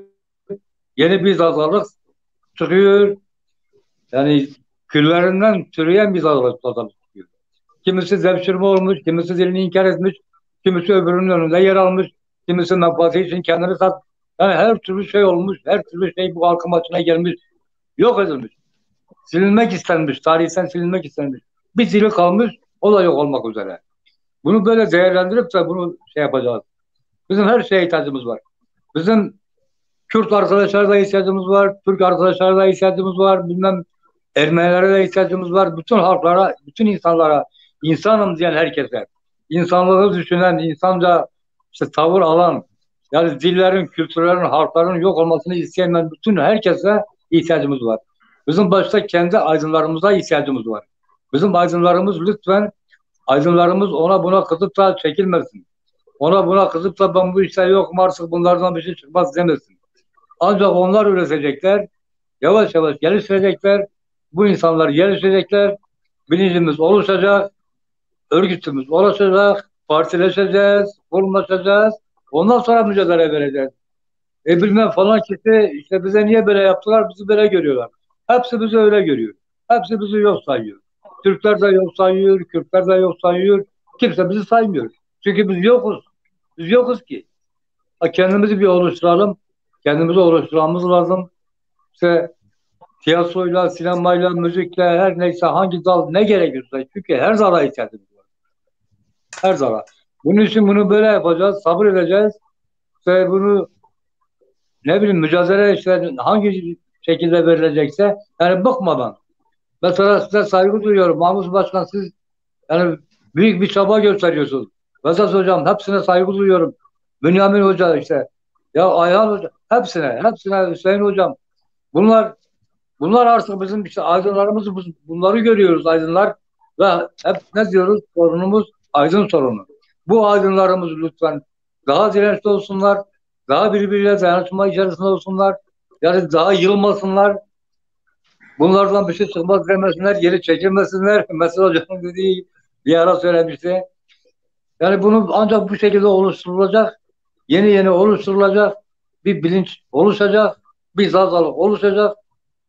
Yeni bir zazalık çıkıyor. Yani küllerinden türeyen bir zazalık çıkıyor. Kimisi devşirme olmuş, kimisi dilini inkar etmiş, kimisi öbürünün önünde yer almış, kimisi menfaati için kendini sat. Yani her türlü şey olmuş, her türlü şey bu halkın başına gelmiş, yok edilmiş. Silinmek istenmiş, tarihten silinmek istenmiş. Bir dili kalmış, o da yok olmak üzere. Bunu böyle değerlendirip de bunu şey yapacağız. Bizim her şeye ihtiyacımız var. Bizim Kürt arkadaşlara da ihtiyacımız var, Türk arkadaşlara da ihtiyacımız var, bilmem Ermenilere de ihtiyacımız var. Bütün halklara, bütün insanlara, insanım diyen herkese, insanlığı düşünen, insanca işte tavır alan, yani dillerin, kültürlerin, halkların yok olmasını isteyen bütün herkese ihtiyacımız var. Bizim başta kendi aydınlarımıza ihtiyacımız var. Bizim aydınlarımız lütfen, aydınlarımız ona buna kızıp da çekilmesin. Ona buna kızıp da ben bu işler yokum artık bunlardan bir şey çıkmaz demesin. Ancak onlar üretecekler, yavaş yavaş geliştirecekler, bu insanlar gelişecekler, bilincimiz oluşacak, örgütümüz oluşacak, partileşeceğiz, kurumlaşacağız, ondan sonra mücadele vereceğiz. Bilmem falan kişi işte bize niye böyle yaptılar, bizi böyle görüyorlar. Hepsi bizi öyle görüyor. Hepsi bizi yok sayıyor. Türkler de yok sayıyor, Kürtler de yok sayıyor. Kimse bizi saymıyor. Çünkü biz yokuz. Biz yokuz ki. Kendimizi bir oluşturalım. Kendimizi oluşturmamız lazım. İşte tiyatroyla, sinemayla, müzikle, her neyse hangi dal ne gerekiyorsa. Çünkü her dala ihtiyacımız var. Her dala. Bunun için bunu böyle yapacağız, sabır edeceğiz. İşte bunu ne bileyim mücadele işte hangi şekilde verilecekse yani bıkmadan. Mesela size saygı duyuyorum. Mahmut Başkan siz yani büyük bir çaba gösteriyorsunuz. Vesat Hocam hepsine saygı duyuyorum. Bünyamin Hoca işte. Ya Ayhan Hoca hepsine Hüseyin Hocam. Bunlar Bunlar artık bizim işte aydınlarımız, bunları görüyoruz aydınlar ve hep ne diyoruz? Sorunumuz aydın sorunu. Bu aydınlarımız lütfen daha dirençli olsunlar, daha birbiriyle dayanışma içerisinde olsunlar, yani daha yılmasınlar. Bunlardan bir şey çıkmaz demesinler, geri çekilmesinler. Mesela hocam dediği bir ara söylemişti. Yani bunu ancak bu şekilde oluşturulacak, yeni yeni oluşturulacak bir bilinç oluşacak, bir zazalık oluşacak.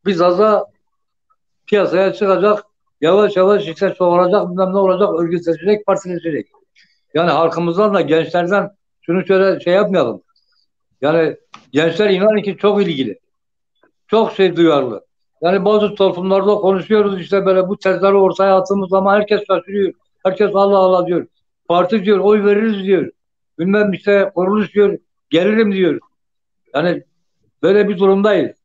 Bir zaza piyasaya çıkacak, yavaş yavaş işte çoğalacak, bilmem ne olacak, örgütleşecek, partileşecek. Yani halkımızdan da gençlerden şunu şöyle şey yapmayalım. Yani gençler inanın ki çok ilgili. Çok şey duyarlı. Yani bazı toplumlarda konuşuyoruz işte böyle bu tezleri ortaya attığımız zaman herkes şaşırıyor. Herkes Allah Allah diyor. Parti diyor, oy veririz diyor. Bilmem işte kuruluş diyor, gelirim diyor. Yani böyle bir durumdayız.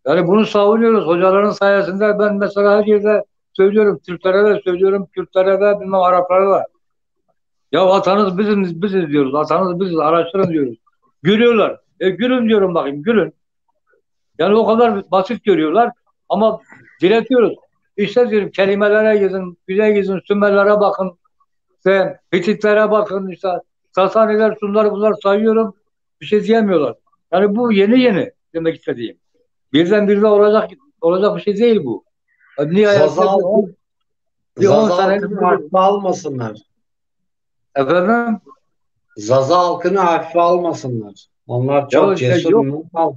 Yani bunu savunuyoruz. Hocaların sayesinde ben mesela her yerde söylüyorum. Türklere de söylüyorum. Kürtlere de bilmem Araplara da. Ya vatanız biziz diyoruz. Vatanız biziz. Araştırın diyoruz. Gülüyorlar. Gülün diyorum bakayım. Gülün. Yani o kadar basit görüyorlar. Ama diretiyoruz. İşte diyorum kelimelere gidin. Güzel gidin. Sümerlere bakın. İşte Hititlere bakın. İşte Sasaniler şunları bunlar sayıyorum. Bir şey diyemiyorlar. Yani bu yeni demek istediğim. Birden olacak bir şey değil bu. Zaza, Nihayetinde bir 10 Zaza senelik halkını hafife almasınlar. efendim Zaza halkını hafife almasınlar. Onlar ya çok işte cesur yok halk.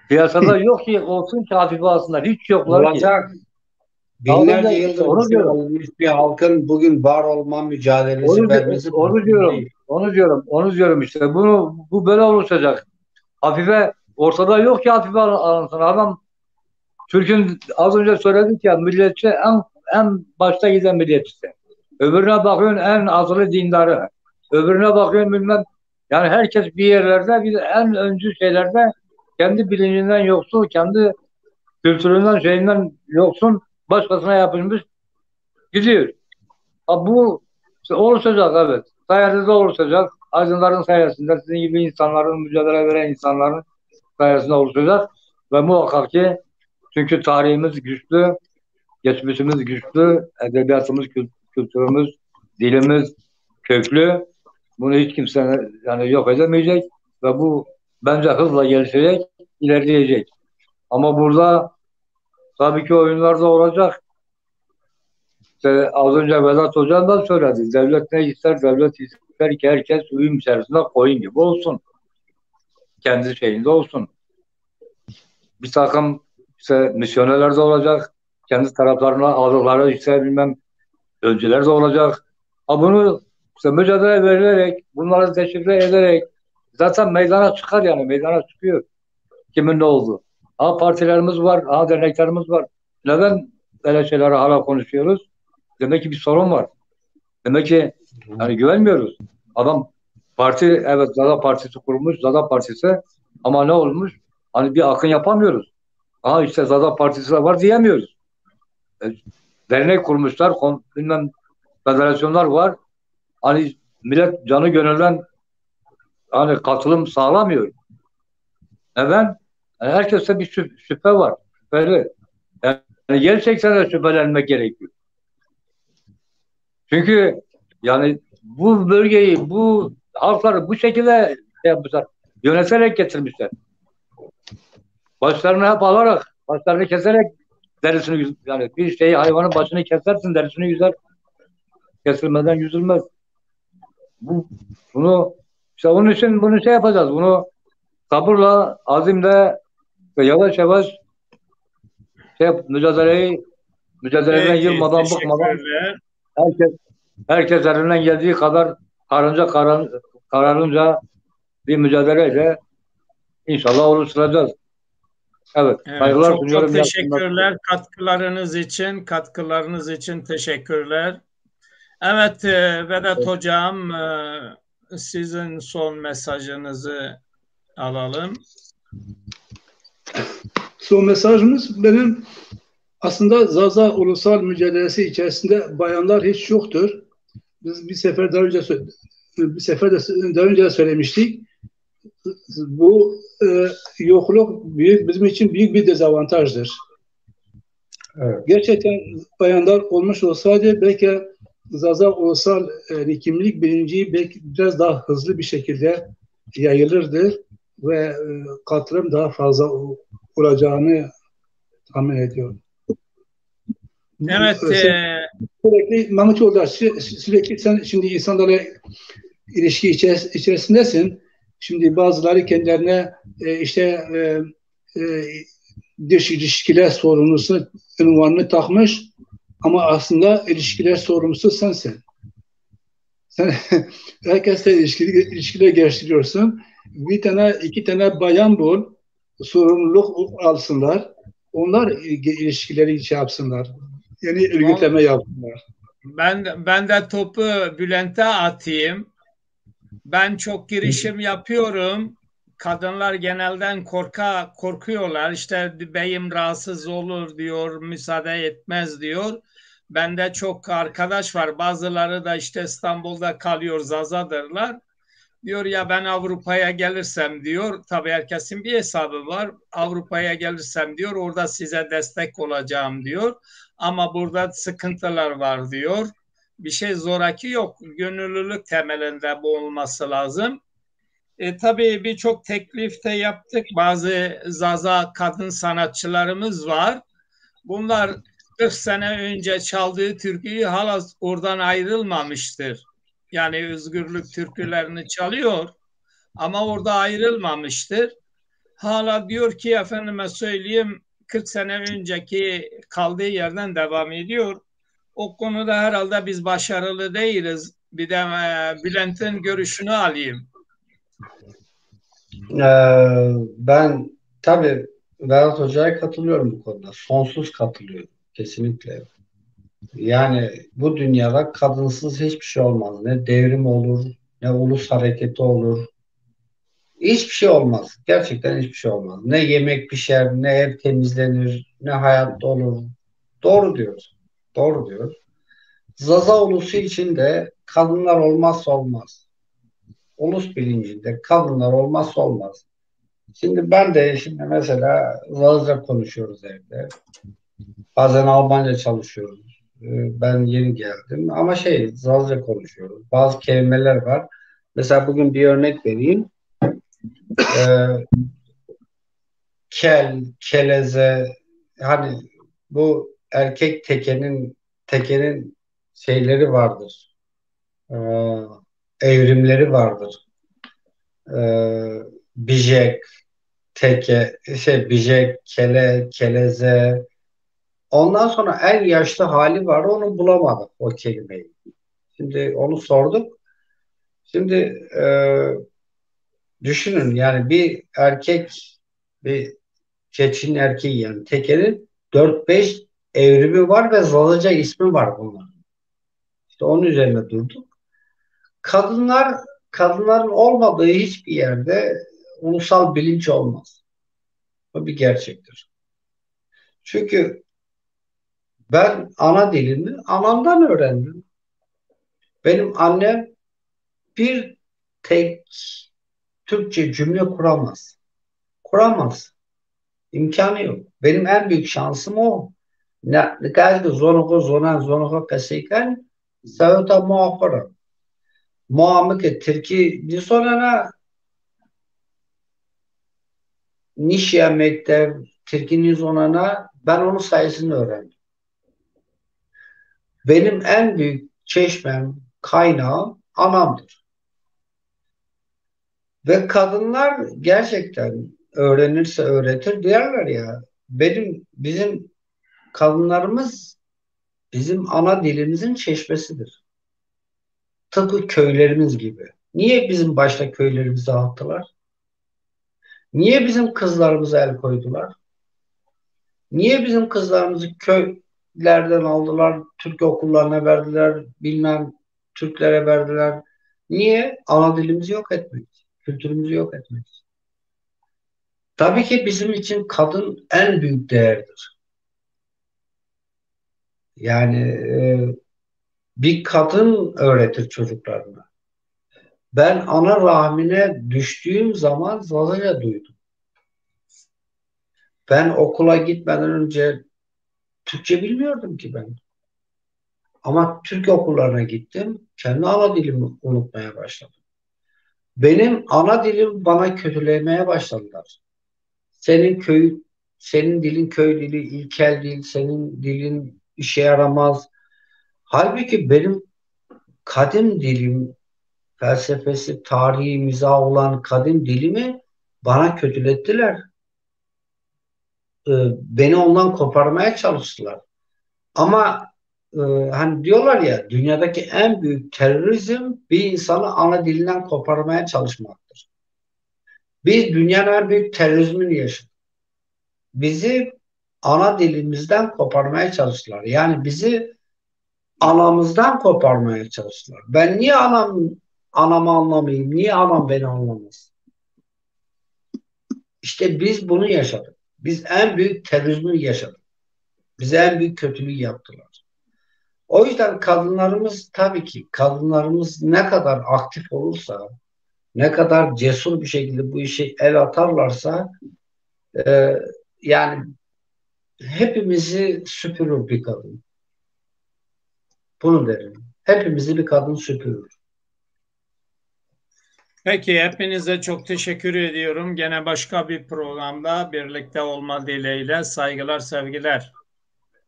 piyasada yok ki olsun ki hafife alsınlar. Hiç yoklar ki. Olacak. Az Binlerce önce işte yıldır onu esir diyorum. alınmış bir halkın bugün var olma mücadelesi vermesi Onu mümkün diyorum. değil. Onu diyorum işte. Bu böyle oluşacak. Hafife ortada yok ki hafife alınsın. Adam Türk'ün az önce söyledik ya milliyetçi en başta giden milliyetçisi. Öbürüne bakıyorsun en azılı dindarı. Öbürüne bakıyorsun bilmem yani herkes bir yerlerde bir en öncü şeylerde kendi bilincinden yoksun, kendi kültüründen şeyinden yoksun başkasına yapılmış gidiyor. Ha, bu işte oluşacak evet. Sayenizde oluşacak. Aydınların sayesinde sizin gibi insanların mücadele veren insanların sayesinde oluşacak ve muhakkak ki çünkü tarihimiz güçlü, geçmişimiz güçlü, edebiyatımız, kültürümüz, dilimiz köklü. Bunu hiç kimse yani yok edemeyecek ve bu bence hızla gelişecek, ilerleyecek. Ama burada tabii ki oyunlar da olacak. İşte az önce Vedat Hocam da söyledi. Devlet ne ister? Devlet ister ki herkes uyum içerisinde koyun gibi olsun. Kendi şeyinde olsun. Bir takım işte misyonerler de olacak. Kendi taraflarına aldıkları işte bilmem öncüler de olacak. Ha bunu işte mücadele verilerek, bunları deşifre ederek zaten meydana çıkar yani meydana çıkıyor. Kimin ne oldu? Ha partilerimiz var, ha derneklerimiz var. Neden böyle şeyleri hala konuşuyoruz? Demek ki bir sorun var. Demek ki yani güvenmiyoruz. Adam parti evet Zada Partisi kurmuş, Zada Partisi ama ne olmuş? Hani bir akın yapamıyoruz. Aha işte Zada Partisi de var diyemiyoruz. Dernek kurmuşlar, bilmem federasyonlar var. Hani millet canı gönülden hani katılım sağlamıyor. Neden? Yani herkeste bir şüphe var. Şüpheli. Yani gerçekten de şüphelenmek gerekiyor. Çünkü yani bu bölgeyi, bu halkları bu şekilde yapmışlar. Yöneterek getirmişler. Başlarını hep alarak, başlarını keserek derisini yani bir şeyi hayvanın başını kesersin derisini yüzer. Kesilmeden yüzülmez. Bu, bunu işte onun için bunu şey yapacağız. Bunu sabırla, azimle ve yavaş yavaş mücadeleden Peki, yılmadan bıkmadan teşekkürler. herkes elinden geldiği kadar kararınca bir mücadeleyle inşallah oluşturacağız. Evet, Evet, saygılar çok çok sunuyorum. teşekkürler katkılarınız için teşekkürler. Evet, Vedat Hocam, sizin son mesajınızı alalım. Son mesajımız benim aslında Zaza ulusal mücadelesi içerisinde bayanlar hiç yoktur. Biz bir sefer daha önce de söylemiştik. Bu yokluk bizim için büyük bir dezavantajdır. Evet. Gerçekten bayanlar olmuş olsaydı belki Zaza ulusal kimlik bilinciyi belki biraz daha hızlı bir şekilde yayılırdı ve katılım daha fazla olacağını tahmin ediyorum. Evet. Sürekli Mahmut Yoldaş, sürekli sen şimdi insanlarla ilişki içerisindesin. Şimdi bazıları kendilerine dış ilişkiler sorumlusu unvanını takmış ama aslında ilişkiler sorumlusu sensin. Sen herkesle ilişkiler geliştiriyorsun. İki tane bayan bul, sorumluluk alsınlar. Onlar ilişkileri yapsınlar. Yani örgütleme yapsınlar. Ben de topu Bülent'e atayım. Ben çok girişim yapıyorum. Kadınlar genelden korkuyorlar. İşte beyim rahatsız olur diyor, müsaade etmez diyor. Bende çok arkadaş var. Bazıları da işte İstanbul'da kalıyor, Zaza'dırlar. Diyor ya ben Avrupa'ya gelirsem diyor, tabii herkesin bir hesabı var. Avrupa'ya gelirsem diyor, orada size destek olacağım diyor. Ama burada sıkıntılar var diyor. Bir şey zoraki yok. Gönüllülük temelinde bu olması lazım. Tabii birçok teklif de yaptık. Bazı Zaza kadın sanatçılarımız var. Bunlar 40 sene önce çaldığı türküyü hala oradan ayrılmamıştır. Yani özgürlük türkülerini çalıyor ama orada ayrılmamıştır. Hala diyor ki efendime söyleyeyim 40 sene önceki kaldığı yerden devam ediyor. O konuda herhalde biz başarılı değiliz. Bir de Bülent'in görüşünü alayım. Ben tabii Vedat Hoca'ya katılıyorum bu konuda. Sonsuz katılıyorum. Kesinlikle. Yani bu dünyada kadınsız hiçbir şey olmaz. Ne devrim olur, ne ulus hareketi olur. Hiçbir şey olmaz. Gerçekten hiçbir şey olmaz. Ne yemek pişer, ne ev temizlenir, ne hayatta olur. Doğru diyoruz. Doğru diyoruz. Zaza ulusu için de kadınlar olmazsa olmaz. Ulus bilincinde kadınlar olmazsa olmaz. Şimdi ben de mesela Zaza konuşuyoruz evde. Bazen Almanca çalışıyoruz. Ben yeni geldim ama Zaza konuşuyoruz. Bazı kelimeler var. Mesela bugün bir örnek vereyim. Keleze, hani bu erkek tekenin şeyleri vardır. Ee, Evrimleri vardır. Bijek, bijek, keleze. Ondan sonra en yaşlı hali var. Onu bulamadık o kelimeyi. Şimdi onu sorduk. Şimdi düşünün yani bir keçinin erkeği yani tekenin 4-5 evrimi var ve Zalıca ismi var bunların. İşte onun üzerine durduk. Kadınların olmadığı hiçbir yerde ulusal bilinç olmaz. Bu bir gerçektir. Çünkü ben ana dilimi anamdan öğrendim. Benim annem bir tek Türkçe cümle kuramaz. Kuramaz. İmkanı yok. Benim en büyük şansım o. Ne kadar zonuko kasikan savta muhakara. Muamık Türkiye bir sonra Nişya Mektep Türkiye'nin zonana ben onun sayesinde öğrendim. Benim en büyük çeşmem, kaynağım anamdır. Ve kadınlar gerçekten öğrenirse öğretir diyorlar ya. Bizim kadınlarımız bizim ana dilimizin çeşmesidir. Tıpkı köylerimiz gibi. Niye bizim başta köylerimizi dağıttılar? Niye bizim kızlarımıza el koydular? Niye bizim kızlarımızı köylerden aldılar, Türk okullarına verdiler, bilmem Türklere verdiler? Niye? Ana dilimizi yok etmek, kültürümüzü yok etmek. Tabii ki bizim için kadın en büyük değerdir. Yani bir kadın öğretir çocuklarına. Ben ana rahmine düştüğüm zaman Zazaca duydum. Ben okula gitmeden önce Türkçe bilmiyordum ki ben. Ama Türk okullarına gittim. Kendi ana dilimi unutmaya başladım. Benim ana dilim bana kötülemeye başladılar. Senin dilin köy dili, ilkel dil, senin dilin işe yaramaz. Halbuki benim kadim dilim, felsefesi, tarihi, mizah olan kadim dilimi bana kötülettiler. Beni ondan koparmaya çalıştılar. Ama hani diyorlar ya, dünyadaki en büyük terörizm bir insanı ana dilinden koparmaya çalışmaktır. Biz dünyanın en büyük terörizmini yaşadık. Bizi ana dilimizden koparmaya çalıştılar. Yani bizi anamızdan koparmaya çalıştılar. Ben niye anamı anlamayayım? Niye anam beni anlamaz? İşte biz bunu yaşadık. Biz en büyük terörizmi yaşadık. Bize en büyük kötülüğü yaptılar. O yüzden kadınlarımız, tabii ki kadınlarımız ne kadar aktif olursa, ne kadar cesur bir şekilde bu işe el atarlarsa yani hepimizi süpürür bir kadın. Bunu derim. Hepimizi bir kadın süpürür. Peki, hepinize çok teşekkür ediyorum. Gene başka bir programda birlikte olma dileğiyle saygılar, sevgiler.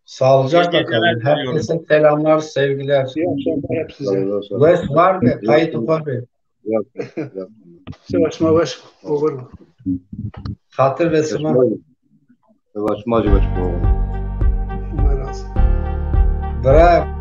Sağlıcakla kalın. Herkese selamlar, sevgiler. İyi akşamlar hep size. West var mı? Kayıt var mı? Savaş mavaş over. Hatır ve sıma. Savaş mavaş over. Umarım. Bravo.